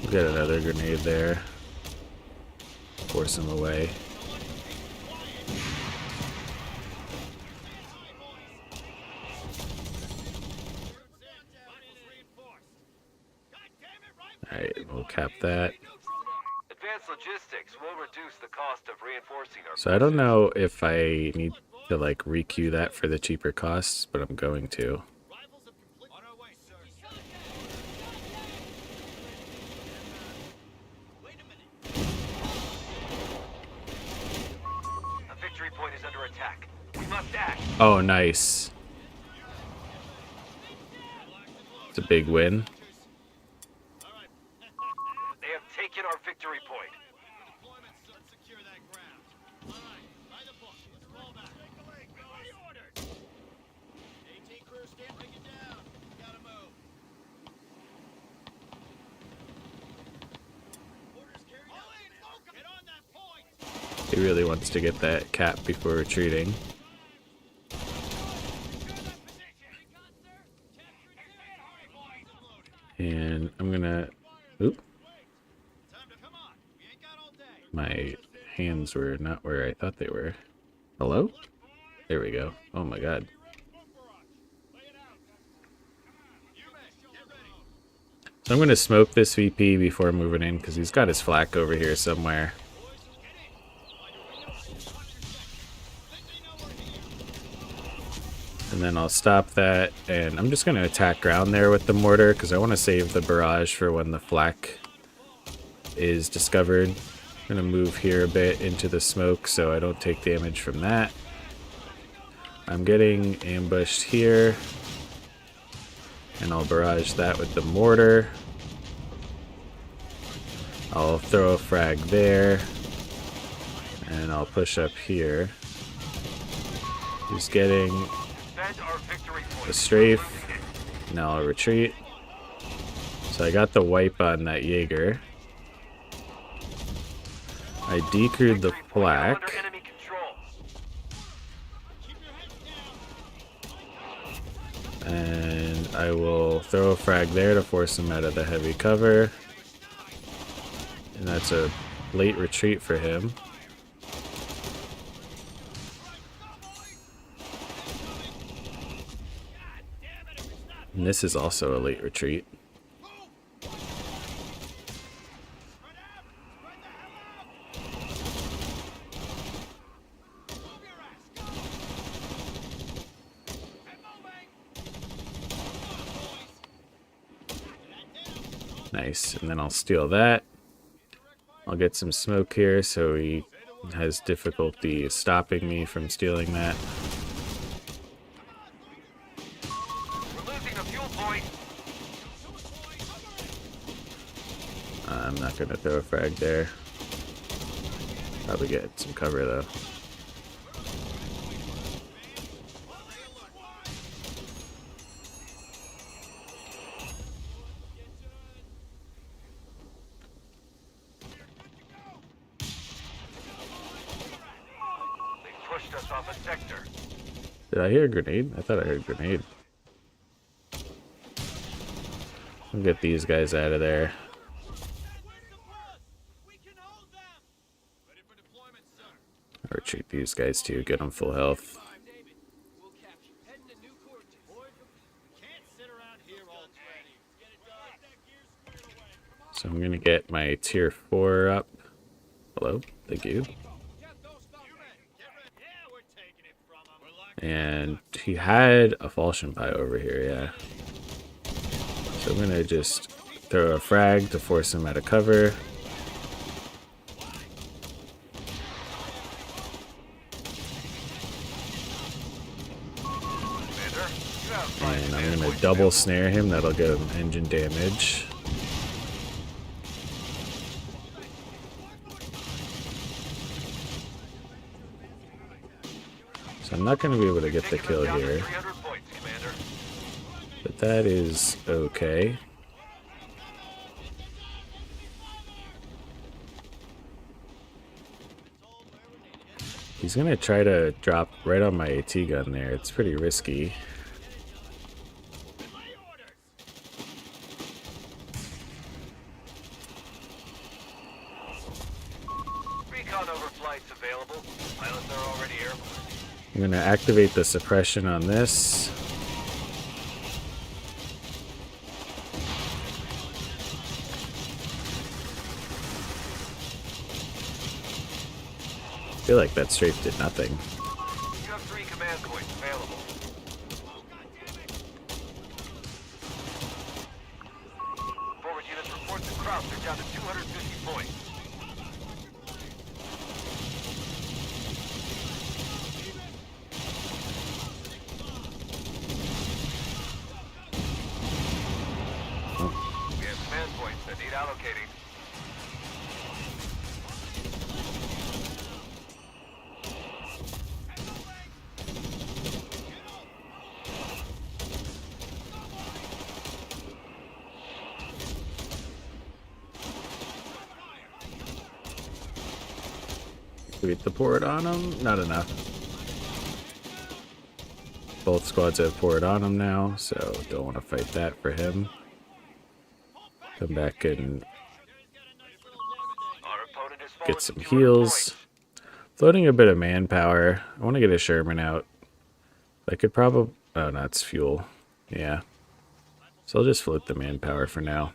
We'll get another grenade there. Force him away. Alright, we'll cap that. Advanced logistics will reduce the cost of reinforcing our. So I don't know if I need to like requeue that for the cheaper costs, but I'm going to. A victory point is under attack. We must act. Oh, nice. It's a big win. They have taken our victory point. He really wants to get that cap before retreating. And I'm gonna... Oop. My hands were not where I thought they were. Hello? There we go. Oh my god. So I'm gonna smoke this VP before moving in because he's got his flak over here somewhere. And then I'll stop that, and I'm just going to attack ground there with the mortar, because I want to save the barrage for when the flak is discovered. I'm going to move here a bit into the smoke so I don't take damage from that. I'm getting ambushed here, and I'll barrage that with the mortar. I'll throw a frag there, and I'll push up here. He's getting a strafe. Now I'll retreat. So I got the wipe on that Jaeger. I decrewed the flak. And I will throw a frag there to force him out of the heavy cover. And that's a late retreat for him. And this is also a late retreat. Nice, and then I'll steal that. I'll get some smoke here so he has difficulty stopping me from stealing that. I'm not going to throw a frag there. Probably get some cover though. Pushed us off a sector. Did I hear a grenade? I thought I heard a grenade. I'll get these guys out of there. I'll retreat these guys too, get them full health. So I'm gonna get my tier 4 up. Hello, thank you. And he had a falchion pie over here, yeah. So I'm gonna just throw a frag to force him out of cover. And I'm gonna double snare him, that'll give him engine damage. So I'm not going to be able to get the kill here, but that is okay. He's gonna try to drop right on my AT gun there. It's pretty risky. Recon overflights available. Pilots are already airborne. I'm gonna activate the suppression on this. I feel like that strafe did nothing. You have 3 command points available. Forward units report that Krauts are down to 250 points. We have command points that need allocating. Activate the port on him. Not enough. Both squads have port on him now, so don't want to fight that for him. Come back and Our opponent is get forward some to 200 heals. points. Floating a bit of manpower. I want to get a Sherman out. I could probably... Oh, no, it's fuel. Yeah. So I'll just float the manpower for now.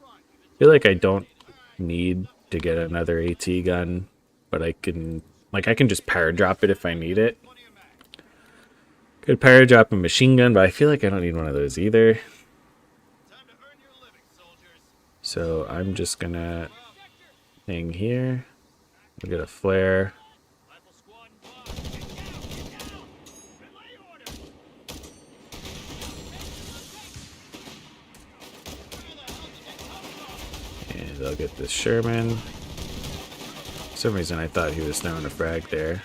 I feel like I don't need to get another AT gun, but I can... Like, I can just power drop it if I need it. Could power drop a machine gun, but I feel like I don't need one of those either. So I'm just gonna hang here. We'll get a flare. And I'll get this Sherman. For some reason I thought he was throwing a frag there.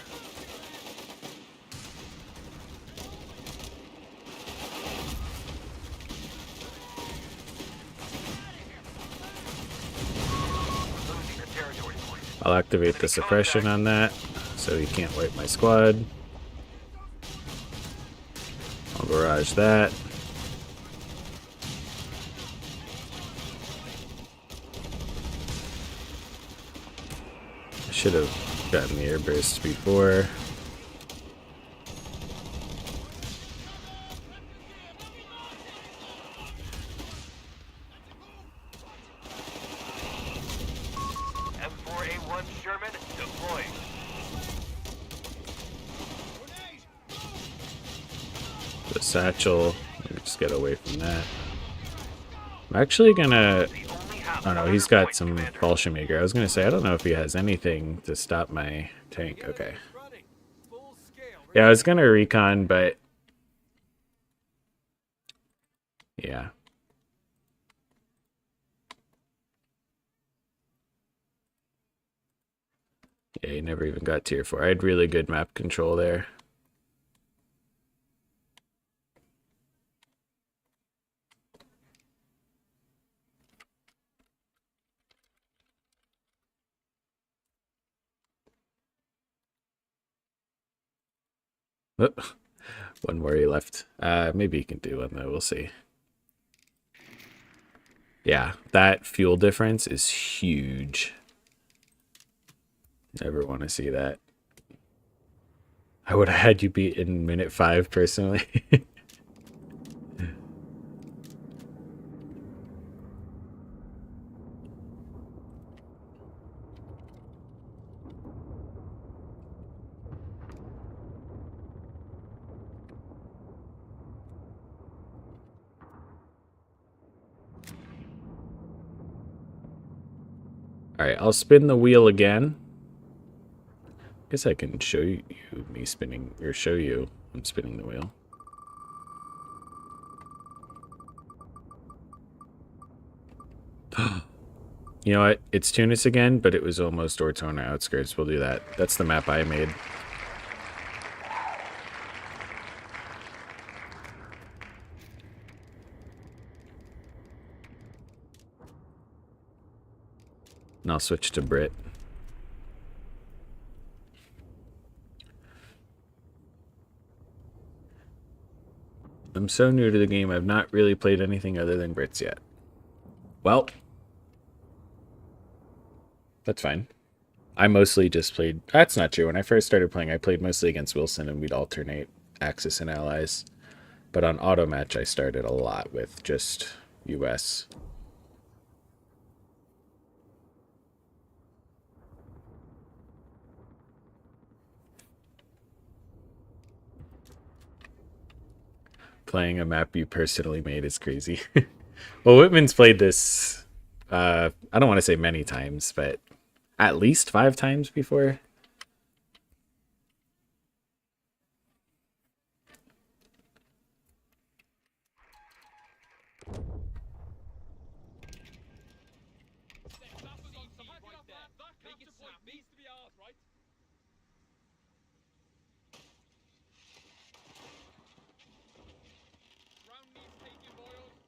Losing a territory point. I'll activate the suppression on that so he can't wipe my squad. I'll barrage that. I should have gotten the air burst before. M4A1 Sherman deploying. The satchel. Let me just get away from that. I'm actually gonna... We only have Oh no, 100 he's got points, some Commander. Bolshevik. I was gonna say, I don't know if he has anything to stop my tank. Okay. Running. Full scale. Yeah, I was gonna recon, but... Yeah. Yeah, he never even got tier 4. I had really good map control there. Oh, one worry left. Maybe he can do one though, we'll see. Yeah, that fuel difference is huge. Never want to see that. I would have had you beat in minute 5 personally. Alright, I'll spin the wheel again. Guess I can show you me spinning, or show you I'm spinning the wheel. You know what? It's Tunis again, but it was almost Ortona outskirts. We'll do that. That's the map I made. And I'll switch to Brit. I'm so new to the game, I've not really played anything other than Brits yet. Well, that's fine. I mostly just played... That's not true. When I first started playing, I played mostly against Wilson, and we'd alternate Axis and Allies. But on auto match, I started a lot with just US. Playing a map you personally made is crazy. Well, Whitman's played this, I don't want to say many times, but at least 5 times before.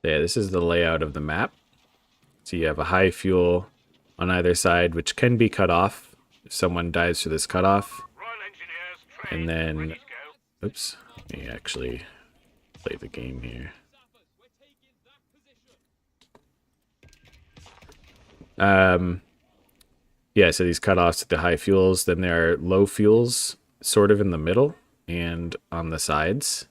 Yeah, this is the layout of the map. So you have a high fuel on either side, which can be cut off if someone dives for this cutoff. Royal Engineers, trained, And then, ready to go. oops, let me actually play the game here. Yeah, so these cutoffs at the high fuels, then there are low fuels sort of in the middle and on the sides.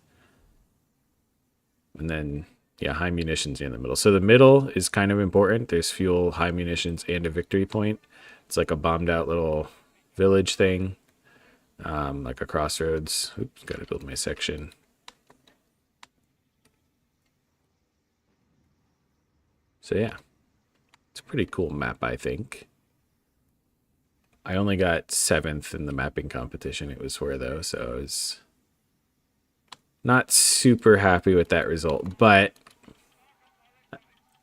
And then, yeah, high munitions in the middle. So the middle is kind of important. There's fuel, high munitions, and a victory point. It's like a bombed out little village thing, like a crossroads. Oops, gotta build my section. So yeah, it's a pretty cool map, I think. I only got 7th in the mapping competition it was for, though, so I was not super happy with that result, but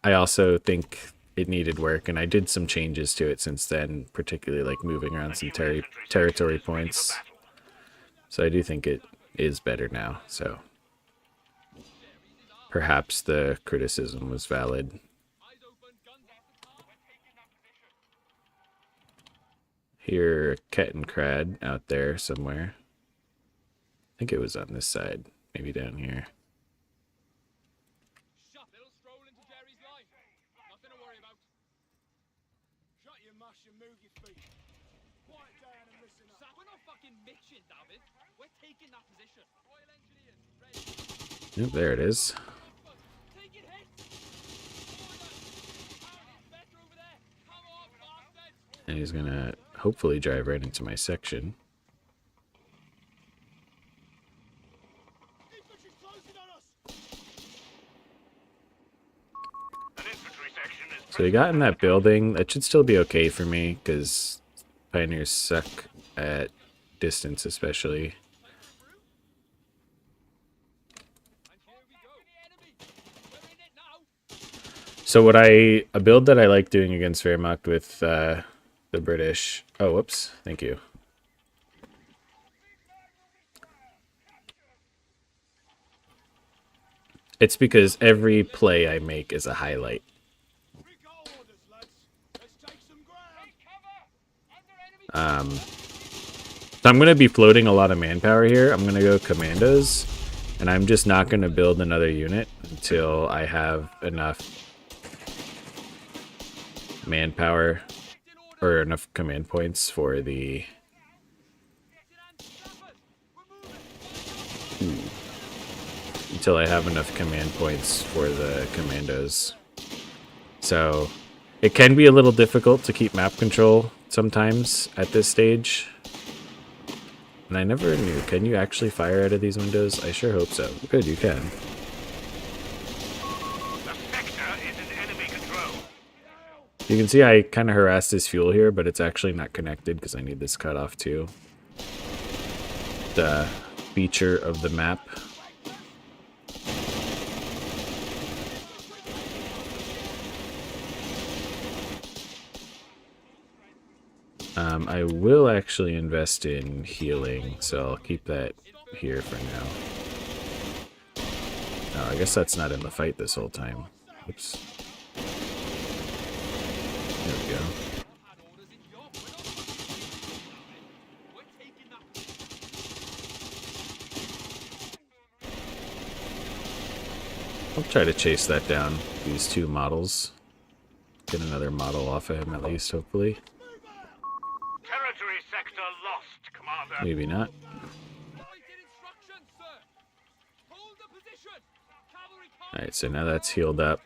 I also think it needed work, and I did some changes to it since then, particularly like moving around some territory points. So I do think it is better now, so perhaps the criticism was valid. Here, Kettenkrad out there somewhere. I think it was on this side, maybe down here. Yep, there it is. And he's gonna hopefully drive right into my section. So he got in that building. That should still be okay for me, because Pioneers suck at distance especially. So a build that I like doing against Wehrmacht with the British... Oh, whoops. Thank you. It's because every play I make is a highlight. So I'm going to be floating a lot of manpower here. I'm going to go commandos, and I'm just not going to build another unit until I have enough manpower or enough command points for the... Until I have enough command points for the commandos. So it can be a little difficult to keep map control sometimes at this stage. And I never knew, can you actually fire out of these windows? I sure hope so. Good, you can. You can see I kind of harassed this fuel here, but it's actually not connected because I need this cut off too. The feature of the map. I will actually invest in healing, so I'll keep that here for now. Oh, I guess that's not in the fight this whole time. Oops. There we go. I'll try to chase that down. These two models. Get another model off of him at least, hopefully. Territory sector lost, Commander. Maybe not. Awaiting instructions, sir. Hold the position. Cavalry Alright, so now that's healed up.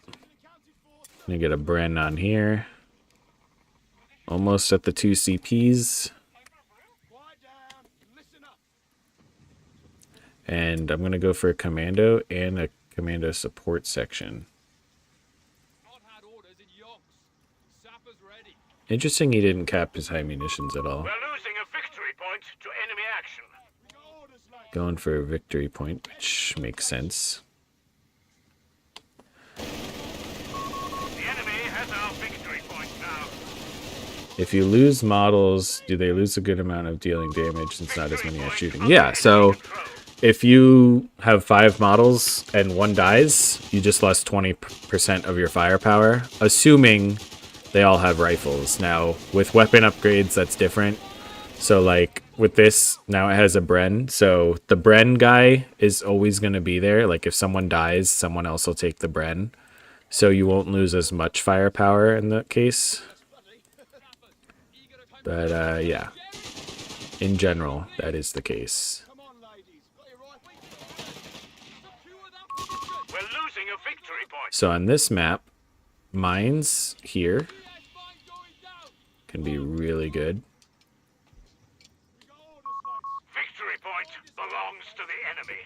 Gonna get a Bren on here. Almost at the 2 CPs. quiet down. Listen up. And I'm gonna go for a commando and a commando support section. Not had orders in yonks. Sappers ready. Interesting he didn't cap his high munitions at all. We're losing a victory point to enemy action. Going for a victory point, which makes sense. The enemy has our victory point now. If you lose models, do they lose a good amount of dealing damage since not as many are shooting? Yeah, so if you have 5 models and 1 dies, you just lost 20% of your firepower, assuming they all have rifles. Now, with weapon upgrades, that's different. So, like, with this, now it has a Bren. So, the Bren guy is always going to be there. Like, if someone dies, someone else will take the Bren. So, you won't lose as much firepower in that case. But, yeah. In general, that is the case. Come on, ladies. Got your rifles? Secure that position. We're losing a victory point. So, on this map, mines here Yes, mine going down. can be really good. Victory point belongs to the enemy.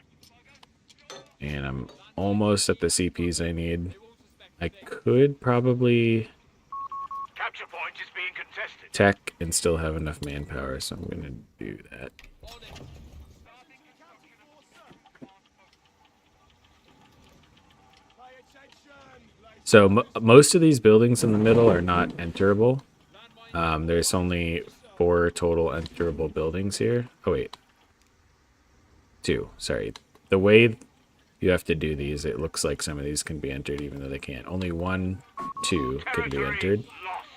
And I'm almost at the CPs I need. I could probably Capture point is being contested. tech and still have enough manpower, so I'm going to do that. On it. Pay attention, ladies. So most of these buildings in the middle are not enterable. There's only 4 total enterable buildings here. Oh wait, 2. Sorry. The way you have to do these, it looks like some of these can be entered even though they can't. Only 1, 2 can be entered. Lost.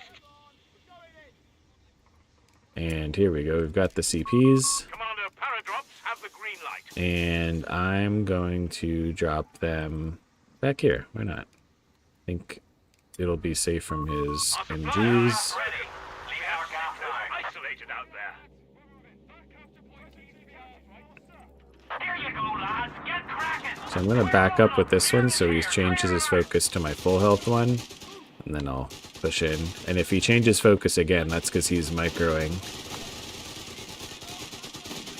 And here we go. We've got the CPs. Commander, paradrops have the green light. And I'm going to drop them back here. Why not? I think it'll be safe from his Our supplies MGs. are ready. Leave our camp isolated out there. Here you go, lads. Get cracking. So I'm going to back up with this one so he changes his focus to my full health one. And then I'll push in. And if he changes focus again, that's because he's microing.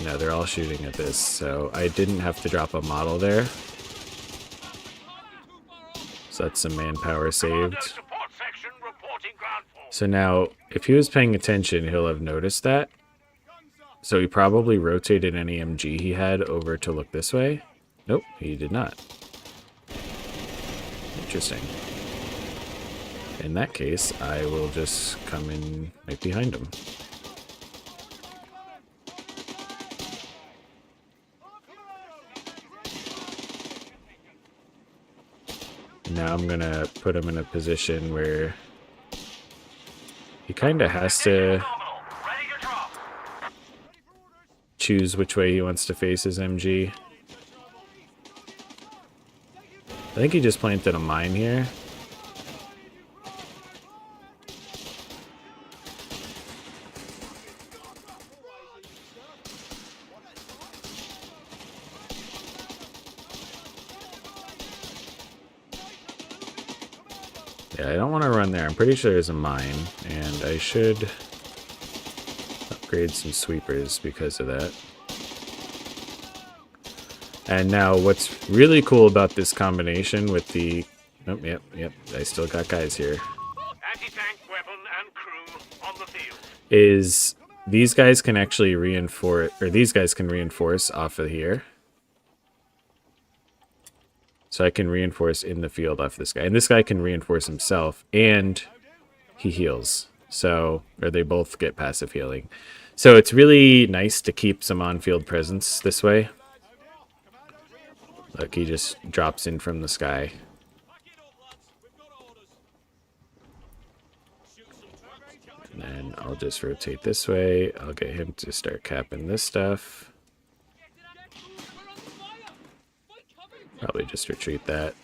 No, they're all shooting at this. So I didn't have to drop a model there. So that's some manpower Commander, saved. support section reporting ground force. So now, if he was paying attention, he'll have noticed that. So he probably rotated any MG he had over to look this way. Nope, he did not. Interesting. In that case, I will just come in right behind him. Now I'm gonna put him in a position where he kind of has to Ready to drop. choose which way he wants to face his MG. I think he just planted a mine here. Yeah, I don't want to run there. I'm pretty sure there's a mine, and I should upgrade some sweepers because of that. And now what's really cool about this combination with the... Oh, yep, I still got guys here. Anti-tank weapon and crew on the field. Is these guys can actually reinforce, or these guys can reinforce off of here. So I can reinforce in the field off this guy. And this guy can reinforce himself, and he heals. So, or they both get passive healing. So it's really nice to keep some on-field presence this way. Look, he just drops in from the sky. And then I'll just rotate this way. I'll get him to start capping this stuff. Probably just retreat that.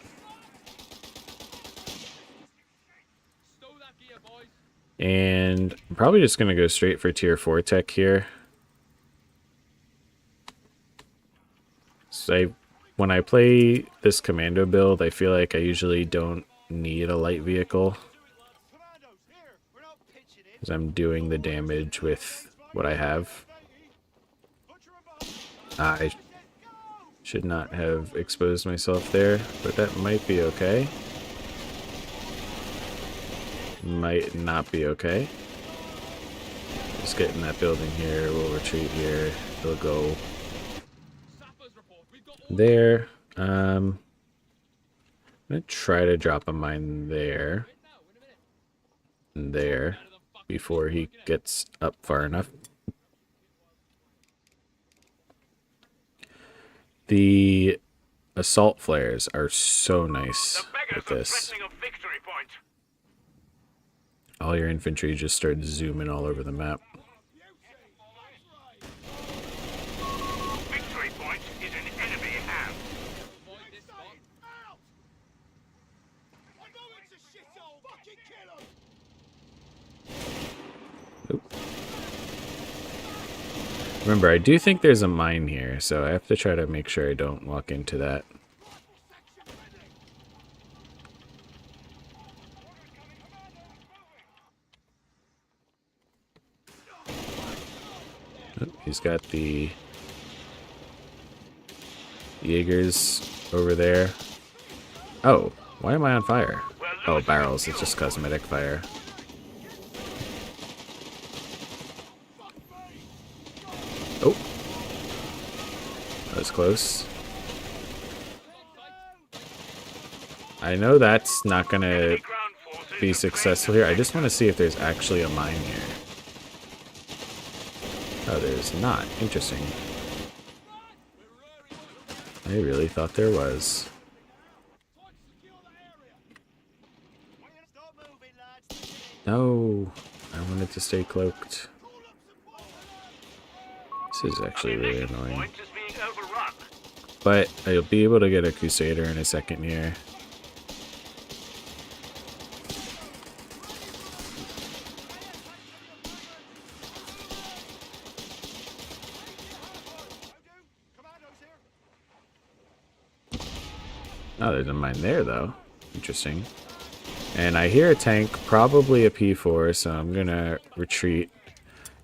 And I'm probably just going to go straight for tier 4 tech here. So when I play this commando build, I feel like I usually don't need a light vehicle, because I'm doing the damage with what I have. I should not have exposed myself there, but that might be okay. Might not be okay. Just get in that building here, we'll retreat here, it'll go there. I'm gonna try to drop a mine there and there before he gets up far enough. The assault flares are so nice with this. All your infantry just start zooming all over the map. Victory point is in enemy hands. Oop. Remember, I do think there's a mine here, so I have to try to make sure I don't walk into that. Oh, he's got the Jaegers over there. Oh, why am I on fire? Oh, barrels. It's just cosmetic fire. Oh. That was close. I know that's not going to be successful here. I just want to see if there's actually a mine here. Oh, there's not. Interesting. I really thought there was. No, I wanted to stay cloaked. This is actually really annoying. But I'll be able to get a Crusader in a second here. Oh, there's a mine there, though. Interesting. And I hear a tank, probably a P4, so I'm gonna retreat,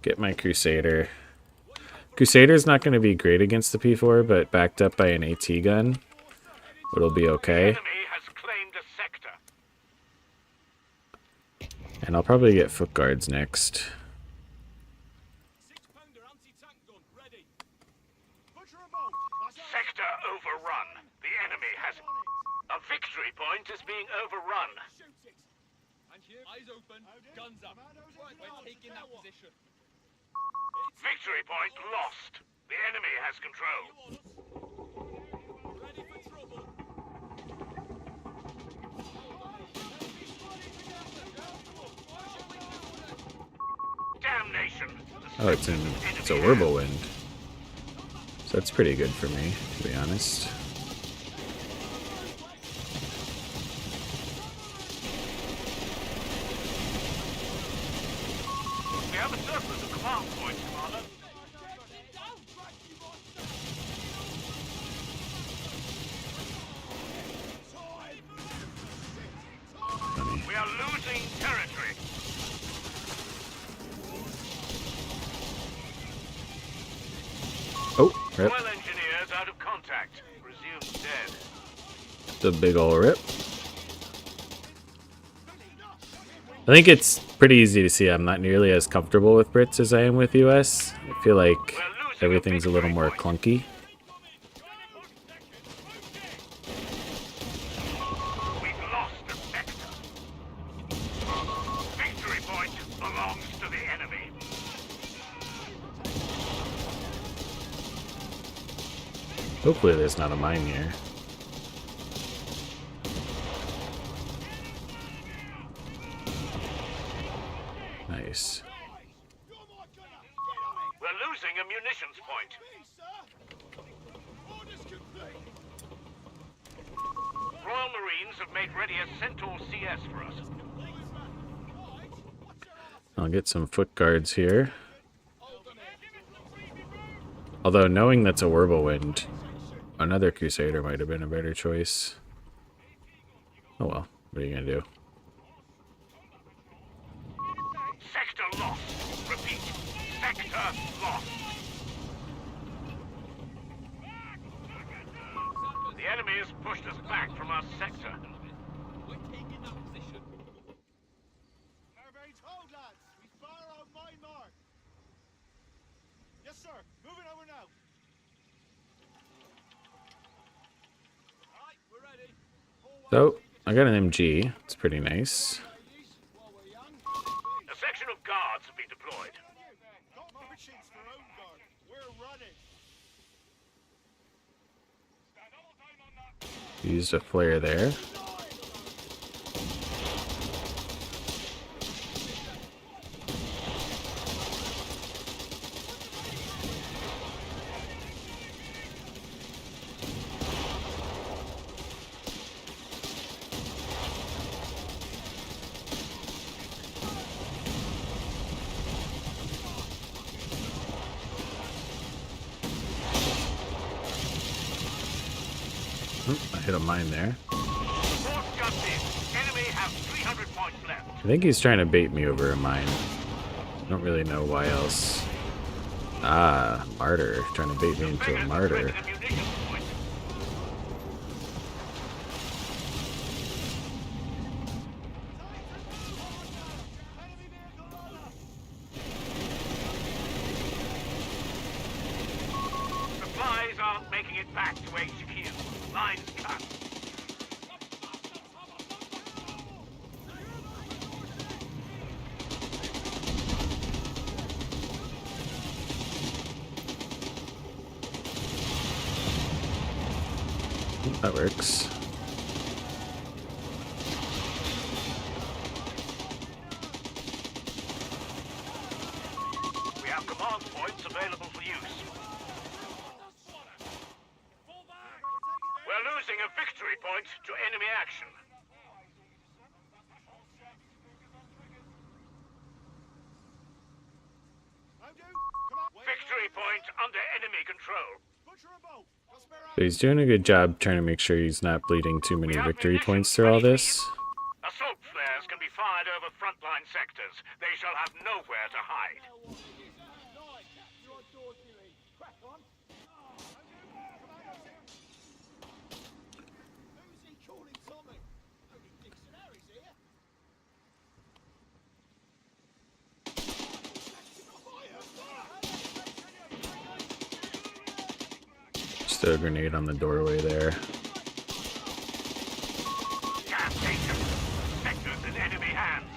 get my Crusader. Crusader's not gonna be great against the P4, but backed up by an AT gun, it'll be okay. And I'll probably get foot guards next. Sector overrun. The enemy has a victory point is being overrun. Eyes open, guns up. We're taking that position. Victory point lost. The enemy has control. Ready for trouble. Damnation. Oh, it's a whirlwind. So that's pretty good for me, to be honest. We have a surplus of command points, Commander. Funny. We are losing territory. Oh, rip. Well engineers out of contact. Presumed dead. The big ol' rip. I think it's pretty easy to see I'm not nearly as comfortable with Brits as I am with US. I feel like everything's a little more clunky. We've lost the sector. Victory point belongs to the enemy. Hopefully there's not a mine here. Nice. We're losing a munitions point. Royal Marines have made ready a Centaur CS for us. I'll get some foot guards here. Although knowing that's a Whirlwind, another Crusader might have been a better choice. Oh well, what are you gonna do? Sector lost. Repeat. Sector lost. The enemy has pushed us back from our sector. We're taking that position. Everybody's hold, lads. We fire on my mark. Yes, sir. Moving over now. Alright, we're ready. So, I got an MG. It's pretty nice. While we're young. A section of guards have been deployed. Got marchings for own guard. We're running. Used a flare there. I hit a mine there. Report just in. Enemy have 300 points left. I think he's trying to bait me over a mine. I don't really know why else. Ah, martyr. Trying to bait me into a Fingers martyr. are threatening a munitions point. Supplies aren't making it back to HQ. Lines cut. That works. We have command points available for use. We're losing a victory point to enemy action. Victory point under enemy control. So he's doing a good job trying to make sure he's not bleeding too many victory points through all this. Assault flares can be fired over frontline sectors. They shall have nowhere to hide. Just throw a grenade on the doorway there. Gas station. Sectors in enemy hands.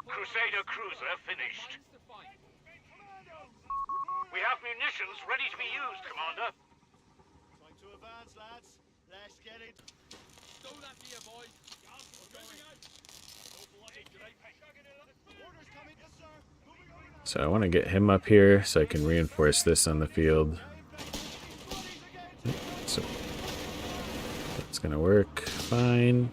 Crusader cruiser finished. We have munitions ready to be used, Commander. Time to advance, lads. Let's get it. Do that to you, boys. Orders coming, yes, sir. Moving over now. So I want to get him up here so I can reinforce this on the field. So that's gonna work fine.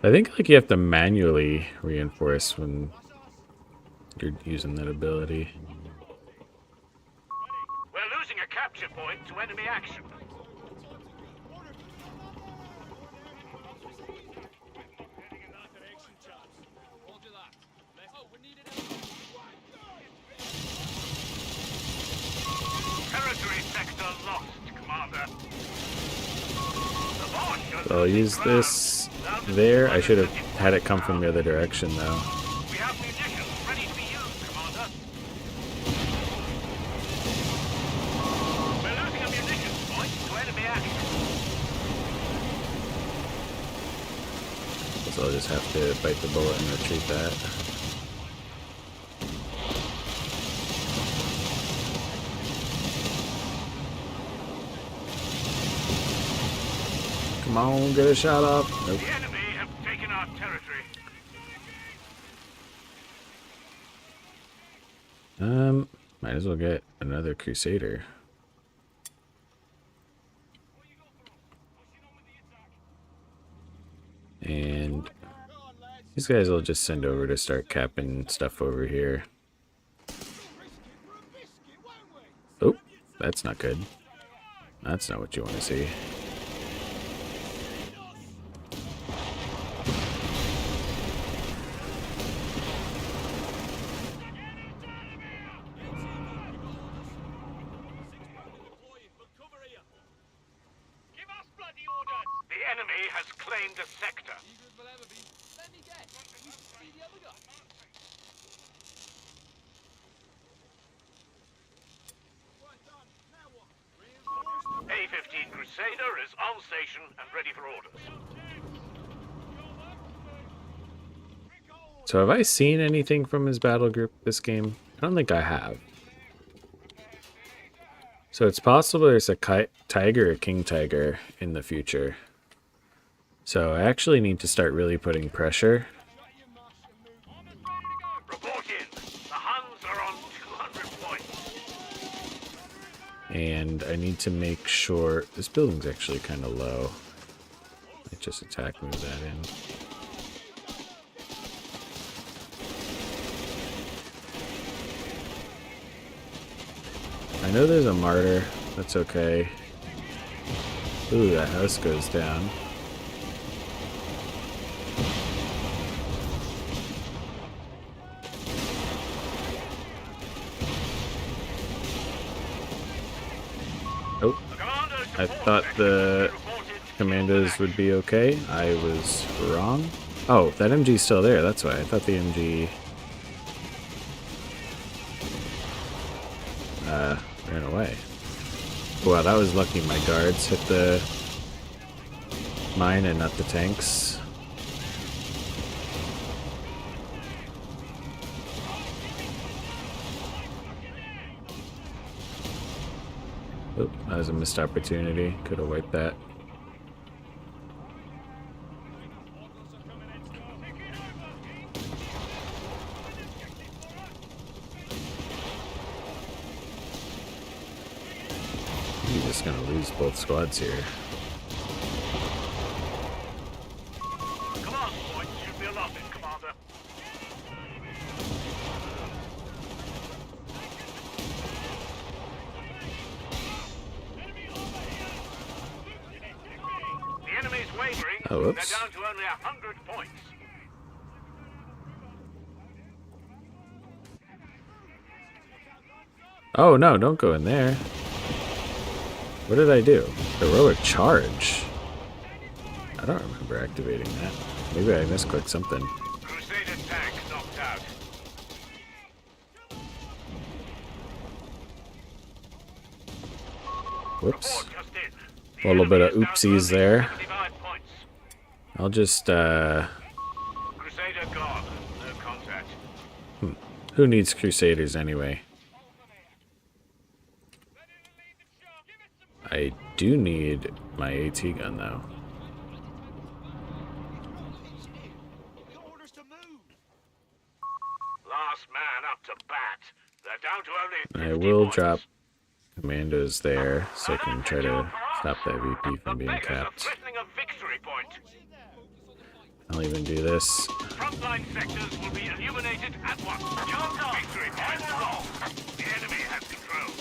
I think like you have to manually reinforce when you're using that ability. We're losing a capture point to enemy action. Territory sector lost, Commander. The launch has So I'll use this there. I should have had it come from the other direction though. We have munitions ready to be used, Commander. We're losing a munitions point to enemy action. Guess so I'll just have to bite the bullet and retreat that. Come on, get a shot off. Nope. The enemy have taken our territory. Might as well get another Crusader. And these guys will just send over to start capping stuff over here. Oh, that's not good. That's not what you want to see. The enemy has claimed a sector. Let me guess. You see the other guy? Right done. Now what? A-15 Crusader is on station and ready for orders. So have I seen anything from his battle group this game? I don't think I have. So it's possible there's a tiger or king tiger in the future. So I actually need to start really putting pressure. Report in. The Huns are on 200 points. And I need to make sure... This building's actually kind of low. Might just attack, move that in. I know there's a martyr. That's okay. Ooh, that house goes down. Oh, I thought the commandos would be okay. I was wrong. Oh, that MG's still there. That's why. I thought the MG ran away. Wow, that was lucky my guards hit the mine and not the tanks. Oh, that was a missed opportunity. Could have wiped that. You're just gonna lose both squads here. Command point should be allotted, Commander. The enemy's wavering. Oh, whoops. They're down to only 100 points. Oh no, don't go in there. What did I do? Heroic charge. I don't remember activating that. Maybe I misclicked something. Crusader tank knocked out. Whoops. Report just in. A little bit of The enemy is down to oopsies only there. 75 points. I'll just, Crusader gone. No contact. who needs Crusaders anyway? I do need my AT gun though. Last man up to bat. They're down to only 50 I will points. drop commandos there so I can try to stop that VP from being Beggars are capped. threatening a victory point. I'll even do this. Frontline sectors will be illuminated at once. Victory point wrong. The enemy has control.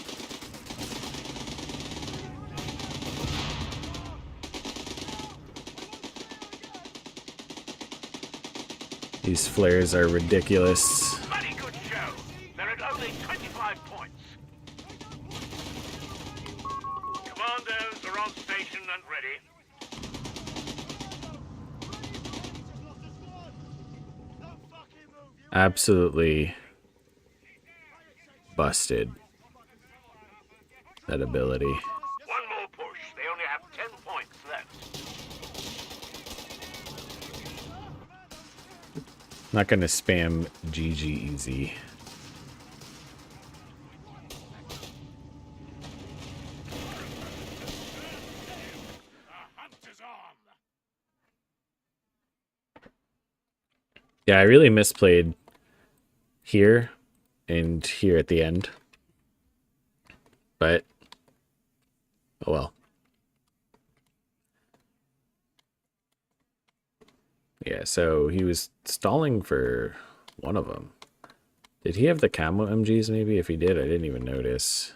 These flares are ridiculous. Very good show. They're at only 25 points. Commandos are on station and ready. Absolutely busted. That ability. One more push. They only have 10 points left. Not gonna spam GG easy. Yeah, I really misplayed here and here at the end. But, oh well. Yeah, so he was stalling for one of them. Did he have the camo MGs maybe? If he did, I didn't even notice.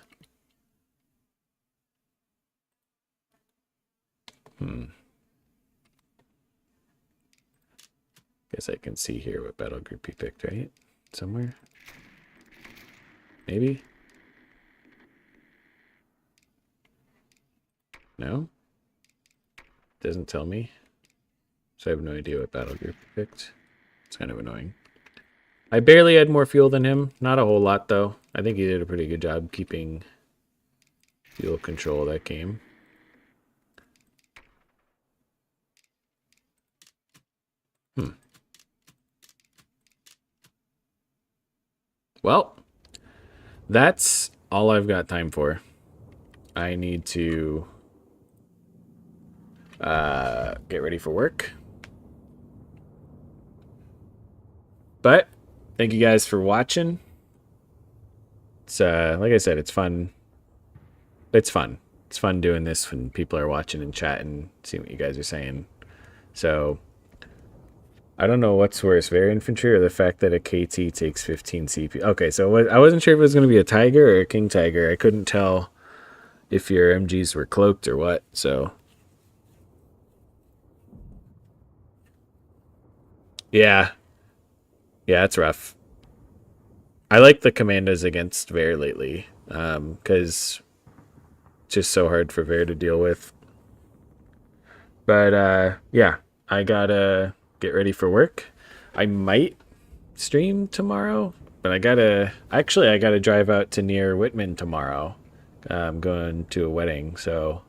Guess I can see here what battle group he picked, right? Somewhere? Maybe? No? Doesn't tell me. So I have no idea what battle group he picked. It's kind of annoying. I barely had more fuel than him. Not a whole lot, though. I think he did a pretty good job keeping fuel control of that game. Well, that's all I've got time for. I need to get ready for work. But thank you guys for watching. It's like I said, it's fun. It's fun. It's fun doing this when people are watching and chatting, seeing what you guys are saying. So I don't know what's worse, Very Infantry or the fact that a KT takes 15 CP. Okay, so I wasn't sure if it was going to be a Tiger or a King Tiger. I couldn't tell if your MGs were cloaked or what, so. Yeah. Yeah, it's rough. I like the commandos against Ver lately, because it's just so hard for Ver to deal with. But, yeah, I gotta get ready for work. I might stream tomorrow, but I gotta drive out to near Whitman tomorrow. I'm going to a wedding, so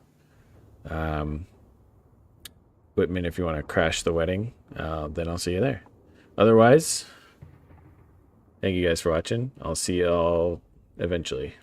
Whitman, if you want to crash the wedding, then I'll see you there. Otherwise, thank you guys for watching. I'll see you all eventually.